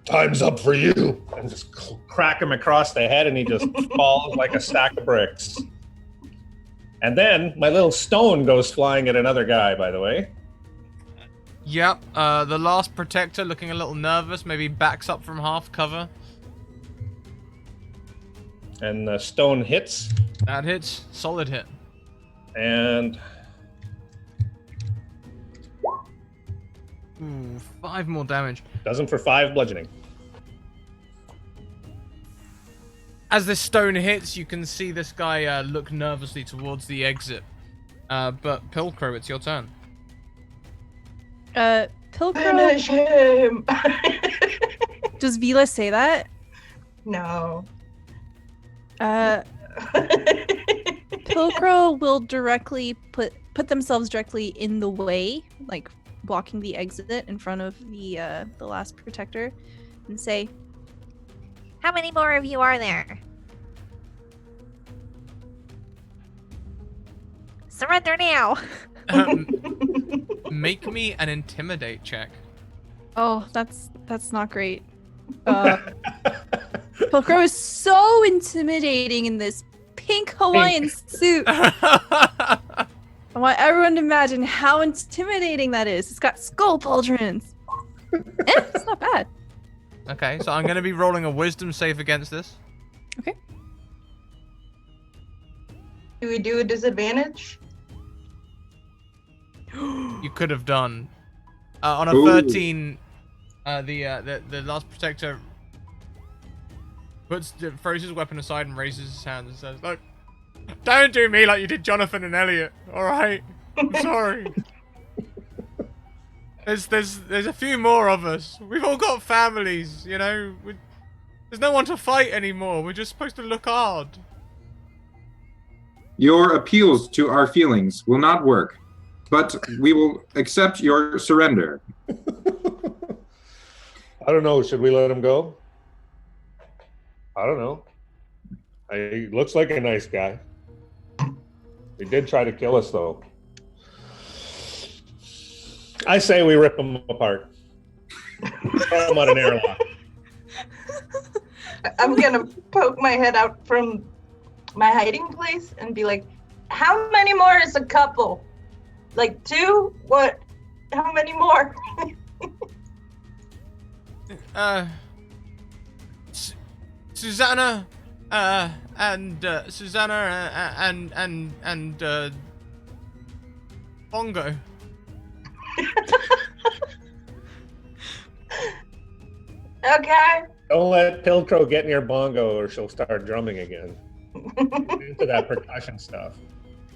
[SPEAKER 4] "Time's up for you," and just crack him across the head, and he just falls like a stack of bricks. And then my little stone goes flying at another guy, by the way.
[SPEAKER 1] Yep, the last protector looking a little nervous, maybe backs up from half cover.
[SPEAKER 4] And the stone hits,
[SPEAKER 1] That hits. Solid hit.
[SPEAKER 4] and
[SPEAKER 1] Ooh, 5 more damage.
[SPEAKER 4] does him for 5 bludgeoning.
[SPEAKER 1] As this stone hits, you can see this guy look nervously towards the exit. But Pilcrow, it's your turn.
[SPEAKER 5] Pilcrow,
[SPEAKER 2] Finish him!
[SPEAKER 5] does Vila say that?
[SPEAKER 2] No.
[SPEAKER 5] Pilcrow will directly put themselves directly in the way, like blocking the exit in front of the last protector, and say,
[SPEAKER 6] How many more of you are there? Surrender now.
[SPEAKER 1] Make me an intimidate check.
[SPEAKER 5] "Oh, that's not great." Pilcrow is so intimidating in this pink Hawaiian suit. I want everyone to imagine how intimidating that is. It's got skull pauldrons. It's not bad.
[SPEAKER 1] Okay, so I'm going to be rolling a wisdom save against this.
[SPEAKER 5] Okay.
[SPEAKER 2] Do we do a disadvantage?
[SPEAKER 1] You could have done. On a
[SPEAKER 3] Ooh.
[SPEAKER 1] 13, the last protector throws his weapon aside and raises his hand and says, "Look, don't do me like you did Jonathan and Elliot. All right, I'm sorry. There's a few more of us. We've all got families, you know. There's no one to fight anymore. We're just supposed to look hard."
[SPEAKER 3] Your appeals to our feelings will not work, but we will accept your surrender.
[SPEAKER 4] I don't know. Should we let him go? I don't know. He looks like a nice guy. He did try to kill us, though. I say we rip him apart. Throw him on an airlock.
[SPEAKER 2] I'm gonna poke my head out from my hiding place and be like, how many more is a couple? Like 2? What? How many more?
[SPEAKER 1] Susanna, Susanna, and Bongo.
[SPEAKER 2] Okay.
[SPEAKER 4] Don't let Pilcrow get near Bongo or she'll start drumming again. Into that percussion stuff.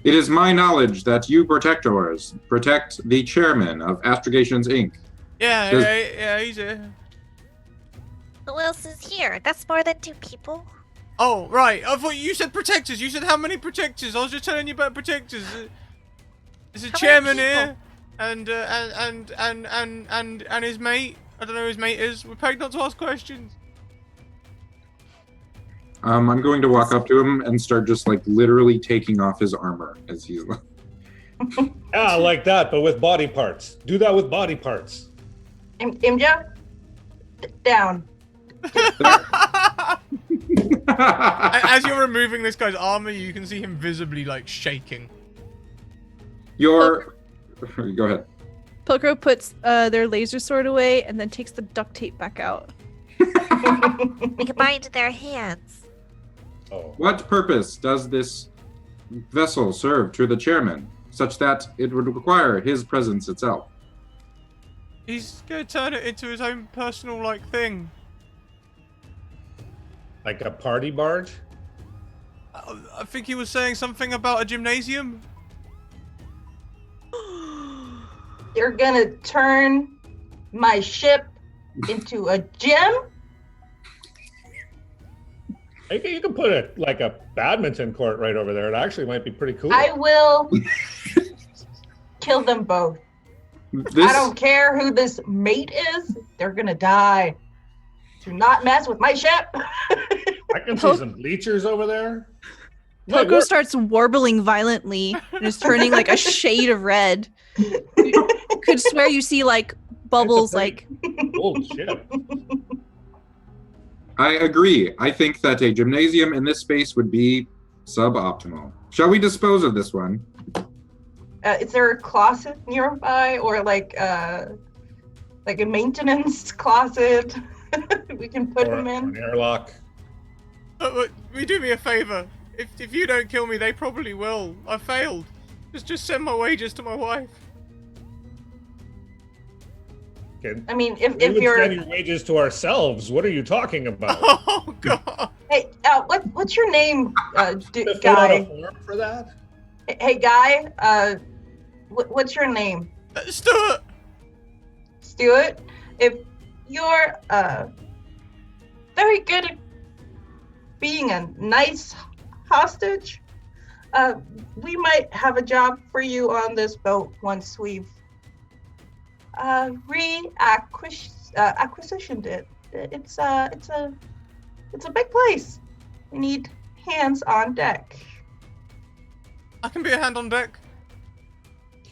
[SPEAKER 3] It is my knowledge that you protectors protect the chairman of Astrogations Inc.
[SPEAKER 1] Yeah, he's here.
[SPEAKER 6] Who else is here? That's more than 2 people.
[SPEAKER 1] Oh, right. I thought you said protectors. You said how many protectors? I was just telling you about protectors. There's a
[SPEAKER 6] How
[SPEAKER 1] chairman
[SPEAKER 6] many
[SPEAKER 1] here, and his mate. I don't know who his mate is. We're paid not to ask questions.
[SPEAKER 3] I'm going to walk up to him and start just like literally taking off his armor as he's like.
[SPEAKER 4] Yeah, like that, but with body parts. Do that with body parts.
[SPEAKER 2] Imja, down.
[SPEAKER 1] As you're removing this guy's armor, you can see him visibly like shaking.
[SPEAKER 3] Go ahead.
[SPEAKER 5] Pilcrow puts their laser sword away and then takes the duct tape back out.
[SPEAKER 6] We can bind their hands.
[SPEAKER 4] Oh.
[SPEAKER 3] What purpose does this vessel serve to the chairman, such that it would require his presence itself?
[SPEAKER 1] He's gonna turn it into his own personal like thing.
[SPEAKER 4] Like a party barge?
[SPEAKER 1] I think he was saying something about a gymnasium.
[SPEAKER 2] You're gonna turn my ship into a gym?
[SPEAKER 4] You can put a badminton court right over there. It actually might be pretty cool.
[SPEAKER 2] I will kill them both. I don't care who this mate is. They're gonna die. Do not mess with my ship.
[SPEAKER 4] I can see some bleachers over there.
[SPEAKER 5] Pilcrow starts warbling violently and is turning like a shade of red. You could swear you see like bubbles like
[SPEAKER 4] old ship.
[SPEAKER 3] I agree. I think that a gymnasium in this space would be suboptimal. Shall we dispose of this one?
[SPEAKER 2] Is there a closet nearby, or like a maintenance closet we can put
[SPEAKER 4] Or
[SPEAKER 2] him in?
[SPEAKER 4] an airlock.
[SPEAKER 1] Will you do me a favor? If you don't kill me, they probably will. I failed. Just send my wages to my wife.
[SPEAKER 2] I mean, if
[SPEAKER 4] we would
[SPEAKER 2] you're
[SPEAKER 4] send your wages to ourselves. What are you talking about?
[SPEAKER 1] Oh God!
[SPEAKER 2] Hey, what's your name,
[SPEAKER 4] To fill out
[SPEAKER 2] guy?
[SPEAKER 4] a form for that?
[SPEAKER 2] Hey, guy. What's your name?
[SPEAKER 1] Stuart.
[SPEAKER 2] Stuart. If you're very good at being a nice hostage, we might have a job for you on this boat once we've acquisitioned it. It's a big place. We need hands on deck.
[SPEAKER 1] I can be a hand on deck.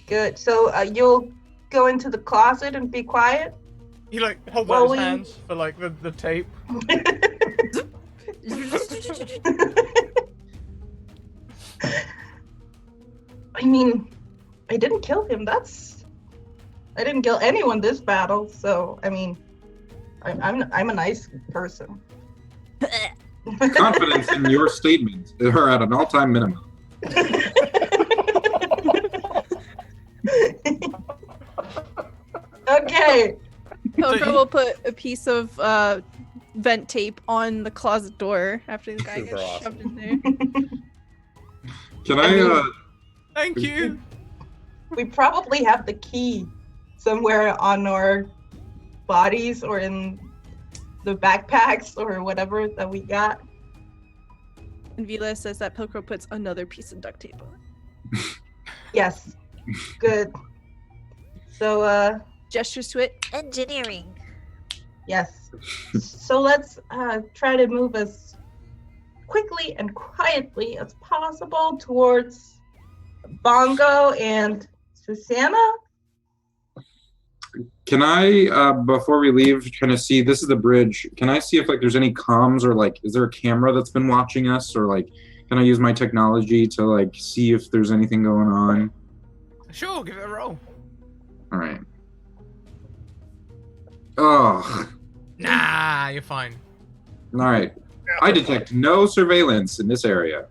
[SPEAKER 2] Good. So you'll go into the closet and be quiet.
[SPEAKER 1] He like holds out his hands for like the tape.
[SPEAKER 2] I mean, I didn't kill him. I didn't kill anyone this battle. So I mean, I'm a nice person.
[SPEAKER 3] Confidence in your statements are at an all-time minimum.
[SPEAKER 2] Okay.
[SPEAKER 5] Pilcrow will put a piece of vent tape on the closet door after the guy
[SPEAKER 4] Super
[SPEAKER 5] gets
[SPEAKER 4] awesome.
[SPEAKER 5] shoved in there.
[SPEAKER 3] Can I,
[SPEAKER 1] Thank you.
[SPEAKER 2] We probably have the key somewhere on our bodies or in the backpacks or whatever that we got.
[SPEAKER 5] And Vila says that Pilcrow puts another piece of duct tape on.
[SPEAKER 2] Yes. Good. So,
[SPEAKER 5] Gestures to it.
[SPEAKER 6] Engineering.
[SPEAKER 2] yes. So let's try to move as quickly and quietly as possible towards Bongo and Susanna.
[SPEAKER 3] Can I, before we leave, kind of see, this is the bridge. Can I see if like there's any comms or like, is there a camera that's been watching us, or like, can I use my technology to like see if there's anything going on?
[SPEAKER 1] Sure, give it a roll.
[SPEAKER 3] All right. Oh,
[SPEAKER 1] Nah, you're fine.
[SPEAKER 3] all right. I detect no surveillance in this area.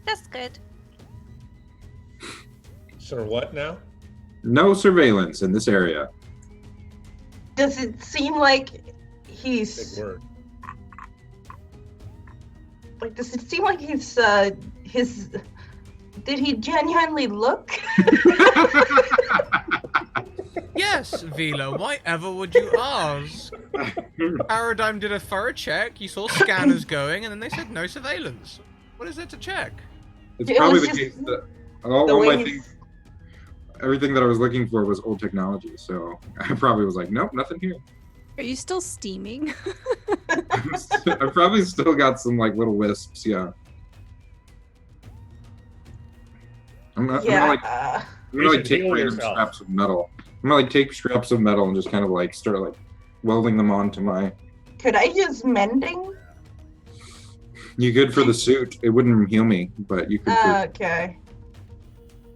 [SPEAKER 6] That's good.
[SPEAKER 4] Sure, what now?
[SPEAKER 3] No surveillance in this area.
[SPEAKER 2] Does it seem like
[SPEAKER 4] Big
[SPEAKER 2] he's
[SPEAKER 4] word.
[SPEAKER 2] like? Does it seem like he's his? Did he genuinely look?
[SPEAKER 1] Yes, Vila, why ever would you ask? Paradigm did a thorough check, you saw scanners going, and then they said no surveillance. What is there to check?
[SPEAKER 3] It's
[SPEAKER 2] It
[SPEAKER 3] probably
[SPEAKER 2] was
[SPEAKER 3] the
[SPEAKER 2] just
[SPEAKER 3] case that
[SPEAKER 2] the
[SPEAKER 3] all
[SPEAKER 2] way
[SPEAKER 3] my
[SPEAKER 2] he's-
[SPEAKER 3] things, everything that I was looking for was old technology. So I probably was like, nope, nothing here.
[SPEAKER 5] Are you still steaming?
[SPEAKER 3] I probably still got some like little wisps. Yeah. I'm gonna like
[SPEAKER 4] You should
[SPEAKER 3] take
[SPEAKER 4] heal
[SPEAKER 3] random
[SPEAKER 4] yourself.
[SPEAKER 3] scraps of metal. I'm gonna like take scraps of metal and just kind of like start like welding them onto my.
[SPEAKER 2] Could I use mending?
[SPEAKER 3] You good for the suit? It wouldn't heal me, but you could.
[SPEAKER 2] Okay.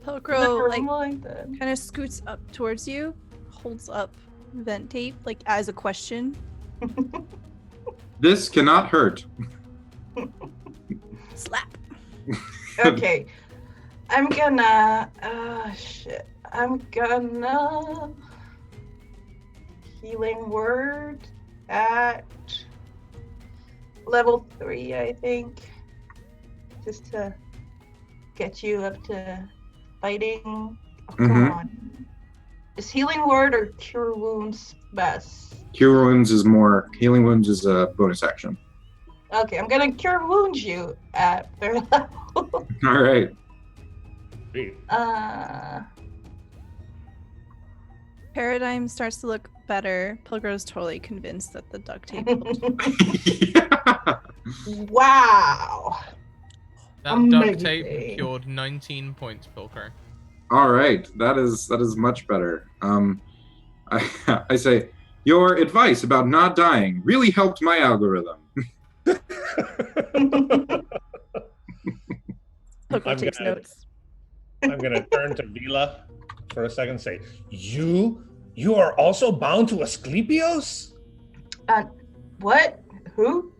[SPEAKER 5] Pilcrow
[SPEAKER 2] Never
[SPEAKER 5] like
[SPEAKER 2] mind then.
[SPEAKER 5] kind of scoots up towards you, holds up vent tape like as a question.
[SPEAKER 3] This cannot hurt.
[SPEAKER 5] Slap.
[SPEAKER 2] Okay. I'm gonna. Shit. I'm gonna. Healing word at level 3, I think. Just to get you up to fighting. Oh, come
[SPEAKER 3] Mhm.
[SPEAKER 2] on. Is healing word or cure wounds best?
[SPEAKER 3] Cure wounds is more. Healing wounds is a bonus action.
[SPEAKER 2] Okay, I'm gonna cure wound you at 3rd level.
[SPEAKER 3] All right.
[SPEAKER 4] Sweet.
[SPEAKER 5] Paradigm starts to look better. Pilcrow's totally convinced that the duct tape.
[SPEAKER 2] Wow.
[SPEAKER 1] That duct tape
[SPEAKER 2] Amazing.
[SPEAKER 1] cured 19 points, Pilcrow.
[SPEAKER 3] All right, that is much better. I say your advice about not dying really helped my algorithm.
[SPEAKER 5] Pilcrow
[SPEAKER 4] I'm
[SPEAKER 5] takes
[SPEAKER 4] gonna-
[SPEAKER 5] notes.
[SPEAKER 4] I'm gonna turn to Vila for a second and say, You are also bound to Asclepios?
[SPEAKER 2] What? Who?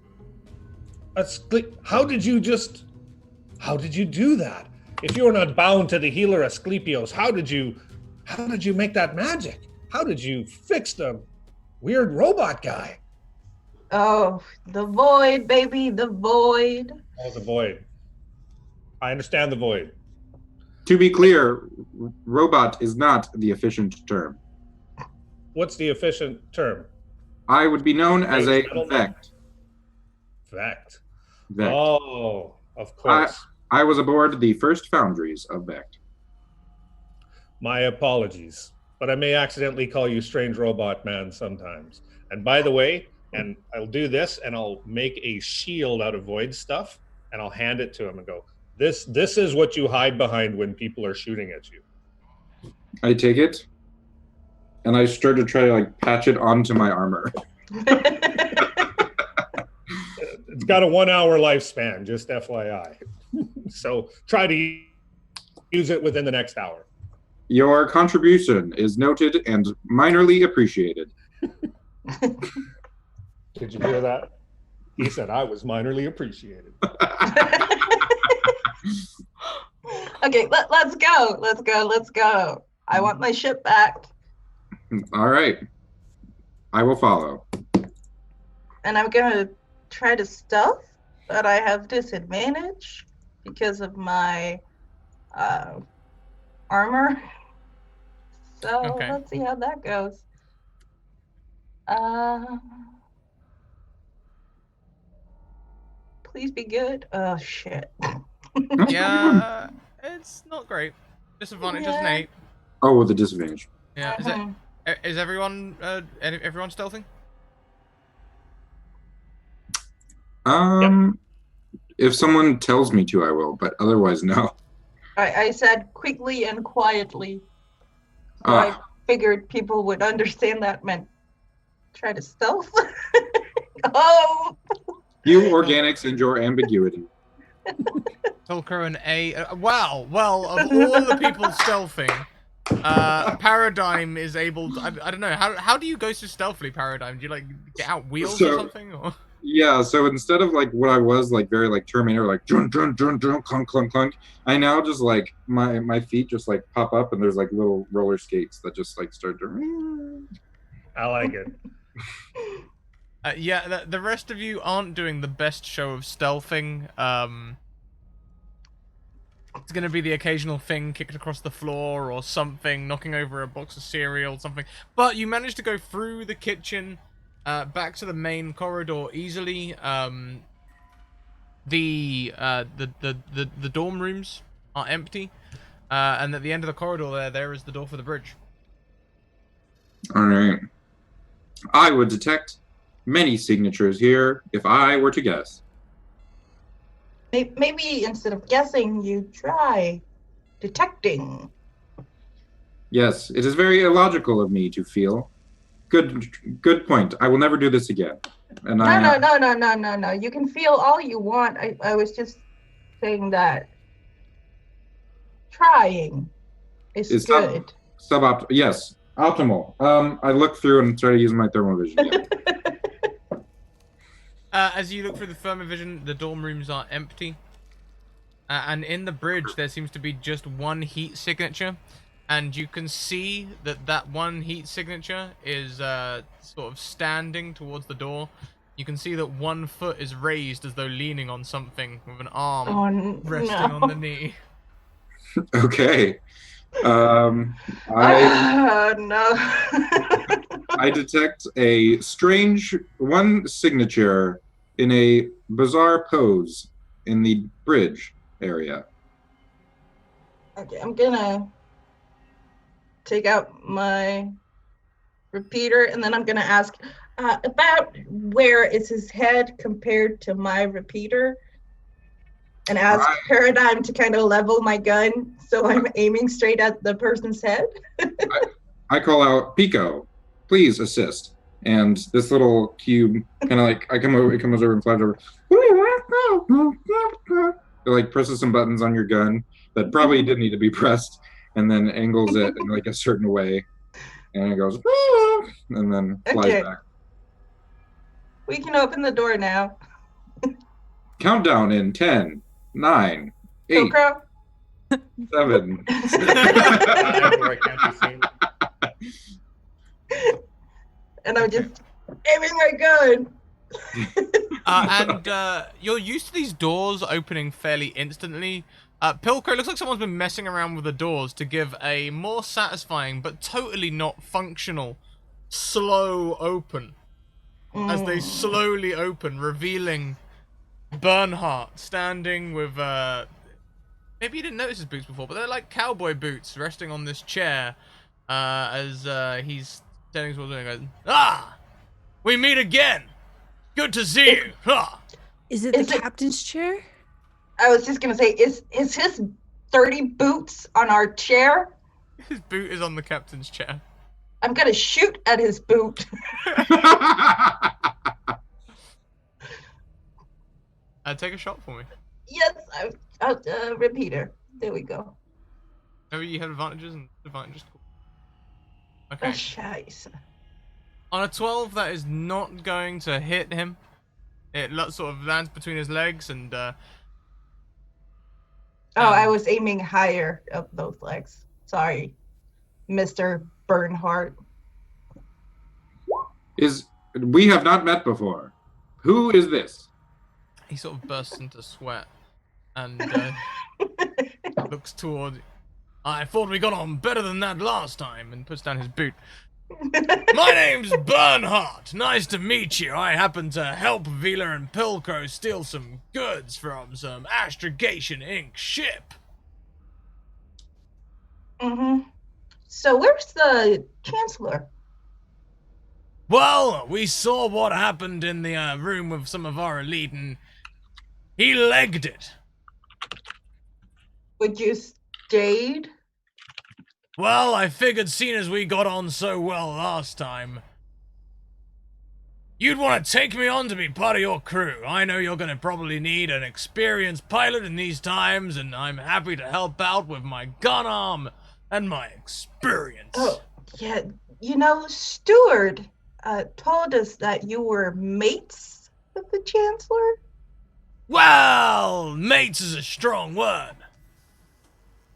[SPEAKER 4] How did you do that? If you were not bound to the healer Asclepios, how did you make that magic? How did you fix the weird robot guy?
[SPEAKER 2] Oh, the void, baby, the void.
[SPEAKER 4] Oh, the void. I understand the void.
[SPEAKER 3] To be clear, robot is not the efficient term.
[SPEAKER 4] What's the efficient term?
[SPEAKER 3] I would be known as a
[SPEAKER 4] Metal
[SPEAKER 3] vect.
[SPEAKER 4] Vect.
[SPEAKER 3] Vect.
[SPEAKER 4] Oh, of course.
[SPEAKER 3] I was aboard the first foundries of Vect.
[SPEAKER 4] My apologies, but I may accidentally call you Strange Robot Man sometimes. And by the way, and I'll do this, and I'll make a shield out of void stuff, and I'll hand it to him and go, This is what you hide behind when people are shooting at you.
[SPEAKER 3] I take it, and I start to try to like patch it onto my armor.
[SPEAKER 4] It's got a 1 hour lifespan, just FYI. So try to use it within the next hour.
[SPEAKER 3] Your contribution is noted and minorly appreciated.
[SPEAKER 4] Did you hear that? He said I was minorly appreciated.
[SPEAKER 2] Okay, let's go. Let's go. Let's go. I want my ship back.
[SPEAKER 3] All right. I will follow.
[SPEAKER 2] And I'm gonna try to stealth, but I have disadvantage because of my armor. So
[SPEAKER 1] Okay.
[SPEAKER 2] let's see how that goes. Please be good. Oh shit.
[SPEAKER 1] Yeah, it's not great. Disadvantage is an
[SPEAKER 2] Yeah.
[SPEAKER 1] 8.
[SPEAKER 3] Oh, with a disadvantage.
[SPEAKER 1] Yeah,
[SPEAKER 2] Mhm.
[SPEAKER 1] is everyone everyone stealthing?
[SPEAKER 3] If someone tells me to, I will, but otherwise, no.
[SPEAKER 2] I said quickly and quietly. So I
[SPEAKER 3] Ah,
[SPEAKER 2] figured people would understand that meant try to stealth. Oh,
[SPEAKER 3] you organics and your ambiguity.
[SPEAKER 1] Pilcrow and A. Wow. Well, of all the people stealthing, Paradigm is able to, I don't know, how do you go so stealthily, Paradigm? Do you like get out wheels or
[SPEAKER 3] So
[SPEAKER 1] something? Or?
[SPEAKER 3] yeah, so instead of like what I was like very like Terminator, like drun drun drun drun clunk clunk clunk, I now just like my feet just like pop up and there's like little roller skates that just like start to.
[SPEAKER 4] I like it.
[SPEAKER 1] Yeah, the rest of you aren't doing the best show of stealthing. It's gonna be the occasional thing kicked across the floor or something, knocking over a box of cereal, something. But you managed to go through the kitchen, back to the main corridor easily. The dorm rooms are empty, and at the end of the corridor there is the door for the bridge.
[SPEAKER 3] All right. I would detect many signatures here if I were to guess.
[SPEAKER 2] maybe instead of guessing, you try detecting.
[SPEAKER 3] Yes, it is very illogical of me to feel. Good point. I will never do this again. And
[SPEAKER 2] No,
[SPEAKER 3] I
[SPEAKER 2] no. You can feel all you want. I was just saying that trying is
[SPEAKER 3] is
[SPEAKER 2] good.
[SPEAKER 3] yes, optimal. I look through and try to use my thermal vision. Yeah.
[SPEAKER 1] As you look through the thermovision, the dorm rooms are empty. And in the bridge, there seems to be just one heat signature. And you can see that one heat signature is sort of standing towards the door. You can see that one foot is raised as though leaning on something with an arm
[SPEAKER 2] Oh,
[SPEAKER 1] resting
[SPEAKER 2] no.
[SPEAKER 1] on the knee.
[SPEAKER 3] Okay. I
[SPEAKER 2] No.
[SPEAKER 3] I detect a strange one signature in a bizarre pose in the bridge area.
[SPEAKER 2] Okay, I'm gonna take out my repeater and then I'm gonna ask about where is his head compared to my repeater, and ask Paradigm to kind of level my gun so I'm aiming straight at the person's head.
[SPEAKER 3] I call out Pico, please assist. And this little cube kind of like it comes over and flies over. It like presses some buttons on your gun that probably didn't need to be pressed, and then angles it in like a certain way, and it goes and then flies back.
[SPEAKER 2] We can open the door now.
[SPEAKER 3] Countdown in 10, 9, 8,
[SPEAKER 2] Pilcrow?
[SPEAKER 3] 7.
[SPEAKER 2] And I'm just aiming my gun.
[SPEAKER 1] And you're used to these doors opening fairly instantly. Pilcrow, looks like someone's been messing around with the doors to give a more satisfying but totally not functional slow open. As they slowly open, revealing Bernhardt standing with maybe you didn't notice his boots before, but they're like cowboy boots resting on this chair as he's standing towards it and goes, "Ah! We meet again! Good to see you!" Ha!
[SPEAKER 5] Is it the captain's chair?
[SPEAKER 2] I was just gonna say, is his dirty boots on our chair?
[SPEAKER 1] His boot is on the captain's chair.
[SPEAKER 2] I'm gonna shoot at his boot.
[SPEAKER 1] Take a shot for me.
[SPEAKER 2] Yes, repeater. There we go.
[SPEAKER 1] Maybe you have advantages and disadvantages. Okay.
[SPEAKER 2] Scheiße.
[SPEAKER 1] On a 12, that is not going to hit him. It sort of lands between his legs and
[SPEAKER 2] I was aiming higher up those legs. Sorry, Mr. Bernhardt.
[SPEAKER 3] We have not met before. Who is this?
[SPEAKER 1] he sort of bursts into sweat and looks toward. I thought we got on better than that last time, and puts down his boot. My name's Bernhardt. Nice to meet you. I happen to help Vila and Pilcrow steal some goods from some Astrogation Inc. ship.
[SPEAKER 2] So where's the Chancellor?
[SPEAKER 1] Well, we saw what happened in the room with some of our elite, and he legged it.
[SPEAKER 2] Would you stayed?
[SPEAKER 1] Well, I figured seeing as we got on so well last time, you'd want to take me on to be part of your crew. I know you're going to probably need an experienced pilot in these times, and I'm happy to help out with my gun arm and my experience.
[SPEAKER 2] Oh, yeah. You know, Stewart told us that you were mates with the Chancellor.
[SPEAKER 1] Well, mates is a strong word.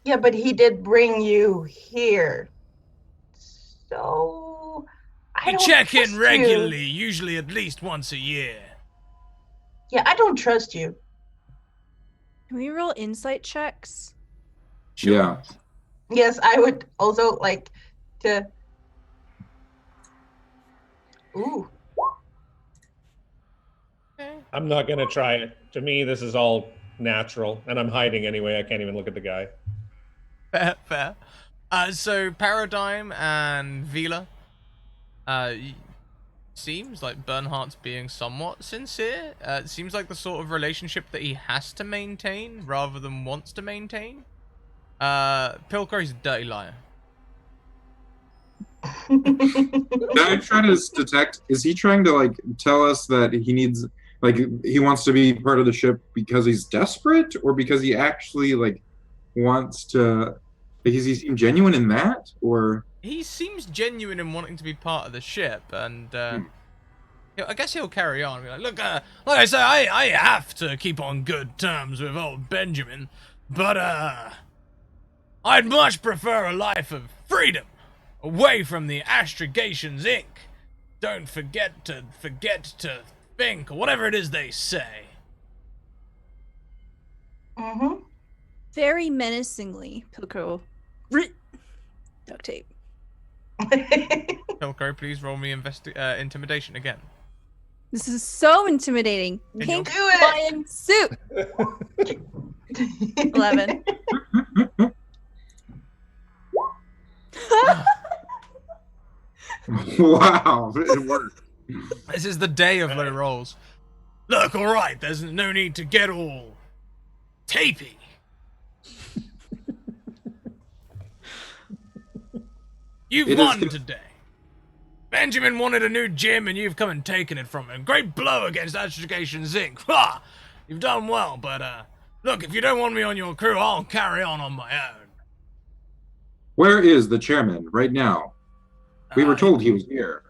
[SPEAKER 2] Yeah, but he did bring you here. So I
[SPEAKER 1] We
[SPEAKER 2] don't
[SPEAKER 1] check
[SPEAKER 2] trust
[SPEAKER 1] in
[SPEAKER 2] you.
[SPEAKER 1] regularly, usually at least once a year.
[SPEAKER 2] Yeah, I don't trust you.
[SPEAKER 5] Can we roll insight checks?
[SPEAKER 3] Yeah.
[SPEAKER 2] Yes, I would also like to. Ooh.
[SPEAKER 4] I'm not gonna try it. To me, this is all natural, and I'm hiding anyway. I can't even look at the guy.
[SPEAKER 1] Fair, fair. So Paradigm and Vila, seems like Bernhardt's being somewhat sincere. It seems like the sort of relationship that he has to maintain rather than wants to maintain. Pilcro's a dirty liar.
[SPEAKER 3] Can I try to detect, is he trying to like tell us that he needs, like, he wants to be part of the ship because he's desperate, or because he actually like wants to, because he seems genuine in that, or?
[SPEAKER 1] He seems genuine in wanting to be part of the ship, and I guess he'll carry on. Be like, look, like I say, I have to keep on good terms with old Benjamin, but I'd much prefer a life of freedom, away from the Astrogations Inc. Don't forget to think, or whatever it is they say.
[SPEAKER 2] Mm-hmm.
[SPEAKER 5] Very menacingly, Pilcro. Duct tape.
[SPEAKER 1] Pilcro, please roll me intimidation again.
[SPEAKER 5] This is so intimidating.
[SPEAKER 1] And
[SPEAKER 5] Pink
[SPEAKER 2] you'll- Do it!
[SPEAKER 5] Hawaiian suit. 11.
[SPEAKER 3] Wow, it worked.
[SPEAKER 1] This is the day of low rolls. Look, alright, there's no need to get all tapey. You've
[SPEAKER 3] It is
[SPEAKER 1] won
[SPEAKER 3] con-
[SPEAKER 1] today. Benjamin wanted a new gym and you've come and taken it from him. Great blow against Astrogation Zinc. Ha! You've done well, but look, if you don't want me on your crew, I'll carry on my own.
[SPEAKER 3] Where is the chairman right now? We were told he was here.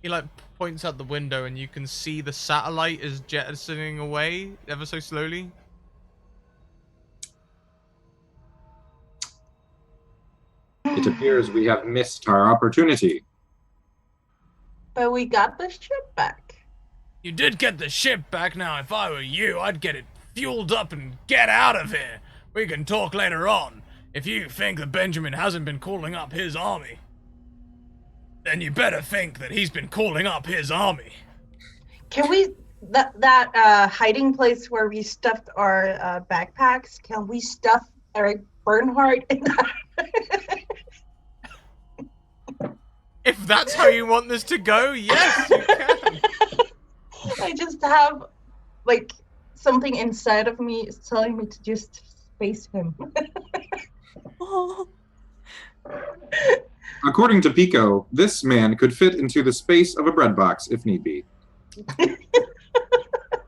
[SPEAKER 1] He like points out the window and you can see the satellite is jettisoning away ever so slowly.
[SPEAKER 3] It appears we have missed our opportunity.
[SPEAKER 2] But we got the ship back.
[SPEAKER 1] You did get the ship back. Now, if I were you, I'd get it fueled up and get out of here. We can talk later on. If you think that Benjamin hasn't been calling up his army, then you better think that he's been calling up his army.
[SPEAKER 2] Can we that hiding place where we stuffed our backpacks? Can we stuff Eric Bernhardt in that?
[SPEAKER 1] If that's how you want this to go, yes, you can.
[SPEAKER 2] I just have like something inside of me is telling me to just space him.
[SPEAKER 5] Oh.
[SPEAKER 3] According to Pico, this man could fit into the space of a bread box if need be.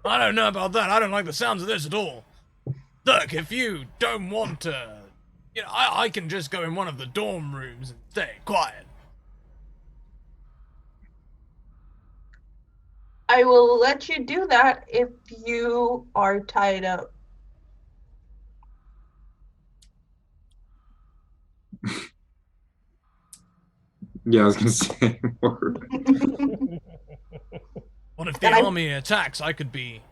[SPEAKER 1] I don't know about that. I don't like the sounds of this at all. Look, if you don't want to, I can just go in one of the dorm rooms and stay quiet.
[SPEAKER 2] I will let you do that if you are tied up.
[SPEAKER 3] Yeah, I was gonna say.
[SPEAKER 1] What if the army attacks? I could be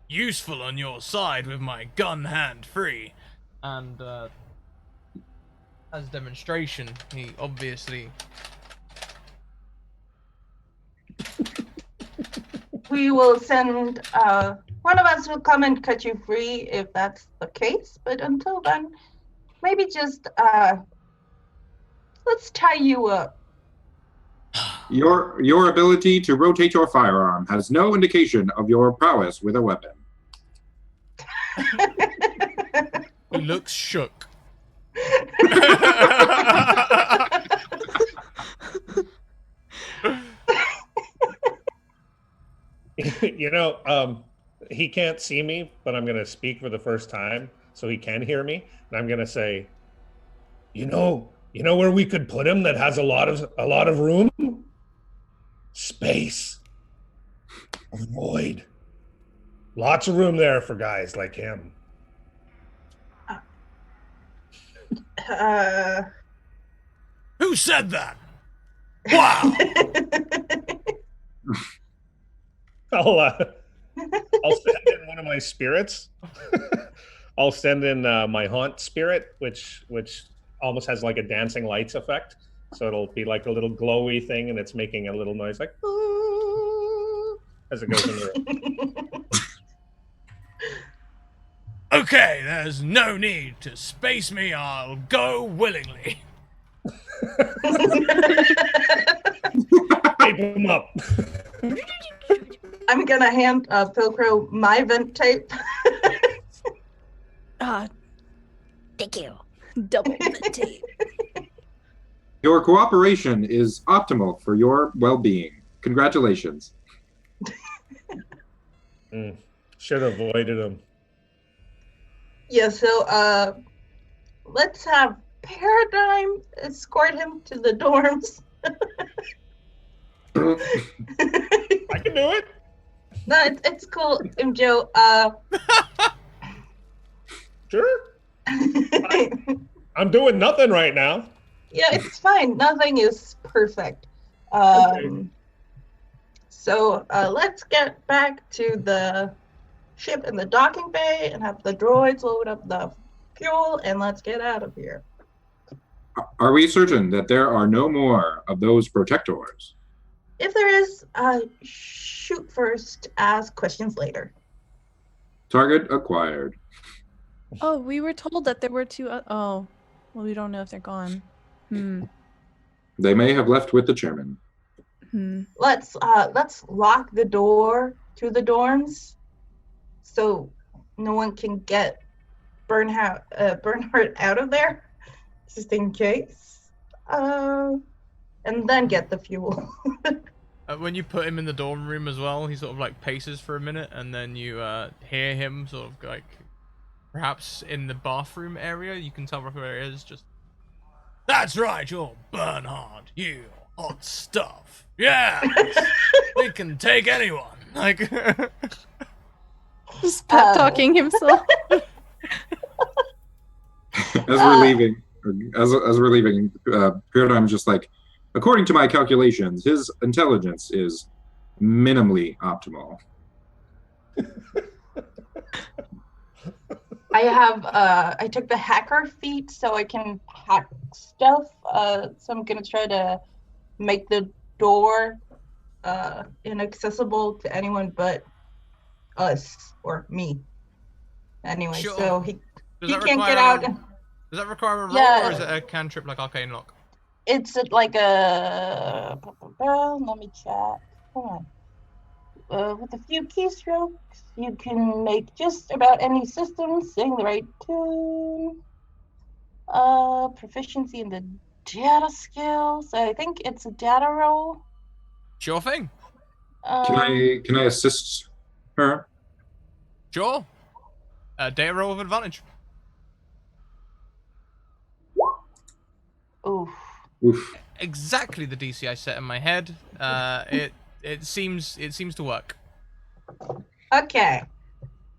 [SPEAKER 1] useful on your side with my gun hand free. And as demonstration, he obviously...
[SPEAKER 2] We will send one of us will come and cut you free if that's the case. But until then, maybe just let's tie you up.
[SPEAKER 3] Your ability to rotate your firearm has no indication of your prowess with a weapon.
[SPEAKER 1] He looks shook.
[SPEAKER 4] He can't see me, but I'm going to speak for the first time so he can hear me. And I'm going to say, you know where we could put him that has a lot of room? Space. A void. Lots of room there for guys like him.
[SPEAKER 1] Who said that? Wow.
[SPEAKER 4] I'll send in one of my spirits. I'll send in my haunt spirit, which almost has like a dancing lights effect. So it'll be like a little glowy thing, and it's making a little noise like as it goes in the room.
[SPEAKER 1] Okay, there's no need to space me. I'll go willingly.
[SPEAKER 4] Tape him up.
[SPEAKER 2] I'm gonna hand Pilcrow my vent tape.
[SPEAKER 6] Thank you.
[SPEAKER 5] Double the tape.
[SPEAKER 3] Your cooperation is optimal for your well-being. Congratulations.
[SPEAKER 4] Should have avoided him.
[SPEAKER 2] Yeah, so let's have Paradigm escort him to the dorms.
[SPEAKER 4] I can do it.
[SPEAKER 2] No, it's cool, Joe.
[SPEAKER 4] Sure. I'm doing nothing right now.
[SPEAKER 2] Yeah, it's fine. Nothing is perfect.
[SPEAKER 4] Okay.
[SPEAKER 2] So let's get back to the ship in the docking bay and have the droids load up the fuel, and let's get out of here.
[SPEAKER 3] Are we certain that there are no more of those protectors?
[SPEAKER 2] If there is, shoot first, ask questions later.
[SPEAKER 3] Target acquired.
[SPEAKER 5] Oh, we were told that there were two. Oh, well, we don't know if they're gone.
[SPEAKER 3] They may have left with the chairman.
[SPEAKER 2] Let's lock the door to the dorms, so no one can get Bernhardt out of there, just in case. And then get the fuel.
[SPEAKER 1] When you put him in the dorm room as well, he sort of like paces for a minute, and then you hear him sort of like, perhaps in the bathroom area. You can tell where it is. Just, that's right, you're Bernhard. You hot stuff. Yeah, we can take anyone. Like,
[SPEAKER 5] just pep talking himself.
[SPEAKER 3] As we're leaving, Paradigm's just like, according to my calculations, his intelligence is minimally optimal.
[SPEAKER 2] I took the hacker feat so I can hack stuff. So I'm gonna try to make the door inaccessible to anyone but us or me. Anyway,
[SPEAKER 1] Sure.
[SPEAKER 2] so he
[SPEAKER 1] does that
[SPEAKER 2] can't
[SPEAKER 1] require
[SPEAKER 2] get out.
[SPEAKER 1] Does that require a roll,
[SPEAKER 2] Yeah.
[SPEAKER 1] or is it a cantrip like Arcane Lock?
[SPEAKER 2] It's like a. Let me check. Hold on. With a few keystrokes, you can make just about any system sing the right tune. Proficiency in the data skills. I think it's a data roll.
[SPEAKER 1] Sure thing.
[SPEAKER 3] Can I assist her?
[SPEAKER 1] Sure. Data roll of advantage.
[SPEAKER 2] Oof.
[SPEAKER 3] Oof.
[SPEAKER 1] Exactly the DC I set in my head. It seems to work.
[SPEAKER 2] Okay.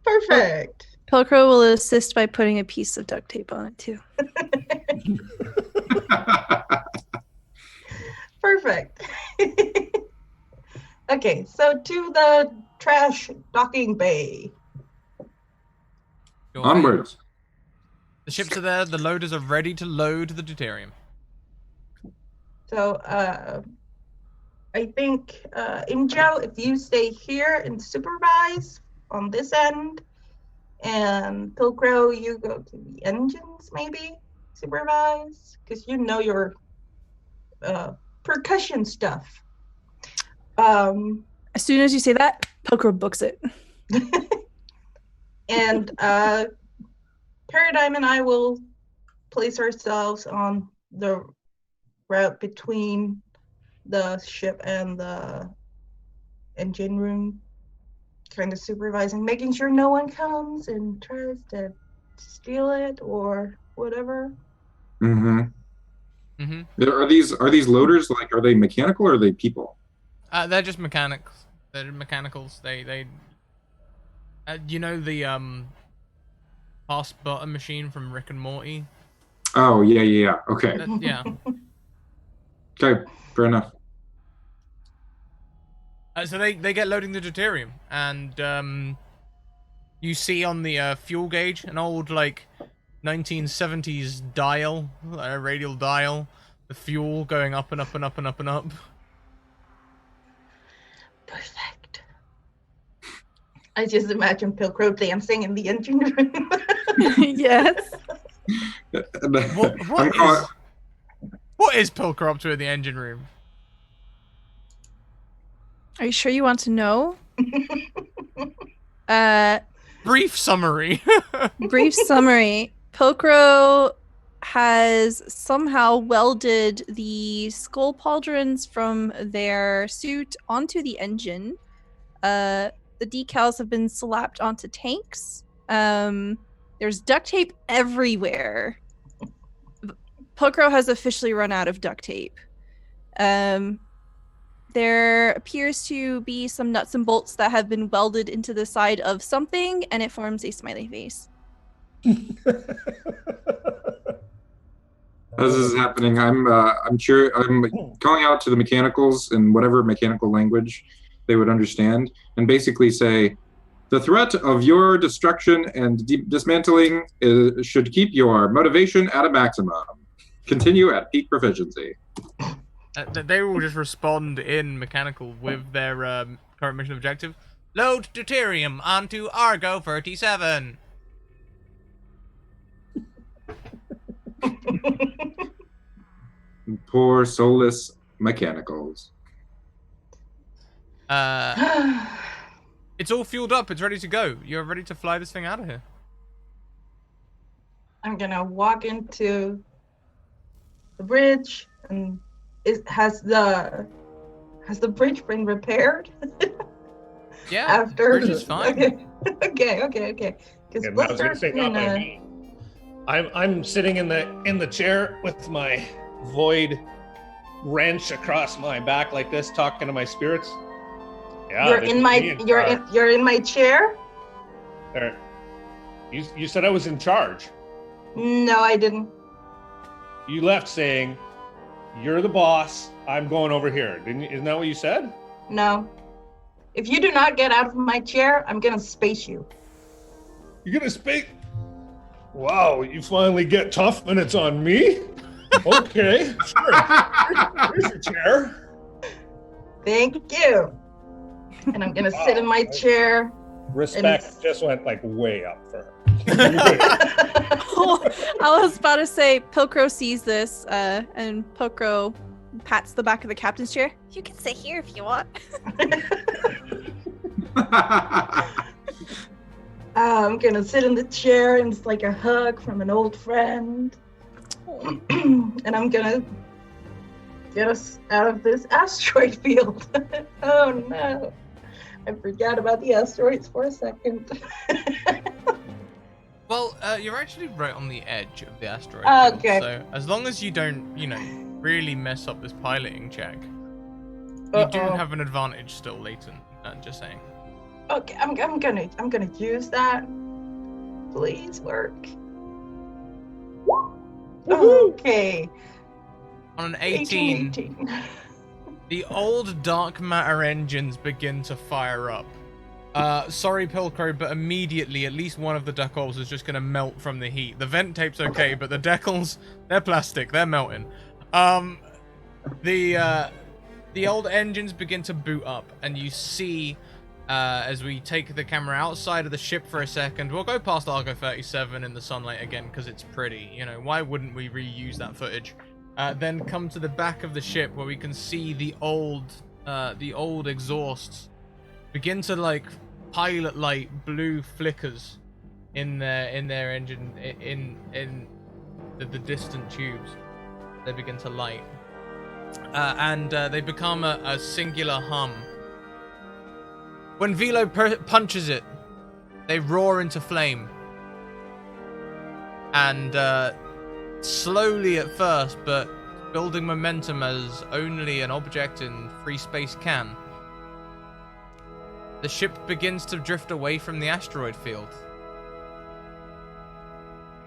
[SPEAKER 2] Perfect.
[SPEAKER 5] Pilcrow will assist by putting a piece of duct tape on it too.
[SPEAKER 2] Perfect. Okay, so to the trash docking bay.
[SPEAKER 1] Sure.
[SPEAKER 3] Onwards.
[SPEAKER 1] The ships are there. The loaders are ready to load the deuterium.
[SPEAKER 2] So, I think, Imjo, if you stay here and supervise on this end, and Pilcrow, you go to the engines, maybe, supervise, because you know your percussion stuff.
[SPEAKER 5] As soon as you say that, Pilcrow books it.
[SPEAKER 2] And Paradigm and I will place ourselves on the route between the ship and the engine room, kind of supervising, making sure no one comes and tries to steal it or whatever.
[SPEAKER 3] Mm-hmm.
[SPEAKER 1] Mm-hmm.
[SPEAKER 3] Are these loaders, like, are they mechanical or are they people?
[SPEAKER 1] They're just mechanics. They're mechanicals. They. You know the pass button machine from Rick and Morty?
[SPEAKER 3] Oh, yeah. Okay.
[SPEAKER 1] Yeah.
[SPEAKER 3] Okay, fair enough.
[SPEAKER 1] So they get loading the deuterium, and you see on the fuel gauge an old like 1970s dial, a radial dial, the fuel going up and up and up and up and up.
[SPEAKER 2] Perfect. I just imagine Pilcrow dancing in the engine room.
[SPEAKER 5] Yes.
[SPEAKER 1] What is Pilker up to in the engine room?
[SPEAKER 5] Are you sure you want to know?
[SPEAKER 1] Brief summary.
[SPEAKER 5] Brief summary. Pilcrow has somehow welded the skull pauldrons from their suit onto the engine. The decals have been slapped onto tanks. There's duct tape everywhere. Pilcrow has officially run out of duct tape. There appears to be some nuts and bolts that have been welded into the side of something, and it forms a smiley face.
[SPEAKER 3] As this is happening, I'm calling out to the mechanicals in whatever mechanical language they would understand, and basically say, the threat of your destruction and dismantling should keep your motivation at a maximum. Continue at peak proficiency.
[SPEAKER 1] They will just respond in mechanical with their current mission objective. Load deuterium onto Argo 37.
[SPEAKER 3] Poor soulless mechanicals.
[SPEAKER 1] It's all fueled up. It's ready to go. You're ready to fly this thing out of here.
[SPEAKER 2] I'm gonna walk into the bridge, and has the bridge been repaired?
[SPEAKER 1] Yeah,
[SPEAKER 2] After
[SPEAKER 1] bridge is fine.
[SPEAKER 2] Okay.
[SPEAKER 4] Yeah, I was gonna say not by me. I'm sitting in the chair with my void wrench across my back like this, talking to my spirits. Yeah,
[SPEAKER 2] you're in my chair?
[SPEAKER 4] You said I was in charge.
[SPEAKER 2] No, I didn't.
[SPEAKER 4] You left saying, "You're the boss. I'm going over here." Didn't you? Isn't that what you said?
[SPEAKER 2] No. If you do not get out of my chair, I'm gonna space you.
[SPEAKER 4] You're gonna space? Wow, you finally get tough and it's on me? Okay, sure. Here's your chair.
[SPEAKER 2] Thank you. And I'm gonna sit in my chair.
[SPEAKER 4] Respect just went like way up for her.
[SPEAKER 5] I was about to say, Pilcrow sees this, and Pilcrow pats the back of the captain's chair.
[SPEAKER 6] You can sit here if you want.
[SPEAKER 2] I'm gonna sit in the chair, and it's like a hug from an old friend. And I'm gonna get us out of this asteroid field. Oh no. I forgot about the asteroids for a second.
[SPEAKER 1] Well, you're actually right on the edge of the asteroid.
[SPEAKER 2] Okay.
[SPEAKER 1] So as long as you don't, really mess up this piloting check, you do have an advantage still latent. Just saying.
[SPEAKER 2] Okay, I'm gonna use that. Please work. Okay.
[SPEAKER 1] On an 18. The old dark matter engines begin to fire up. Sorry, Pilcrow, but immediately at least one of the decals is just going to melt from the heat. The vent tape's okay, but the decals, they're plastic. They're melting. The old engines begin to boot up, and you see, as we take the camera outside of the ship for a second, we'll go past Argo 37 in the sunlight again because it's pretty. Why wouldn't we reuse that footage? Then come to the back of the ship where we can see the old exhausts begin to like pilot light blue flickers in their engine the distant tubes. They begin to light. And they become a singular hum. When Velo punches it, they roar into flame. And slowly at first, but building momentum as only an object in free space can, the ship begins to drift away from the asteroid field.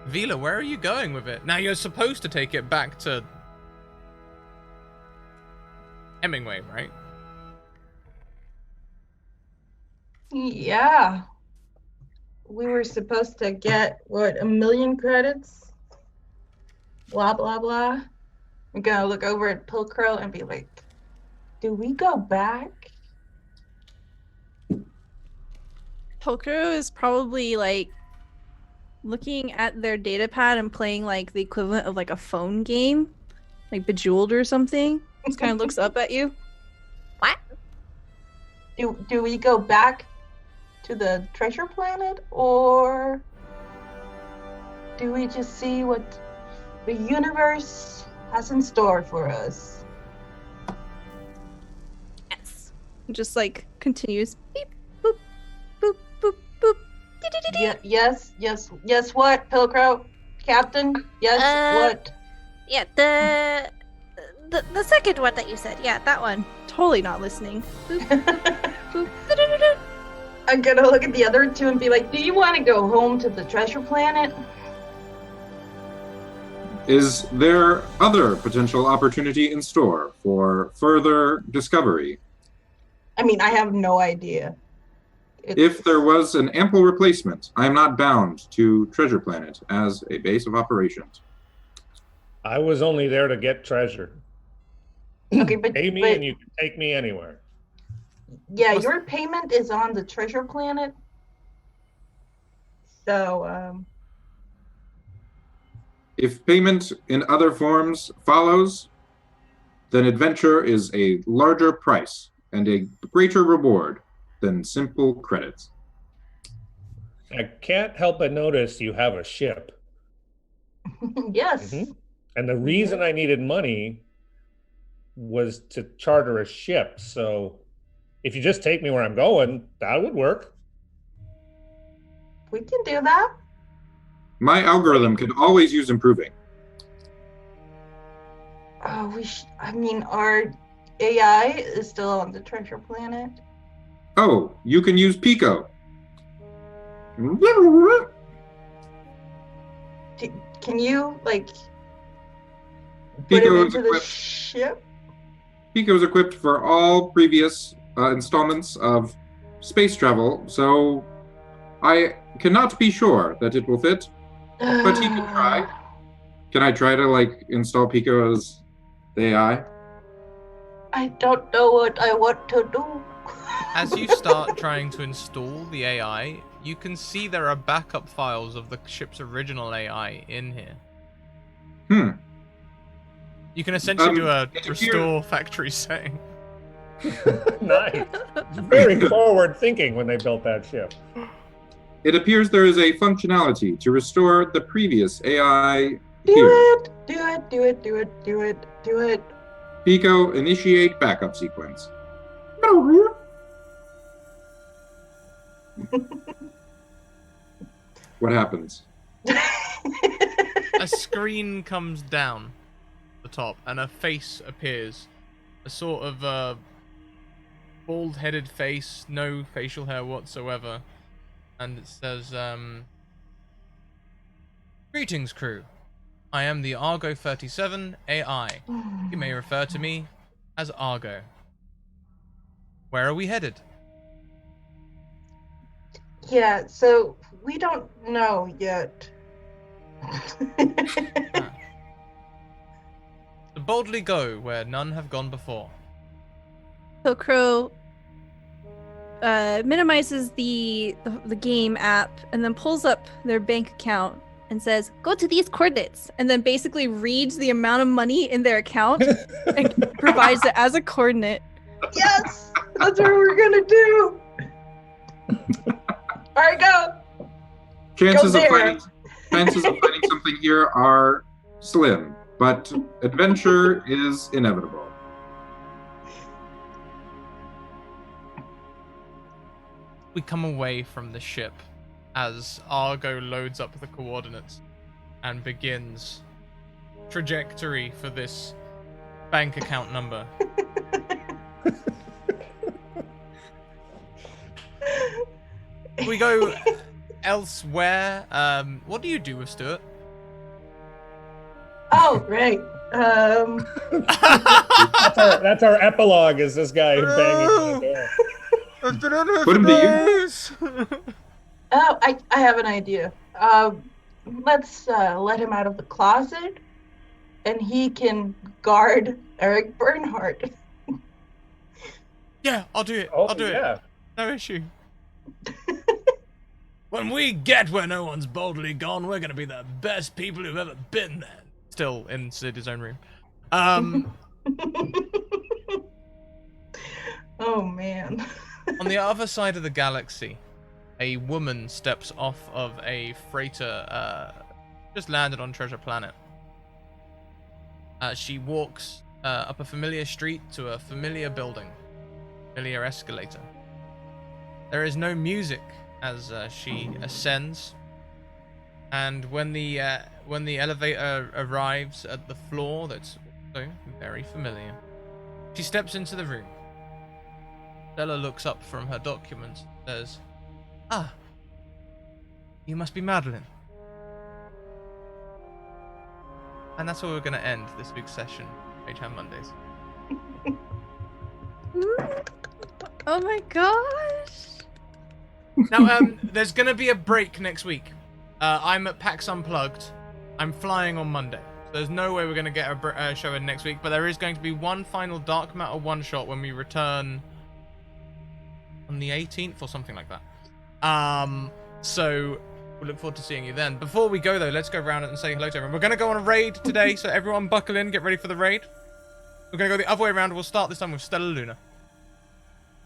[SPEAKER 1] Vela, where are you going with it? Now you're supposed to take it back to Hemingway, right?
[SPEAKER 2] Yeah. We were supposed to get, what, 1,000,000 credits? Blah, blah, blah. I'm gonna look over at Pilcrow and be like, do we go back?
[SPEAKER 5] Pilcrow is probably like looking at their data pad and playing like the equivalent of like a phone game, like Bejeweled or something. Just kind of looks up at you.
[SPEAKER 6] What?
[SPEAKER 2] Do we go back to the treasure planet, or do we just see what the universe has in store for us?
[SPEAKER 6] Yes.
[SPEAKER 5] Just like continues beep boop boop boop boop.
[SPEAKER 2] Yes, what, Pilcrow? Captain? Yes, what?
[SPEAKER 6] Yeah, the second one that you said. Yeah, that one.
[SPEAKER 5] Totally not listening. Boop, boop.
[SPEAKER 2] I'm gonna look at the other two and be like, do you want to go home to the treasure planet?
[SPEAKER 3] Is there other potential opportunity in store for further discovery?
[SPEAKER 2] I mean, I have no idea.
[SPEAKER 3] If there was an ample replacement, I am not bound to Treasure Planet as a base of operations.
[SPEAKER 4] I was only there to get treasure.
[SPEAKER 2] Okay, but
[SPEAKER 4] Pay me and you can take me anywhere.
[SPEAKER 2] yeah, your payment is on the treasure planet. So,
[SPEAKER 3] If payment in other forms follows, then adventure is a larger price and a greater reward than simple credits.
[SPEAKER 4] I can't help but notice you have a ship.
[SPEAKER 2] yes.
[SPEAKER 4] Mhm. And the reason I needed money was to charter a ship. So if you just take me where I'm going, that would work.
[SPEAKER 2] We can do that.
[SPEAKER 3] My algorithm can always use improving.
[SPEAKER 2] Oh, I mean, our AI is still on the treasure planet.
[SPEAKER 3] Oh, you can use Pico.
[SPEAKER 2] Can you, like, put
[SPEAKER 3] Pico
[SPEAKER 2] him
[SPEAKER 3] is
[SPEAKER 2] into the
[SPEAKER 3] equipped.
[SPEAKER 2] ship?
[SPEAKER 3] Pico is equipped for all previous installments of space travel, so I cannot be sure that it will fit. But he can try. Can I try to like install Pico as the AI?
[SPEAKER 2] I don't know what I want to do.
[SPEAKER 1] As you start trying to install the AI, you can see there are backup files of the ship's original AI in here. You can essentially do a restore factory setting.
[SPEAKER 4] Nice. Very forward thinking when they built that ship.
[SPEAKER 3] It appears there is a functionality to restore the previous AI
[SPEAKER 2] Do
[SPEAKER 3] here.
[SPEAKER 2] it.
[SPEAKER 3] Pico, initiate backup sequence. What happens?
[SPEAKER 1] A screen comes down the top and a face appears. A sort of bald-headed face, no facial hair whatsoever. And it says, Greetings, crew. I am the Argo 37 AI. You may refer to me as Argo. Where are we headed?
[SPEAKER 2] Yeah, so we don't know yet.
[SPEAKER 1] To boldly go where none have gone before.
[SPEAKER 5] Pilcrow minimizes the game app and then pulls up their bank account and says, "Go to these coordinates," and then basically reads the amount of money in their account and provides it as a coordinate.
[SPEAKER 2] Yes, that's what we're gonna do. All right, go.
[SPEAKER 3] Chances
[SPEAKER 2] Go
[SPEAKER 3] of
[SPEAKER 2] there.
[SPEAKER 3] finding something honestly here are slim, but adventure is inevitable.
[SPEAKER 1] We come away from the ship as Argo loads up the coordinates and begins trajectory for this bank account number. We go elsewhere. What do you do with Stuart?
[SPEAKER 2] Oh, right.
[SPEAKER 4] That's our epilogue. Is this guy banging on the door?
[SPEAKER 1] I've been on
[SPEAKER 3] Put him to use.
[SPEAKER 2] Oh, I have an idea. Let's let him out of the closet, and he can guard Eric Bernhardt.
[SPEAKER 1] Yeah, I'll do it.
[SPEAKER 4] Oh,
[SPEAKER 1] I'll do
[SPEAKER 4] yeah.
[SPEAKER 1] it. No issue. When we get where no one's boldly gone, we're gonna be the best people who've ever been there. Still in Sid's own room.
[SPEAKER 2] Oh man.
[SPEAKER 1] On the other side of the galaxy, a woman steps off of a freighter, just landed on Treasure Planet. She walks up a familiar street to a familiar building, familiar escalator. There is no music as she ascends, and when the elevator arrives at the floor that's also very familiar, she steps into the room. Stella looks up from her documents and says, "Ah, you must be Madeline." And that's where we're going to end this week's session, Mage Hand Mondays.
[SPEAKER 5] Oh my gosh.
[SPEAKER 1] Now, there's going to be a break next week. I'm at PAX Unplugged. I'm flying on Monday. So there's no way we're going to get a show in next week, but there is going to be one final Dark Matter one-shot when we return on the 18th or something like that. So we'll look forward to seeing you then. Before we go, though, let's go around and say hello to everyone. We're going to go on a raid today, so everyone buckle in, get ready for the raid. We're going to go the other way around. We'll start this time with Stella Luna.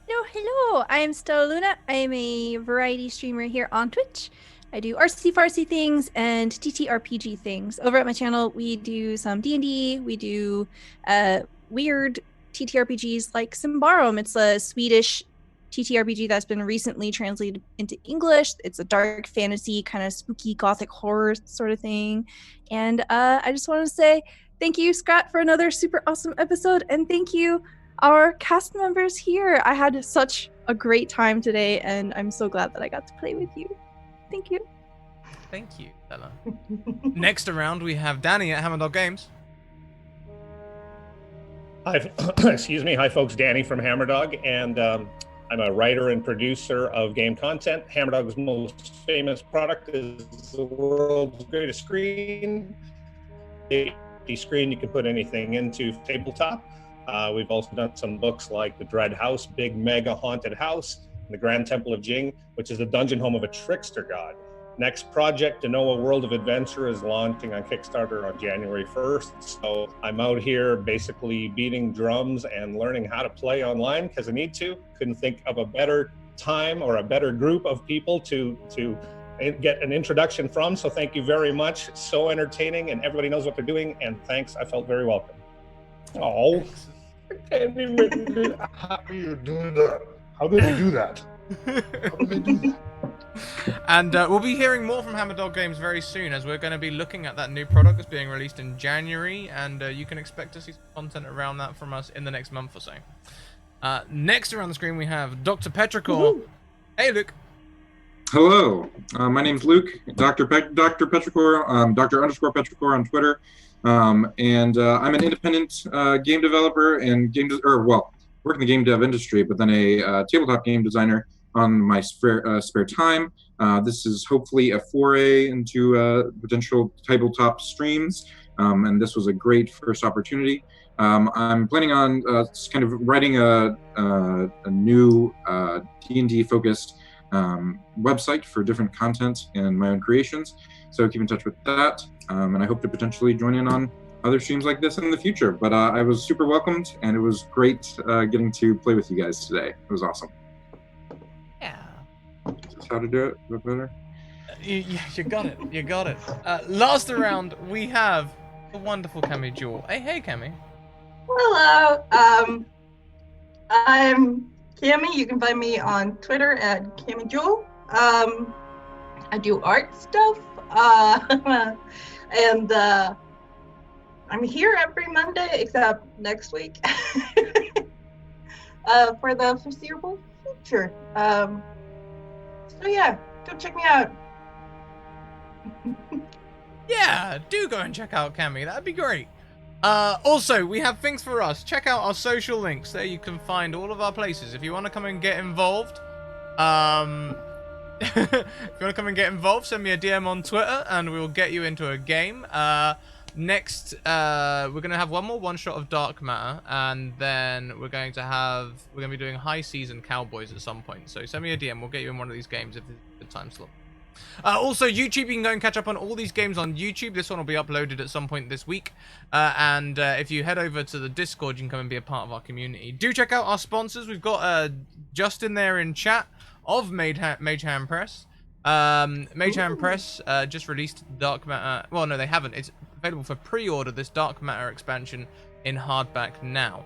[SPEAKER 5] Hello. I am Stella Luna. I am a variety streamer here on Twitch. I do artsy-fartsy things and TTRPG things. Over at my channel, we do some D&D. We do weird TTRPGs like Symbaroum. It's a Swedish TTRPG that's been recently translated into English. It's a dark fantasy, kind of spooky gothic horror sort of thing. And I just want to say thank you, Scrat, for another super awesome episode. And thank you, our cast members here. I had such a great time today, and I'm so glad that I got to play with you. Thank you.
[SPEAKER 1] Thank you, Stella. Next around, we have Danny at Hammer Dog Games.
[SPEAKER 4] Hi, excuse me. Hi, folks. Danny from Hammer Dog, and I'm a writer and producer of game content. Hammer Dog's most famous product is the world's greatest screen. The screen you can put anything into tabletop. We've also done some books like The Dread House, Big Mega Haunted House, and The Grand Temple of Jing, which is the dungeon home of a trickster god. Next project, To Know a World of Adventure, is launching on Kickstarter on January 1st. So I'm out here basically beating drums and learning how to play online because I need to. Couldn't think of a better time or a better group of people to get an introduction from. So thank you very much. So entertaining, and everybody knows what they're doing. And thanks, I felt very welcome. Oh,
[SPEAKER 7] How do you do that? How do they do that? How do they do that?
[SPEAKER 1] And we'll be hearing more from Hammer Dog Games very soon, as we're going to be looking at that new product that's being released in January, and you can expect to see some content around that from us in the next month or so. Next around the screen, we have Dr. Petrichor. Hey, Luke.
[SPEAKER 3] Hello, my name's Luke, Dr. Petrichor, Dr._Petrichor on Twitter. And I'm an independent game developer and work in the game dev industry, but then a tabletop game designer on my spare time. This is hopefully a foray into potential tabletop streams, and this was a great first opportunity. I'm planning on kind of writing a new D&D focused website for different content and my own creations. So keep in touch with that, and I hope to potentially join in on other streams like this in the future. But I was super welcomed, and it was great getting to play with you guys today. It was awesome.
[SPEAKER 1] Yeah.
[SPEAKER 3] Is this how to do it? Is that better?
[SPEAKER 1] You got it. You got it. Last round, we have the wonderful Cammy Jewel. Hey, Cammy.
[SPEAKER 2] Hello. I'm Cammy. You can find me on Twitter at Cammy Jewel. I do art stuff. And I'm here every Monday except next week. For the foreseeable future. So yeah, go check me out.
[SPEAKER 1] Yeah, do go and check out Cammy. That'd be great. Also, we have things for us. Check out our social links. There you can find all of our places. If you want to come and get involved, if you want to come and get involved, send me a DM on Twitter and we will get you into a game. Next, we're going to have one more one-shot of Dark Matter, and then we're going to be doing High Season Cowboys at some point. So send me a DM. We'll get you in one of these games if it's a good time slot. Also, YouTube, you can go and catch up on all these games on YouTube. This one will be uploaded at some point this week. And if you head over to the Discord, you can come and be a part of our community. Do check out our sponsors. We've got Justin there in chat of Mage Hand Press. Mage Hand Press just released Dark Matter. Well, no, they haven't. It's available for pre-order, this Dark Matter expansion in hardback now.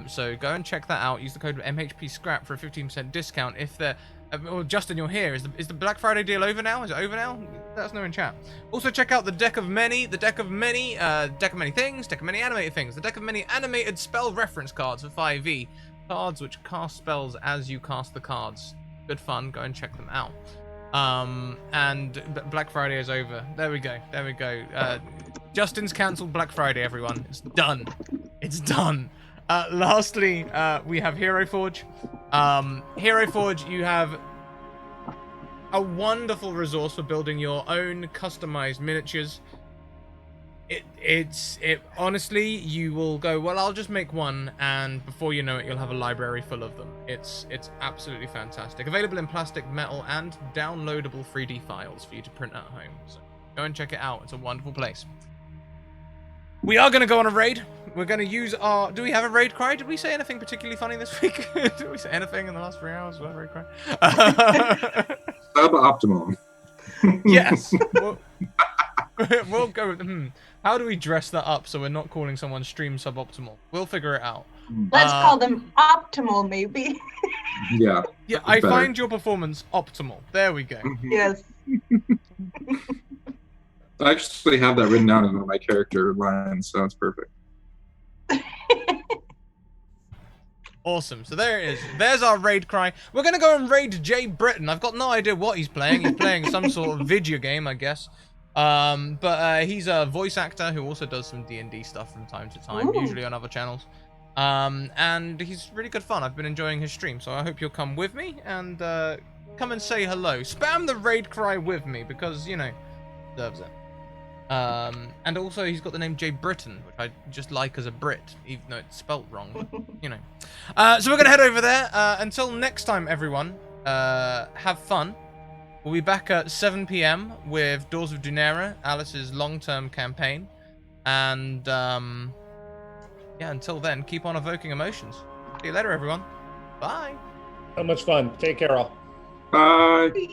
[SPEAKER 1] So go and check that out. Use the code MHPSCRAP for a 15% discount. If they're... well, Justin, you're here. Is the Black Friday deal over now? Is it over now? Let us know in chat. Also, check out the Deck of Many Things, Deck of Many Animated Things, the Deck of Many Animated Spell Reference Cards for 5e. Cards which cast spells as you cast the cards. Good fun. Go and check them out. And Black Friday is over. There we go. Justin's cancelled Black Friday, everyone. It's done. It's done. Lastly, we have Hero Forge. Hero Forge, you have a wonderful resource for building your own customized miniatures. Honestly, you will go, well, I'll just make one, and before you know it, you'll have a library full of them. It's absolutely fantastic. Available in plastic, metal, and downloadable 3D files for you to print at home. So go and check it out. It's a wonderful place. We are going to go on a raid. We're going to use our... Do we have a raid cry? Did we say anything particularly funny this week? Did we say anything in the last 3 hours about raid cry?
[SPEAKER 3] Suboptimal.
[SPEAKER 1] Yes. We'll go with... How do we dress that up so we're not calling someone stream suboptimal? We'll figure it out.
[SPEAKER 2] Let's call them optimal, maybe.
[SPEAKER 3] Yeah.
[SPEAKER 1] Yeah, I find your performance optimal. There we go.
[SPEAKER 2] Yes.
[SPEAKER 3] I actually have that written down in one of my character lines, so it's perfect.
[SPEAKER 1] Awesome. So there it is. There's our raid cry. We're going to go and raid Jay Britton. I've got no idea what he's playing. He's playing some sort of video game, I guess. But he's a voice actor who also does some D&D stuff from time to time,
[SPEAKER 2] Ooh.
[SPEAKER 1] usually on other channels. And he's really good fun. I've been enjoying his stream, so I hope you'll come with me and come and say hello. Spam the raid cry with me because, you know, deserves it. And also he's got the name Jay Britton, which I just like as a Brit, even though it's spelt wrong, but, you know. So we're going to head over there. Until next time, everyone, have fun. We'll be back at 7 p.m. with Doors of Dunera, Alice's long-term campaign. And, yeah, until then, keep on evoking emotions. See you later, everyone. Bye.
[SPEAKER 4] So much fun. Take care, all.
[SPEAKER 3] Bye.
[SPEAKER 2] Bye.